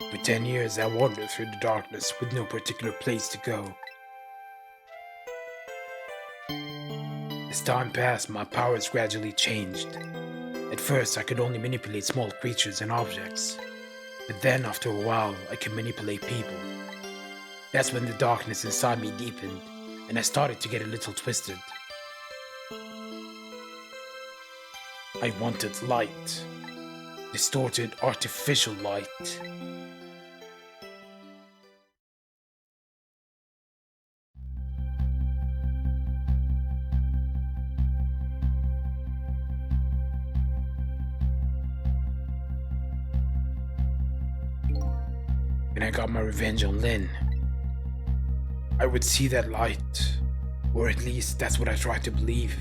For 10 years I wandered through the darkness with no particular place to go. As time passed, my powers gradually changed. At first I could only manipulate small creatures and objects. But then after a while I could manipulate people. That's when the darkness inside me deepened, and I started to get a little twisted. I wanted light. Distorted, artificial light. and I got my revenge on Lynn, I would see that light. Or at least that's what I try to believe.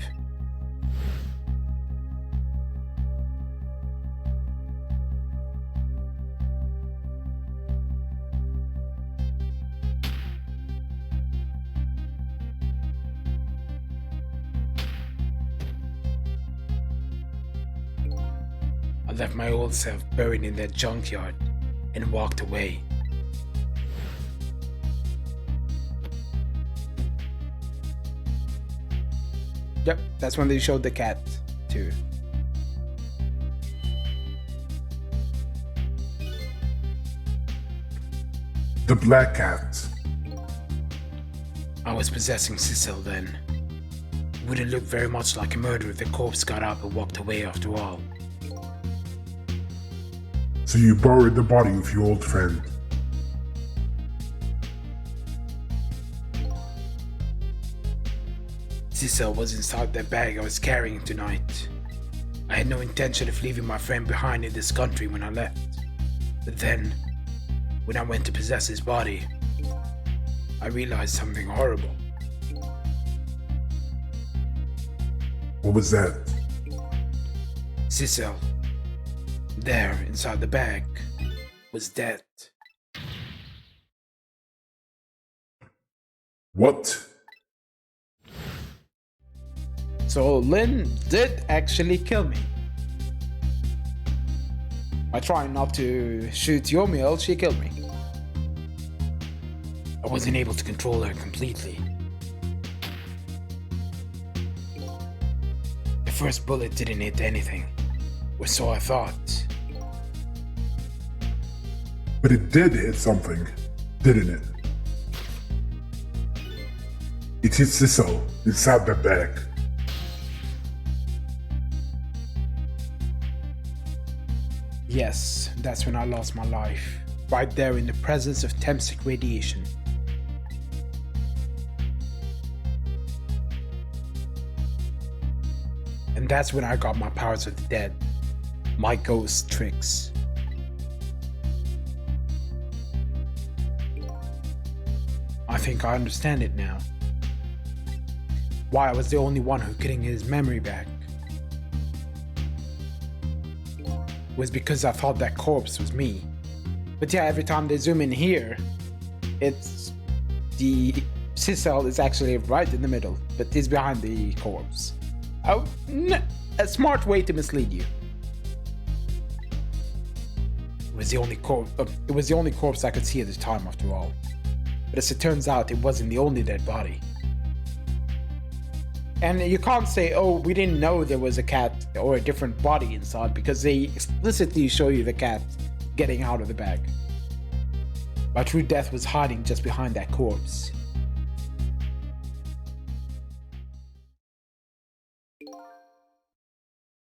I left my old self buried in that junkyard and walked away. Yep, that's when they showed the cat, too. The Black Cat. I was possessing Cecil then. Wouldn't look very much like a murder if the corpse got up and walked away after all. So you buried the body of your old friend. Cecil was inside that bag I was carrying tonight. I had no intention of leaving my friend behind in this country when I left. But then, when I went to possess his body, I realized something horrible. What was that? Cecil, there inside the bag, was dead. What? So Lynn did actually kill me. By trying not to shoot Yomiel, she killed me. I wasn't able to control her completely. The first bullet didn't hit anything, or so I thought. But it did hit something, didn't it? It hit Cecil inside the bag. Yes, that's when I lost my life. Right there in the presence of Temsic radiation. And that's when I got my powers of the dead. My ghost tricks. I think I understand it now. Why I was the only one who couldn't get his memory back. Was because I thought that corpse was me. But yeah, every time they zoom in here, it's the Cecil is actually right in the middle, but he's behind the corpse. Oh, a smart way to mislead you. It was the only corpse I could see at the time, after all. But as it turns out, it wasn't the only dead body. And you can't say, oh, we didn't know there was a cat or a different body inside, because they explicitly show you the cat getting out of the bag. My true death was hiding just behind that corpse.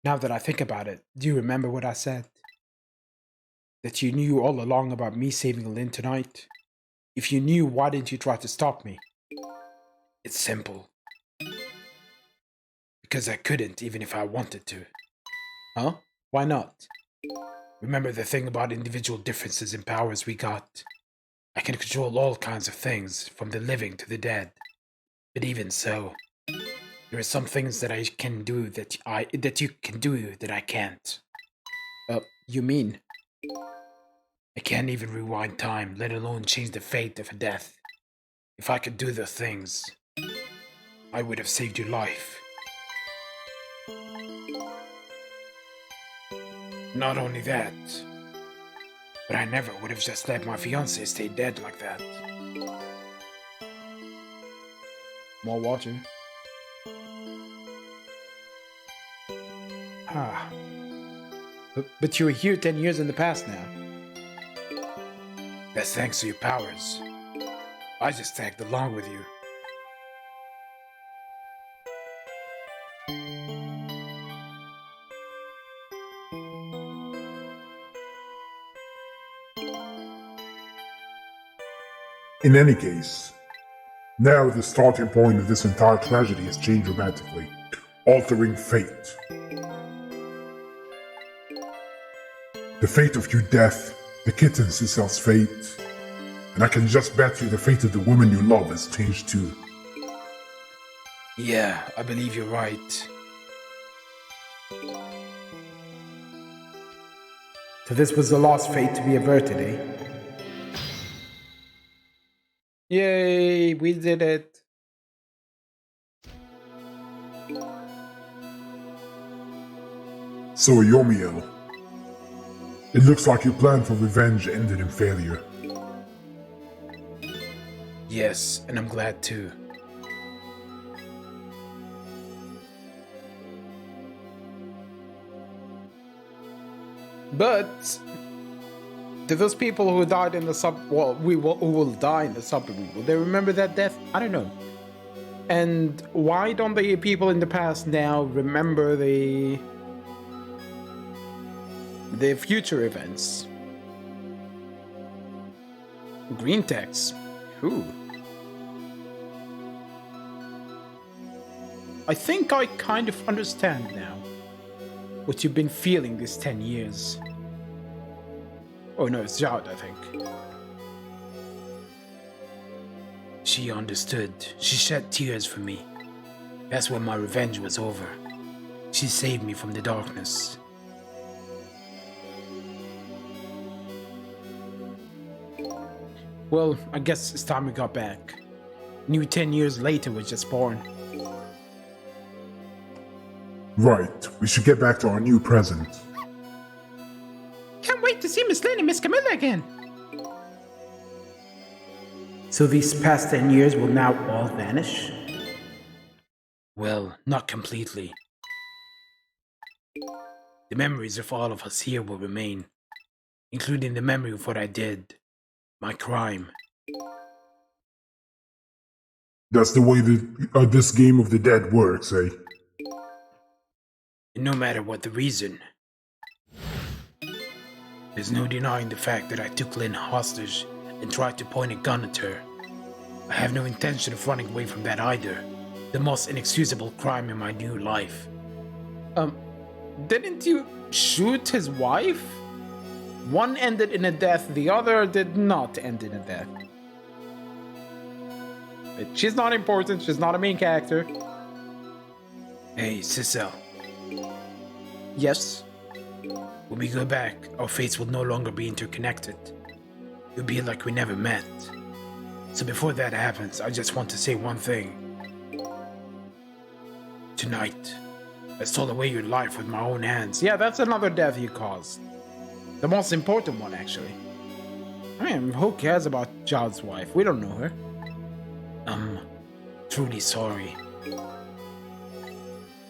Now that I think about it, do you remember what I said? That you knew all along about me saving Lynn tonight? If you knew, why didn't you try to stop me? It's simple. Because I couldn't, even if I wanted to. Huh? Why not? Remember the thing about individual differences in powers we got? I can control all kinds of things, from the living to the dead. But even so, there are some things that I can do that you can do that I can't. You mean? I can't even rewind time, let alone change the fate of a death. If I could do those things, I would have saved your life. Not only that, but I never would have just let my fiancée stay dead like that. More water. Ah. But you were here 10 years in the past now. That's thanks to your powers. I just tagged along with you. In any case, now the starting point of this entire tragedy has changed dramatically, altering fate. The fate of your death, the kitten Cecil's fate, And I can just bet you the fate of the woman you love has changed too. Yeah, I believe you're right. So this was the last fate to be averted, eh? Yay, we did it. So, Yomiel, it looks like your plan for revenge ended in failure. Yes, and I'm glad too. But do those people who died in the who will die in the submarine, will they remember that death? I don't know. And why don't the people in the past now remember the future events? Green text. Who? I think I kind of understand now what you've been feeling these 10 years. Oh no, it's Jade, I think. She understood. She shed tears for me. That's when my revenge was over. She saved me from the darkness. Well, I guess it's time we got back. New 10 years later was just born. Right, we should get back to our new present. Can't wait to see Miss Lynn and Miss Camilla again. So these past 10 years will now all vanish? Well, not completely. The memories of all of us here will remain, including the memory of what I did, my crime. That's the way that this game of the dead works, eh? And no matter what the reason, there's no denying the fact that I took Lynn hostage and tried to point a gun at her. I have no intention of running away from that either. The most inexcusable crime in my new life. Didn't you shoot his wife? One ended in a death, the other did not end in a death. But she's not important, she's not a main character. Hey, Cecil, Yes? when we go back, our fates will no longer be interconnected. It'll be like we never met. So before that happens, I just want to say one thing. Tonight, I stole away your life with my own hands. Yeah, that's another death you caused. The most important one, actually. I mean, who cares about Jade's wife? We don't know her. I'm truly sorry.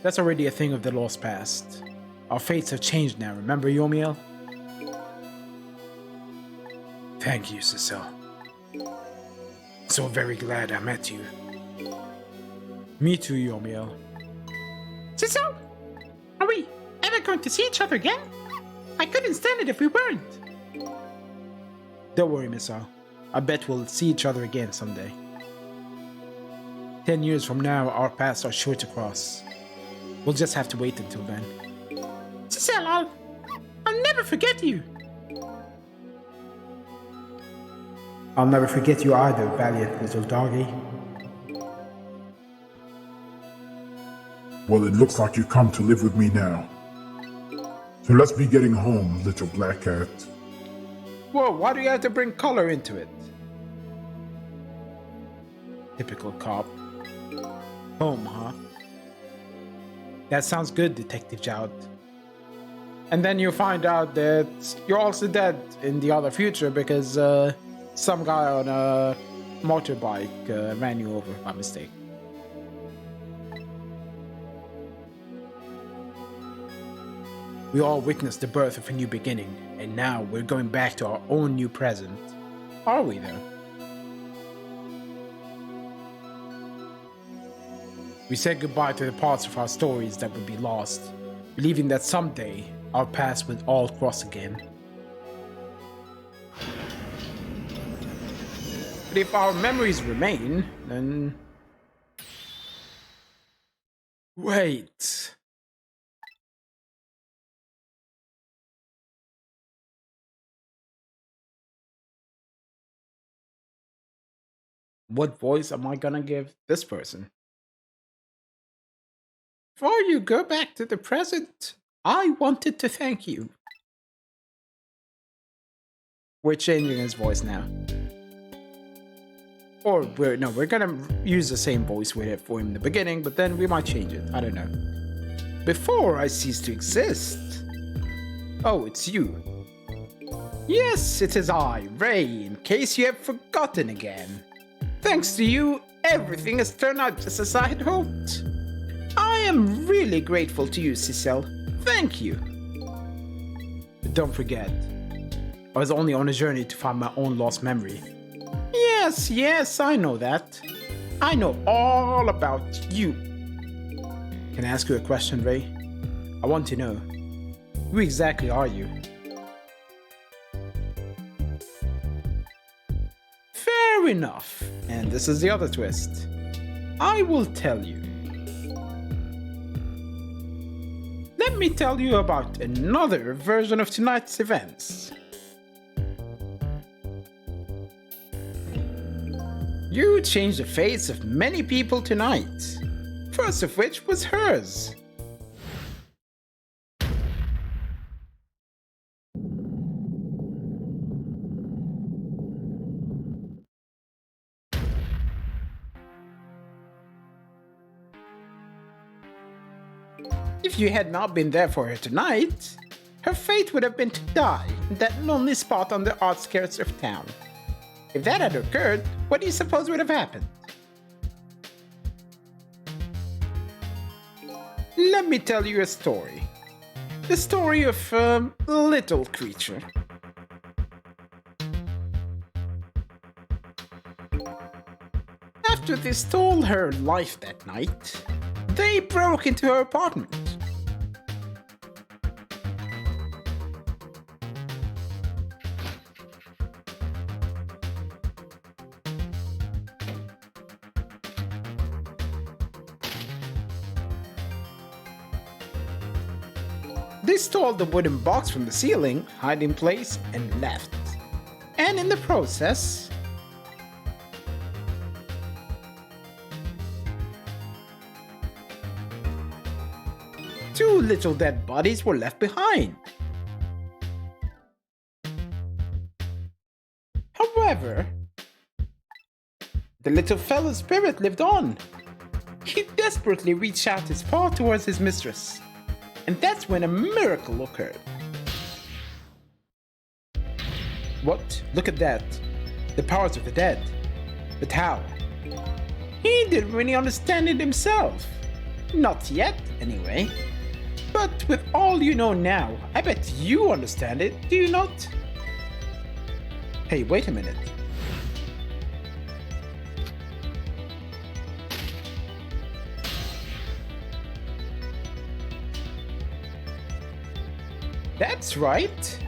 That's already a thing of the lost past. Our fates have changed now, remember, Yomiel? Thank you, Cecil. So very glad I met you. Me too, Yomiel. So, are we ever going to see each other again? I couldn't stand it if we weren't. Don't worry, Misao. I bet we'll see each other again someday. 10 years from now, our paths are sure to cross. We'll just have to wait until then. Cecile, I'll never forget you. I'll never forget you either, valiant little doggy. Well, it looks like you come to live with me now. So let's be getting home, little black cat. Whoa, why do you have to bring color into it? Typical cop. Home, huh? That sounds good, Detective Jowd. And then you find out that you're also dead in the other future because some guy on a motorbike ran you over by mistake. We all witnessed the birth of a new beginning, and now we're going back to our own new present. Are we, though? We said goodbye to the parts of our stories that would be lost, believing that someday our paths would all cross again. But if our memories remain, then... Wait... What voice am I gonna give this person? Before you go back to the present, I wanted to thank you. We're changing his voice now. Or we're gonna use the same voice we had for him in the beginning, but then we might change it. I don't know. Before I cease to exist. Oh, it's you. Yes, it is I, Ray, in case you have forgotten again. Thanks to you, everything has turned out just as I had hoped. I am really grateful to you, Cecile. Thank you. But don't forget, I was only on a journey to find my own lost memory. Yes, I know that. I know all about you. Can I ask you a question, Ray? I want to know, who exactly are you? Fair enough. And this is the other twist. I will tell you. Let me tell you about another version of tonight's events. You changed the fates of many people tonight, first of which was hers. If you had not been there for her tonight, her fate would have been to die in that lonely spot on the outskirts of town. If that had occurred, what do you suppose would have happened? Let me tell you a story. The story of a little creature. After they stole her life that night, they broke into her apartment. They stole the wooden box from the ceiling, hid in place, and left. And in the process, two little dead bodies were left behind. However, the little fellow's spirit lived on. He desperately reached out his paw towards his mistress. And that's when a miracle occurred. What? Look at that. The powers of the dead. But how? He didn't really understand it himself. Not yet, anyway. But with all you know now, I bet you understand it, do you not? Hey, wait a minute. That's right.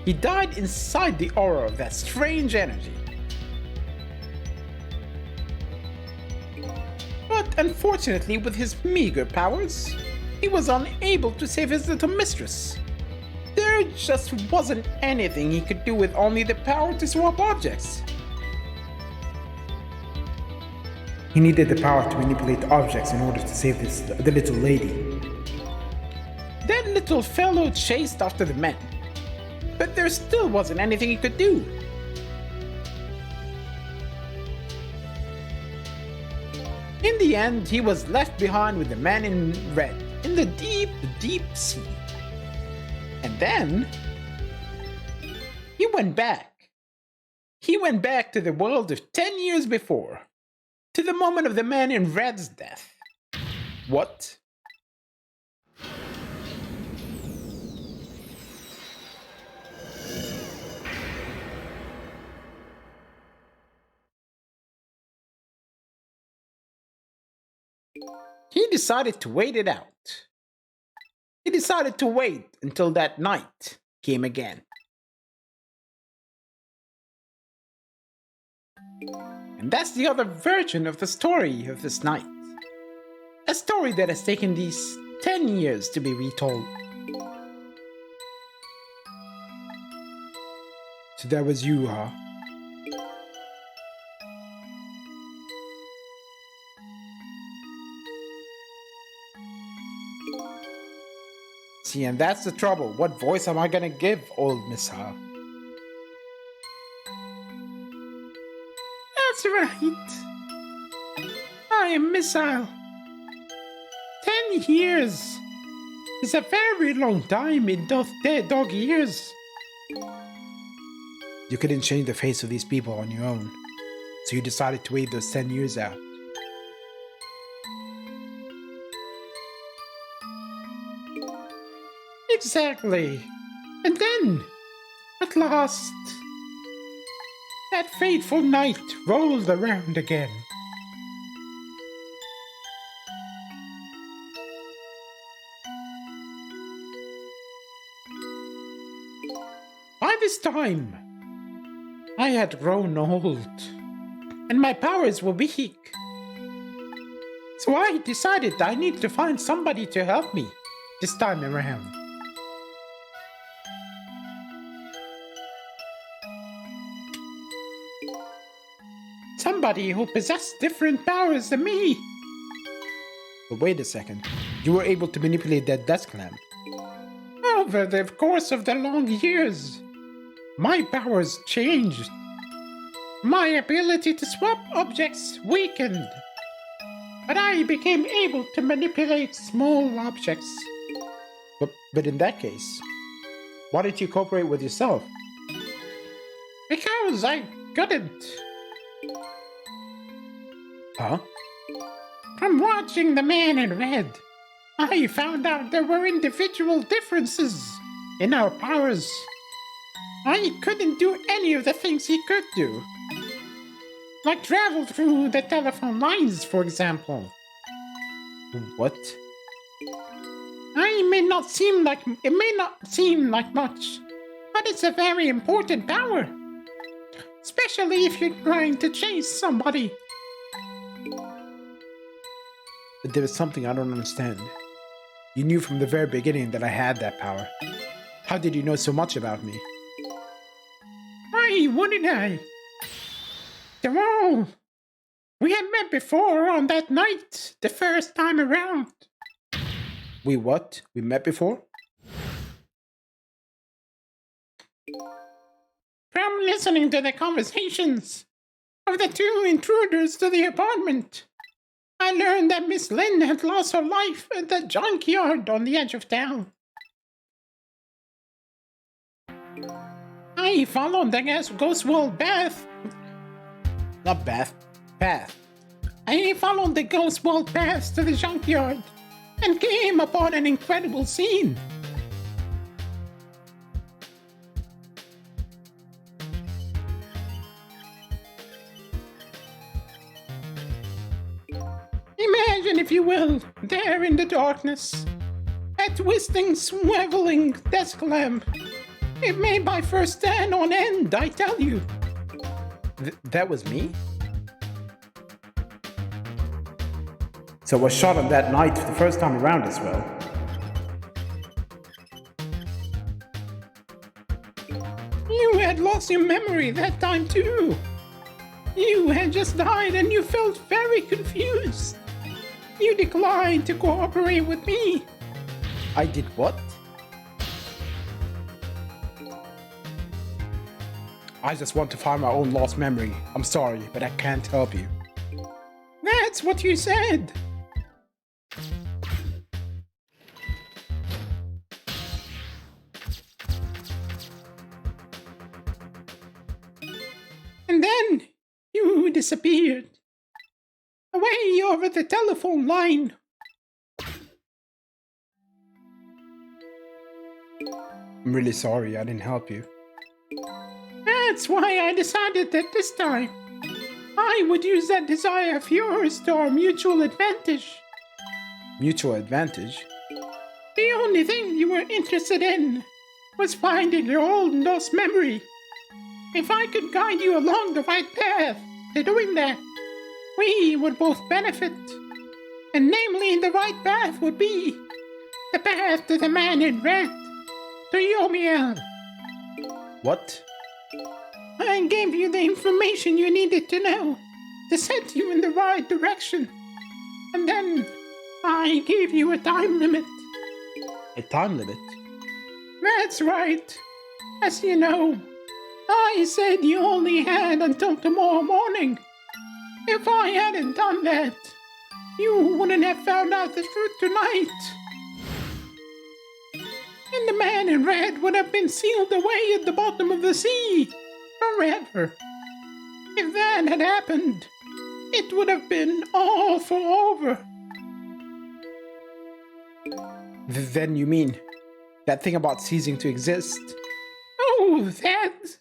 He died inside the aura of that strange energy. But unfortunately, with his meager powers, he was unable to save his little mistress. There just wasn't anything he could do with only the power to swap objects. He needed the power to manipulate objects in order to save the little lady. That little fellow chased after the men, but there still wasn't anything he could do. In the end, he was left behind with the man in red in the deep, deep sea. And then he went back. He went back to the world of 10 years before, to the moment of the man in red's death. What? He decided to wait it out. He decided to wait until that night came again. And that's the other version of the story of this night. A story that has taken these 10 years to be retold. So that was you, huh? See, and that's the trouble. What voice am I gonna give old Missile? That's right. I am Missile. 10 years is a very long time in dog years. You couldn't change the face of these people on your own, so you decided to wait those 10 years out. Exactly. And then, at last, that fateful night rolled around again. By this time, I had grown old, and my powers were weak. So I decided I need to find somebody to help me this time around. Somebody who possessed different powers than me. But wait a second, you were able to manipulate that desk lamp. Over the course of the long years, my powers changed. My ability to swap objects weakened. But I became able to manipulate small objects. But in that case, why did you cooperate with yourself? Because I couldn't. Huh? From watching The Man in Red, I found out there were individual differences in our powers. I couldn't do any of the things he could do. Like travel through the telephone lines, for example. What? It may not seem like much, but it's a very important power. Especially if you're trying to chase somebody. But there was something I don't understand. You knew from the very beginning that I had that power. How did you know so much about me? Why wouldn't I? Oh, we had met before on that night, the first time around. We what? We met before? From listening to the conversations of the two intruders to the apartment, I learned that Miss Lynn had lost her life at the junkyard on the edge of town. I followed the Ghost World path. Not path. I followed the Ghost World path to the junkyard and came upon an incredible scene. Imagine, if you will, there in the darkness, a twisting, swiveling desk lamp. It made my first stand on end, I tell you. That was me? So I was shot on that night the first time around as well. You had lost your memory that time too. You had just died and you felt very confused. You declined to cooperate with me. I did what? I just want to find my own lost memory. I'm sorry, but I can't help you. That's what you said. And then you disappeared. Away over the telephone line. I'm really sorry I didn't help you. That's why I decided that this time I would use that desire of yours to our mutual advantage. Mutual advantage? The only thing you were interested in was finding your old lost memory. If I could guide you along the right path to doing that, we would both benefit. And namely, the right path would be the path to the Man in Red, to Yomiel. What? I gave you the information you needed to know to set you in the right direction. And then I gave you a time limit. A time limit? That's right. As you know, I said you only had until tomorrow morning. If I hadn't done that, you wouldn't have found out the truth tonight. And the man in red would have been sealed away at the bottom of the sea forever. If that had happened, it would have been all for over. Then you mean that thing about ceasing to exist? Oh, that's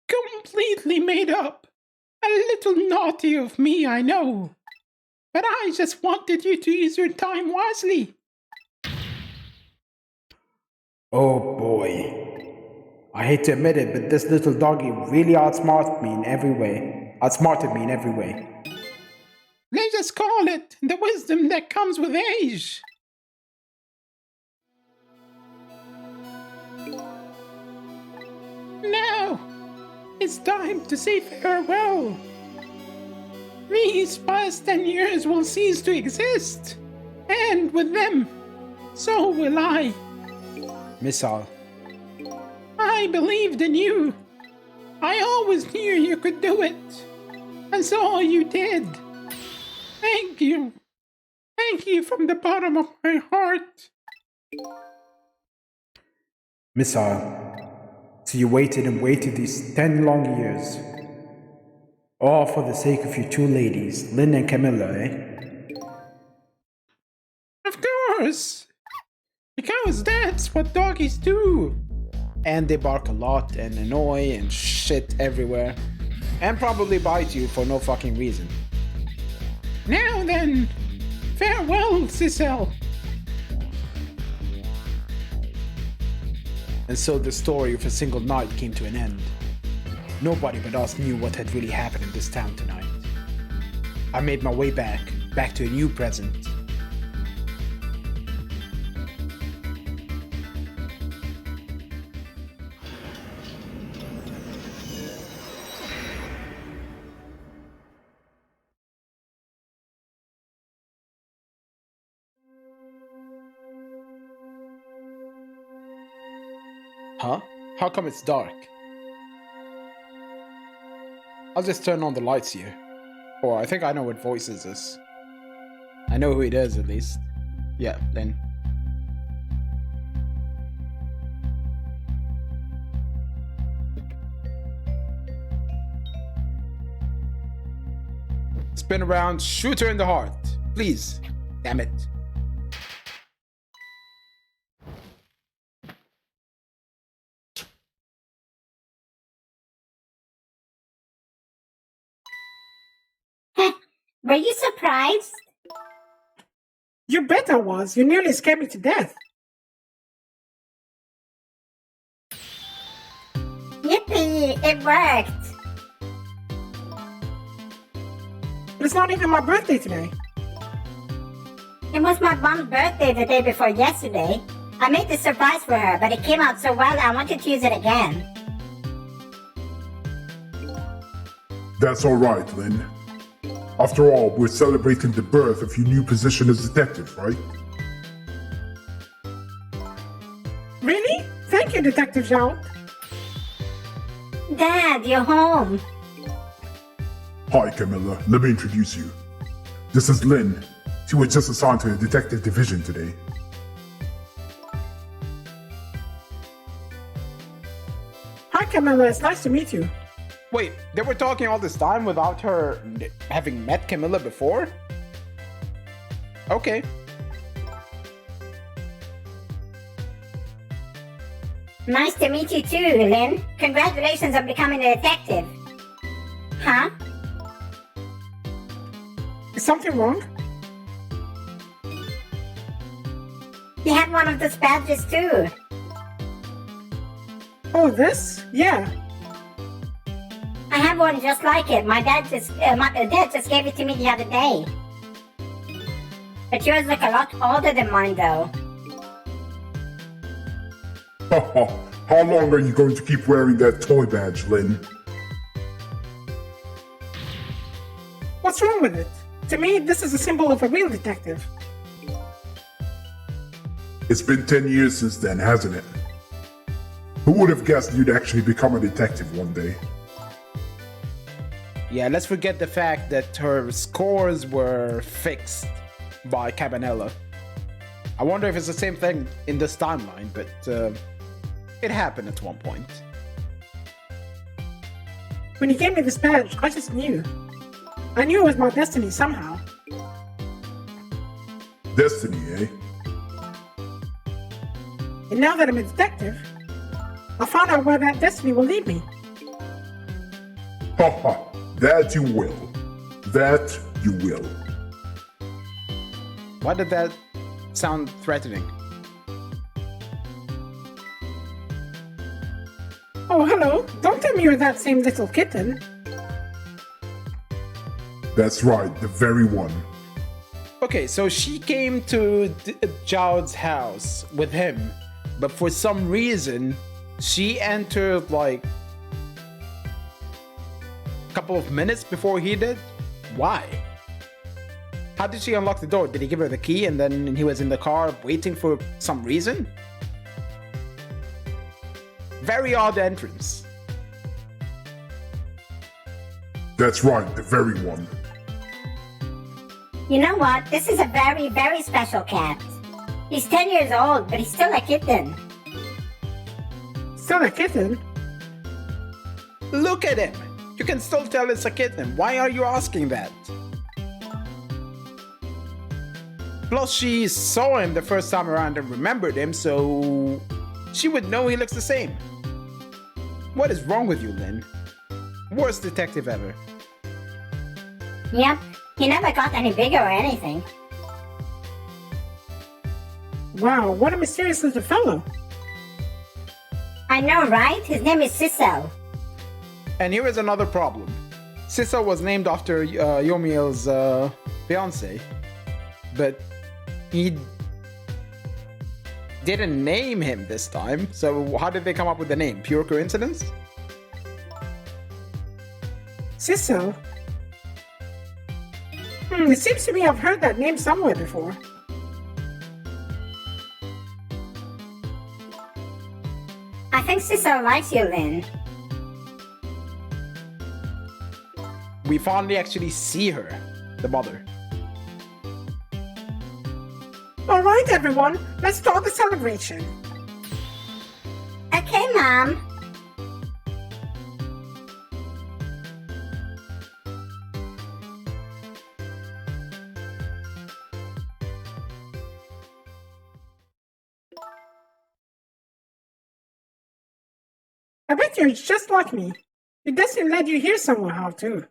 completely made up. A little naughty of me, I know. But I just wanted you to use your time wisely. Oh boy. I hate to admit it, but this little doggy really outsmarted me in every way. Let's just call it the wisdom that comes with age. Now, it's time to say farewell. These past 10 years will cease to exist, and with them, so will I. Missile. I believed in you. I always knew you could do it. And so you did. Thank you. Thank you from the bottom of my heart. Missile. So you waited and waited these 10 long years. All for the sake of your two ladies, Lynn and Camilla, eh? Of course. Because that's what doggies do. And they bark a lot and annoy and shit everywhere. And probably bite you for no fucking reason. Now then, farewell, Cicel. And so the story of a single night came to an end. Nobody but us knew what had really happened in this town tonight. I made my way back to a new present. Huh? How come it's dark? I'll just turn on the lights here. Or I think I know what voice is this. I know who it is at least. Yeah, Lynn. Spin around, shoot her in the heart. Please. Damn it. Were you surprised? You bet I was. You nearly scared me to death. Yippee! It worked! But it's not even my birthday today. It was my mom's birthday the day before yesterday. I made this surprise for her, but it came out so well I wanted to use it again. That's alright, Lynn. After all, we're celebrating the birth of your new position as detective, right? Really? Thank you, Detective Zhao. Dad, you're home. Hi, Camilla. Let me introduce you. This is Lynn. She was just assigned to the detective division today. Hi, Camilla. It's nice to meet you. Wait, they were talking all this time without her having met Camilla before? Okay. Nice to meet you too, Lynn. Congratulations on becoming a detective. Huh? Is something wrong? You have one of those badges too. Oh, this? Yeah. I have one just like it. My dad just gave it to me the other day. But yours look a lot older than mine, though. How long are you going to keep wearing that toy badge, Lynn? What's wrong with it? To me, this is a symbol of a real detective. It's been 10 years since then, hasn't it? Who would have guessed you'd actually become a detective one day? Yeah, let's forget the fact that her scores were fixed by Cabanela. I wonder if it's the same thing in this timeline, but it happened at one point. When he gave me this badge, I just knew. I knew it was my destiny somehow. Destiny, eh? And now that I'm a detective, I'll find out where that destiny will lead me. Ha ha, that you will. That you will. Why did that sound threatening? Oh, hello. Don't tell me you're that same little kitten. That's right, the very one. Okay, so she came to Jowd's house with him, but for some reason, she entered like a couple of minutes before he did. Why? How did she unlock the door? Did he give her the key and then he was in the car waiting for some reason? Very odd entrance. That's right, the very one. You know what? This is a very, very special cat. He's 10 years old, but he's still a kitten. Still a kitten? Look at him! You can still tell it's a kitten. Why are you asking that? Plus, she saw him the first time around and remembered him, so she would know he looks the same. What is wrong with you, Lynn? Worst detective ever. Yep, he never got any bigger or anything. Wow, what a mysterious little fellow. I know, right? His name is Ciso. And here is another problem. Ciso was named after Yomiel's fiance, but he didn't name him this time. So how did they come up with the name? Pure coincidence? Ciso? It seems to me I've heard that name somewhere before. I think Ciso likes you, Lynn. We finally actually see her, the mother. Alright, everyone, let's start the celebration. Okay, Mom. I bet you're just like me. Your destiny led you here somehow, too.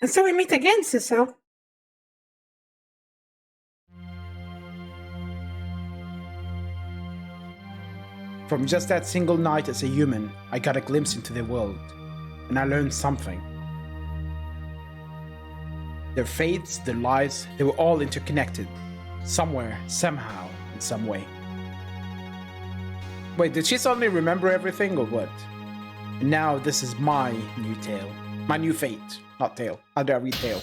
And so we meet again, Ciso. From just that single night as a human, I got a glimpse into the world, and I learned something. Their fates, their lives, they were all interconnected. Somewhere, somehow, in some way. Wait, did she suddenly remember everything or what? And now this is my new tale. My new fate. Not tale. How do I read tale?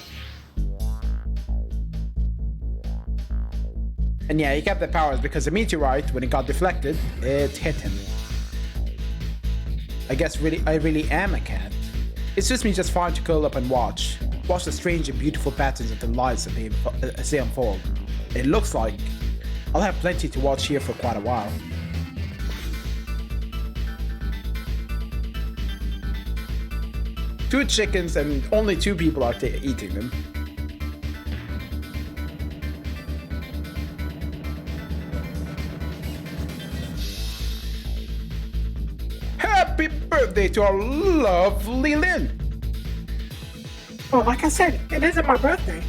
And yeah, he kept the powers because the meteorite, when it got deflected, it hit him. I guess I really am a cat. It suits me just fine to curl up and watch the strange and beautiful patterns of the lives as they unfold. It looks like I'll have plenty to watch here for quite a while. Two chickens and only 2 people are eating them. Happy birthday to our lovely Lynn! Oh, like I said, it isn't my birthday.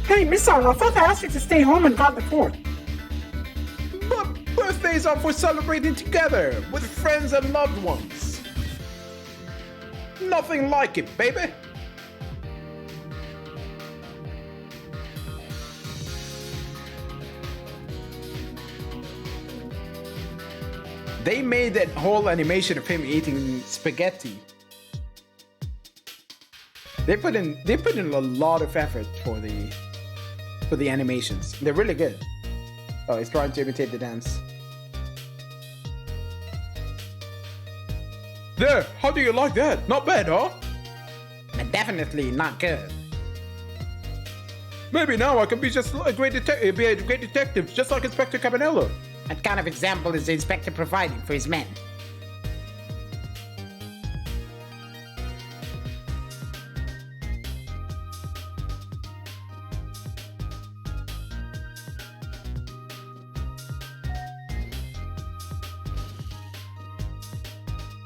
Hey, Missile, I thought I asked you to stay home and guard the fort. But birthdays are for celebrating together with friends and loved ones. Nothing like it, baby. They made that whole animation of him eating spaghetti. They put in a lot of effort for the animations. They're really good. Oh, he's trying to imitate the dance. There, how do you like that? Not bad, huh? But definitely not good. Maybe now I can be just a great detective, just like Inspector Cabanello. What kind of example is the inspector providing for his men?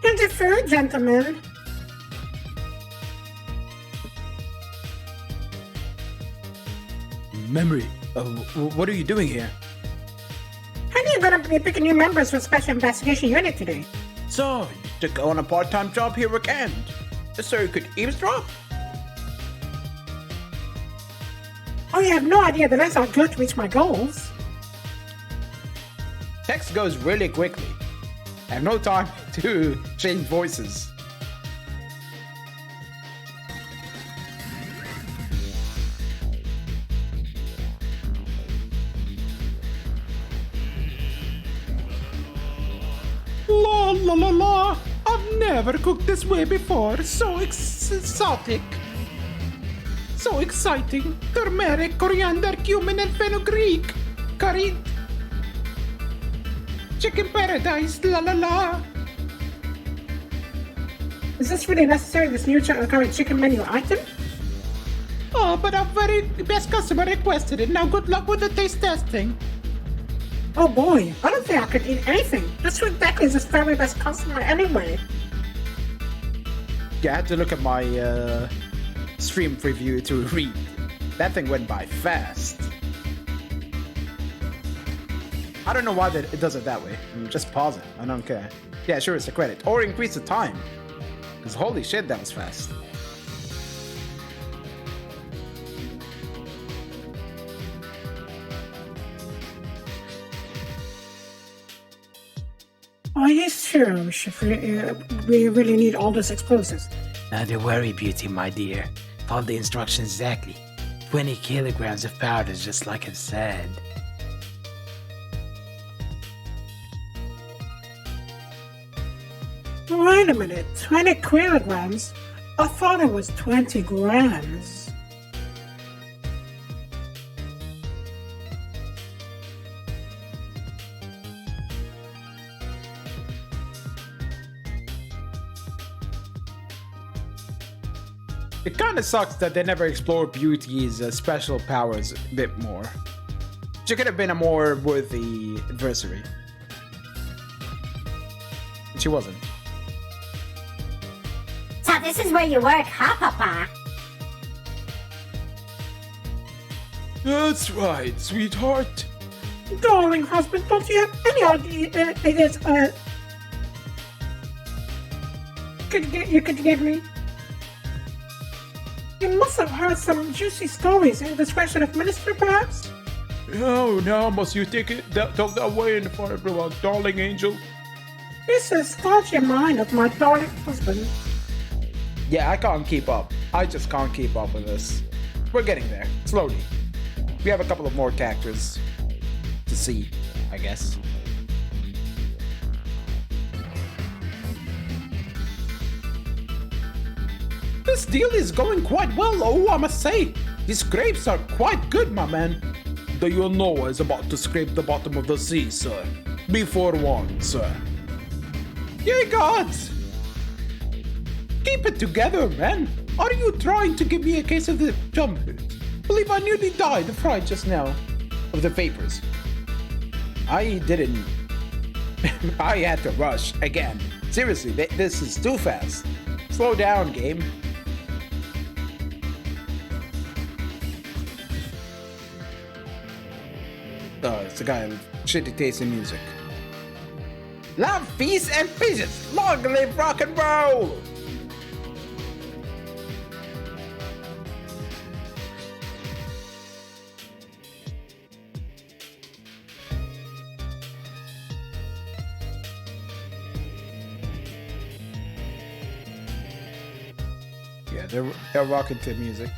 Here's your food, gentlemen. Memory, what are you doing here? How are you gonna be picking new members for Special Investigation Unit today? So, to go on a part-time job here weekend, so you could eavesdrop? Oh, you have no idea that that's how good to reach my goals. Text goes really quickly. I have no time to change voices. La la la la! I've never cooked this way before. So exotic. So exciting. Turmeric, coriander, cumin, and fenugreek. Curried. Chicken paradise, la la la. Is this really necessary, this new current chicken menu item? Oh, but our very best customer requested it. Now good luck with the taste testing. Oh boy, I don't think I could eat anything. That's who exactly is this very best customer anyway. Yeah, I had to look at my stream preview to read. That thing went by fast. I don't know why it does it that way. Just pause it. I don't care. Yeah, sure, it's a credit. Or increase the time. Because holy shit, that was fast. Are you sure we really need all those explosives? Not to worry, Beauty, my dear. Follow the instructions exactly. 20 kilograms of powder, just like it said. Wait a minute, 20 kilograms? I thought it was 20 grams. It kind of sucks that they never explore Beauty's special powers a bit more. She could have been a more worthy adversary. She wasn't. So this is where you work, huh, Papa? That's right, sweetheart. Darling husband, don't you have any ideas, you could give me? You must have heard some juicy stories in discretion of minister, perhaps? Oh, now must you talk that way in front of everyone, darling angel? This is start your mind of my darling husband. Yeah, I can't keep up. I just can't keep up with this. We're getting there, slowly. We have a couple of more characters to see, I guess. This deal is going quite well, oh, I must say. These grapes are quite good, my man. Do you know I was about to scrape the bottom of the sea, sir? Be forewarned, sir. Yay, gods! Keep it together, man. Are you trying to give me a case of the jumpers? Believe I nearly died of fright just now. Of the vapors. I didn't... I had to rush again. Seriously, this is too fast. Slow down, game. Oh, it's a guy with shitty taste in music. Love, peace, and pigeons! Long live rock and roll! Yeah, they're rocking to music.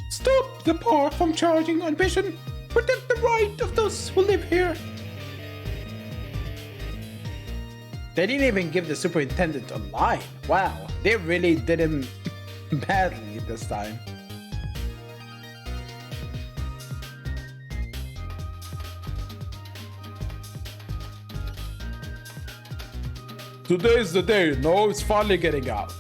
Stop the park from charging admission. Protect the right of those who live here. They didn't even give the superintendent a line. Wow, they really did him badly this time. Today's the day, it's finally getting out.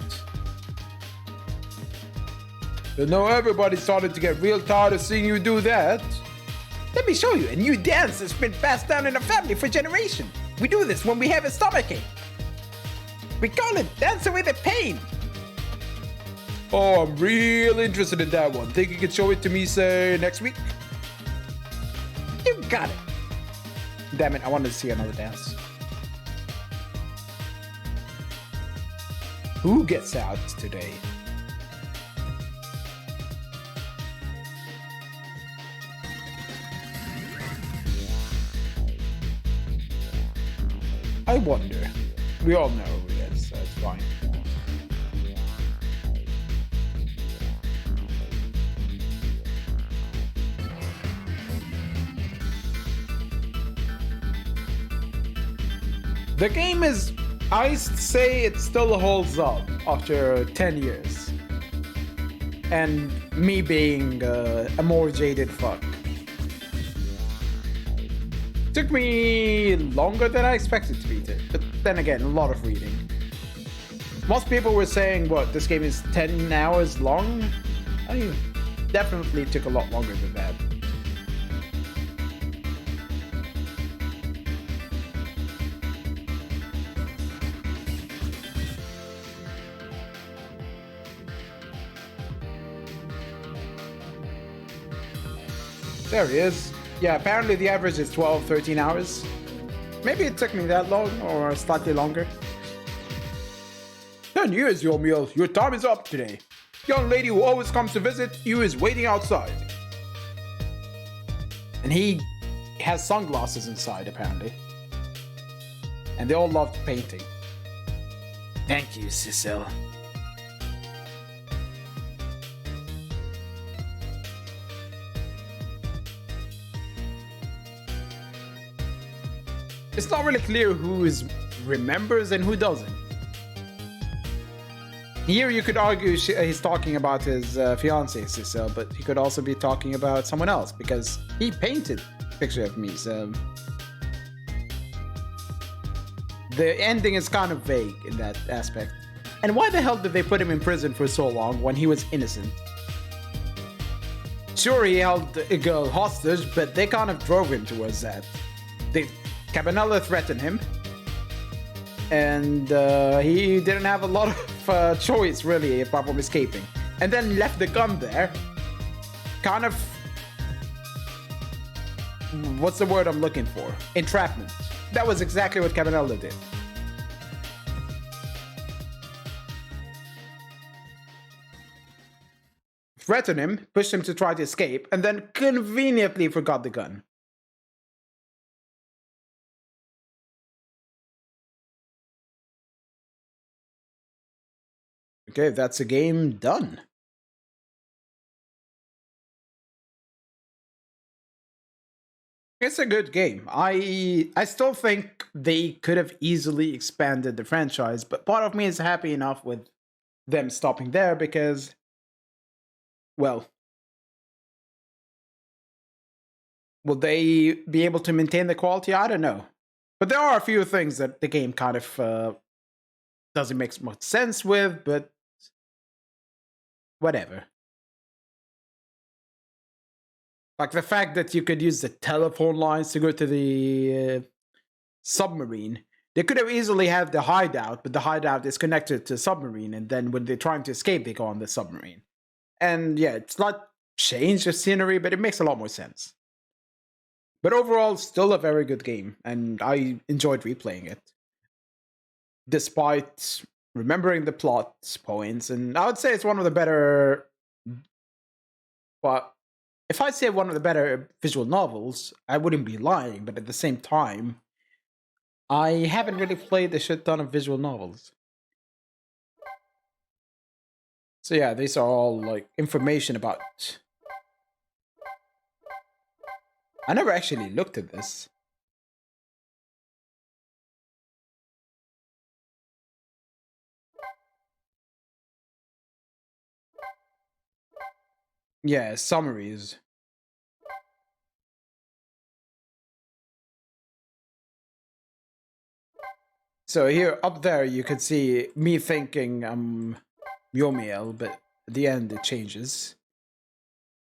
Everybody started to get real tired of seeing you do that. Let me show you a new dance that's been passed down in the family for generations. We do this when we have a stomachache. We call it Dance Away the Pain. Oh, I'm real interested in that one. Think you could show it to me, say, next week? You got it. Damn it, I wanted to see another dance. Who gets out today? I wonder. We all know who it is, so it's fine. The game is, I say it still holds up after 10 years. And me being a more jaded fuck. Took me longer than I expected to beat it, but then again, a lot of reading. Most people were saying, what, this game is 10 hours long? I definitely took a lot longer than that. There he is. Yeah, apparently the average is 12, 13 hours. Maybe it took me that long, or slightly longer. 10 years, Yomiel. Your time is up today. Young lady who always comes to visit you is waiting outside. And he has sunglasses inside, apparently. And they all loved painting. Thank you, Cecil. It's not really clear who remembers and who doesn't. Here you could argue he's talking about his fiancée, Cecil, but he could also be talking about someone else because he painted a picture of me, so... The ending is kind of vague in that aspect. And why the hell did they put him in prison for so long when he was innocent? Sure, he held a girl hostage, but they kind of drove him towards that. Cabanela threatened him, and he didn't have a lot of choice, really, apart from escaping. And then left the gun there. Kind of... What's the word I'm looking for? Entrapment. That was exactly what Cabanela did. Threatened him, pushed him to try to escape, and then conveniently forgot the gun. Okay, that's a game done. It's a good game. I still think they could have easily expanded the franchise, but part of me is happy enough with them stopping there because, well, will they be able to maintain the quality? I don't know. But there are a few things that the game kind of doesn't make much sense with, but whatever. Like the fact that you could use the telephone lines to go to the submarine. They could have easily had the hideout, but the hideout is connected to the submarine, and then when they're trying to escape, they go on the submarine. And yeah, it's not change the scenery, but it makes a lot more sense. But overall, still a very good game, and I enjoyed replaying it. Despite remembering the plot points, and I would say it's one of the better... But if I say one of the better visual novels, I wouldn't be lying, but at the same time, I haven't really played a shit ton of visual novels. So yeah, these are all like information about. I never actually looked at this. Yeah, summaries. So here, up there, you can see me thinking I'm Yomiel, but at the end it changes.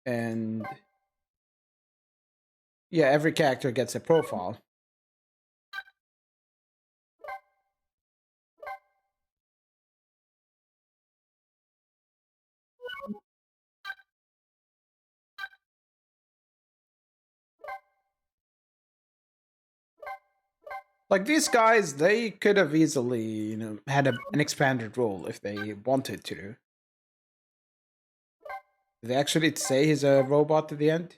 And yeah, every character gets a profile. Like these guys, they could have easily, had an expanded role if they wanted to. Did they actually say he's a robot at the end?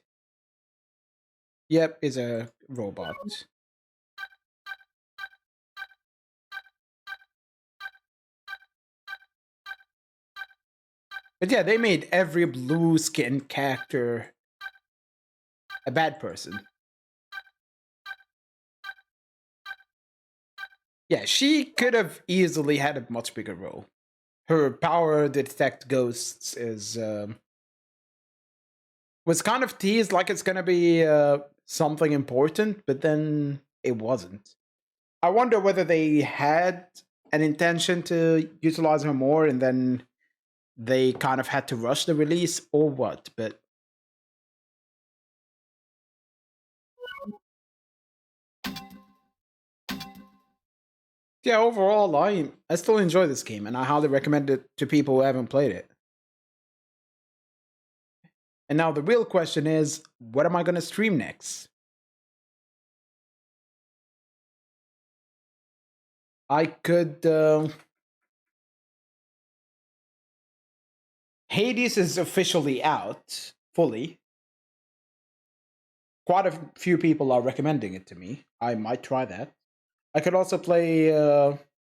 Yep, he's a robot. But yeah, they made every blue skin character a bad person. Yeah, she could have easily had a much bigger role. Her power to detect ghosts is was kind of teased like it's gonna be something important, but then it wasn't. I wonder whether they had an intention to utilize her more and then they kind of had to rush the release or what, but yeah, overall, I still enjoy this game, and I highly recommend it to people who haven't played it. And now the real question is, what am I going to stream next? I could... Hades is officially out, fully. Quite a few people are recommending it to me. I might try that. I could also play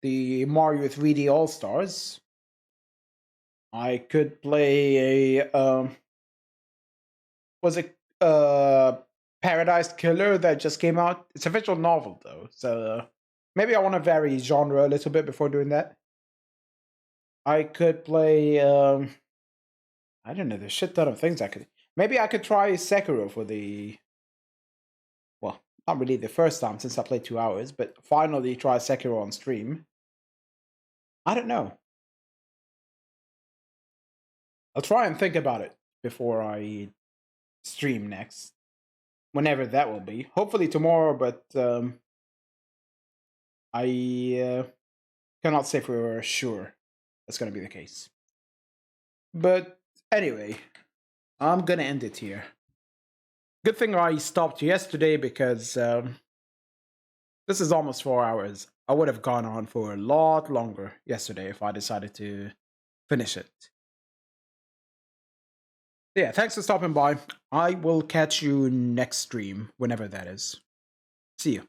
the Mario 3D All-Stars. I could play a... was it Paradise Killer that just came out? It's a visual novel, though, so maybe I want to vary genre a little bit before doing that. I could play... I don't know, there's a shit ton of things I could... Maybe I could try Sekiro for the... Well, not really the first time since I played 2 hours, but finally try Sekiro on stream. I don't know. I'll try and think about it before I stream next. Whenever that will be. Hopefully tomorrow, but I cannot say for sure that's going to be the case. But anyway, I'm going to end it here. Good thing I stopped yesterday because this is almost 4 hours. I would have gone on for a lot longer yesterday if I decided to finish it. Yeah, thanks for stopping by. I will catch you next stream, whenever that is. See you.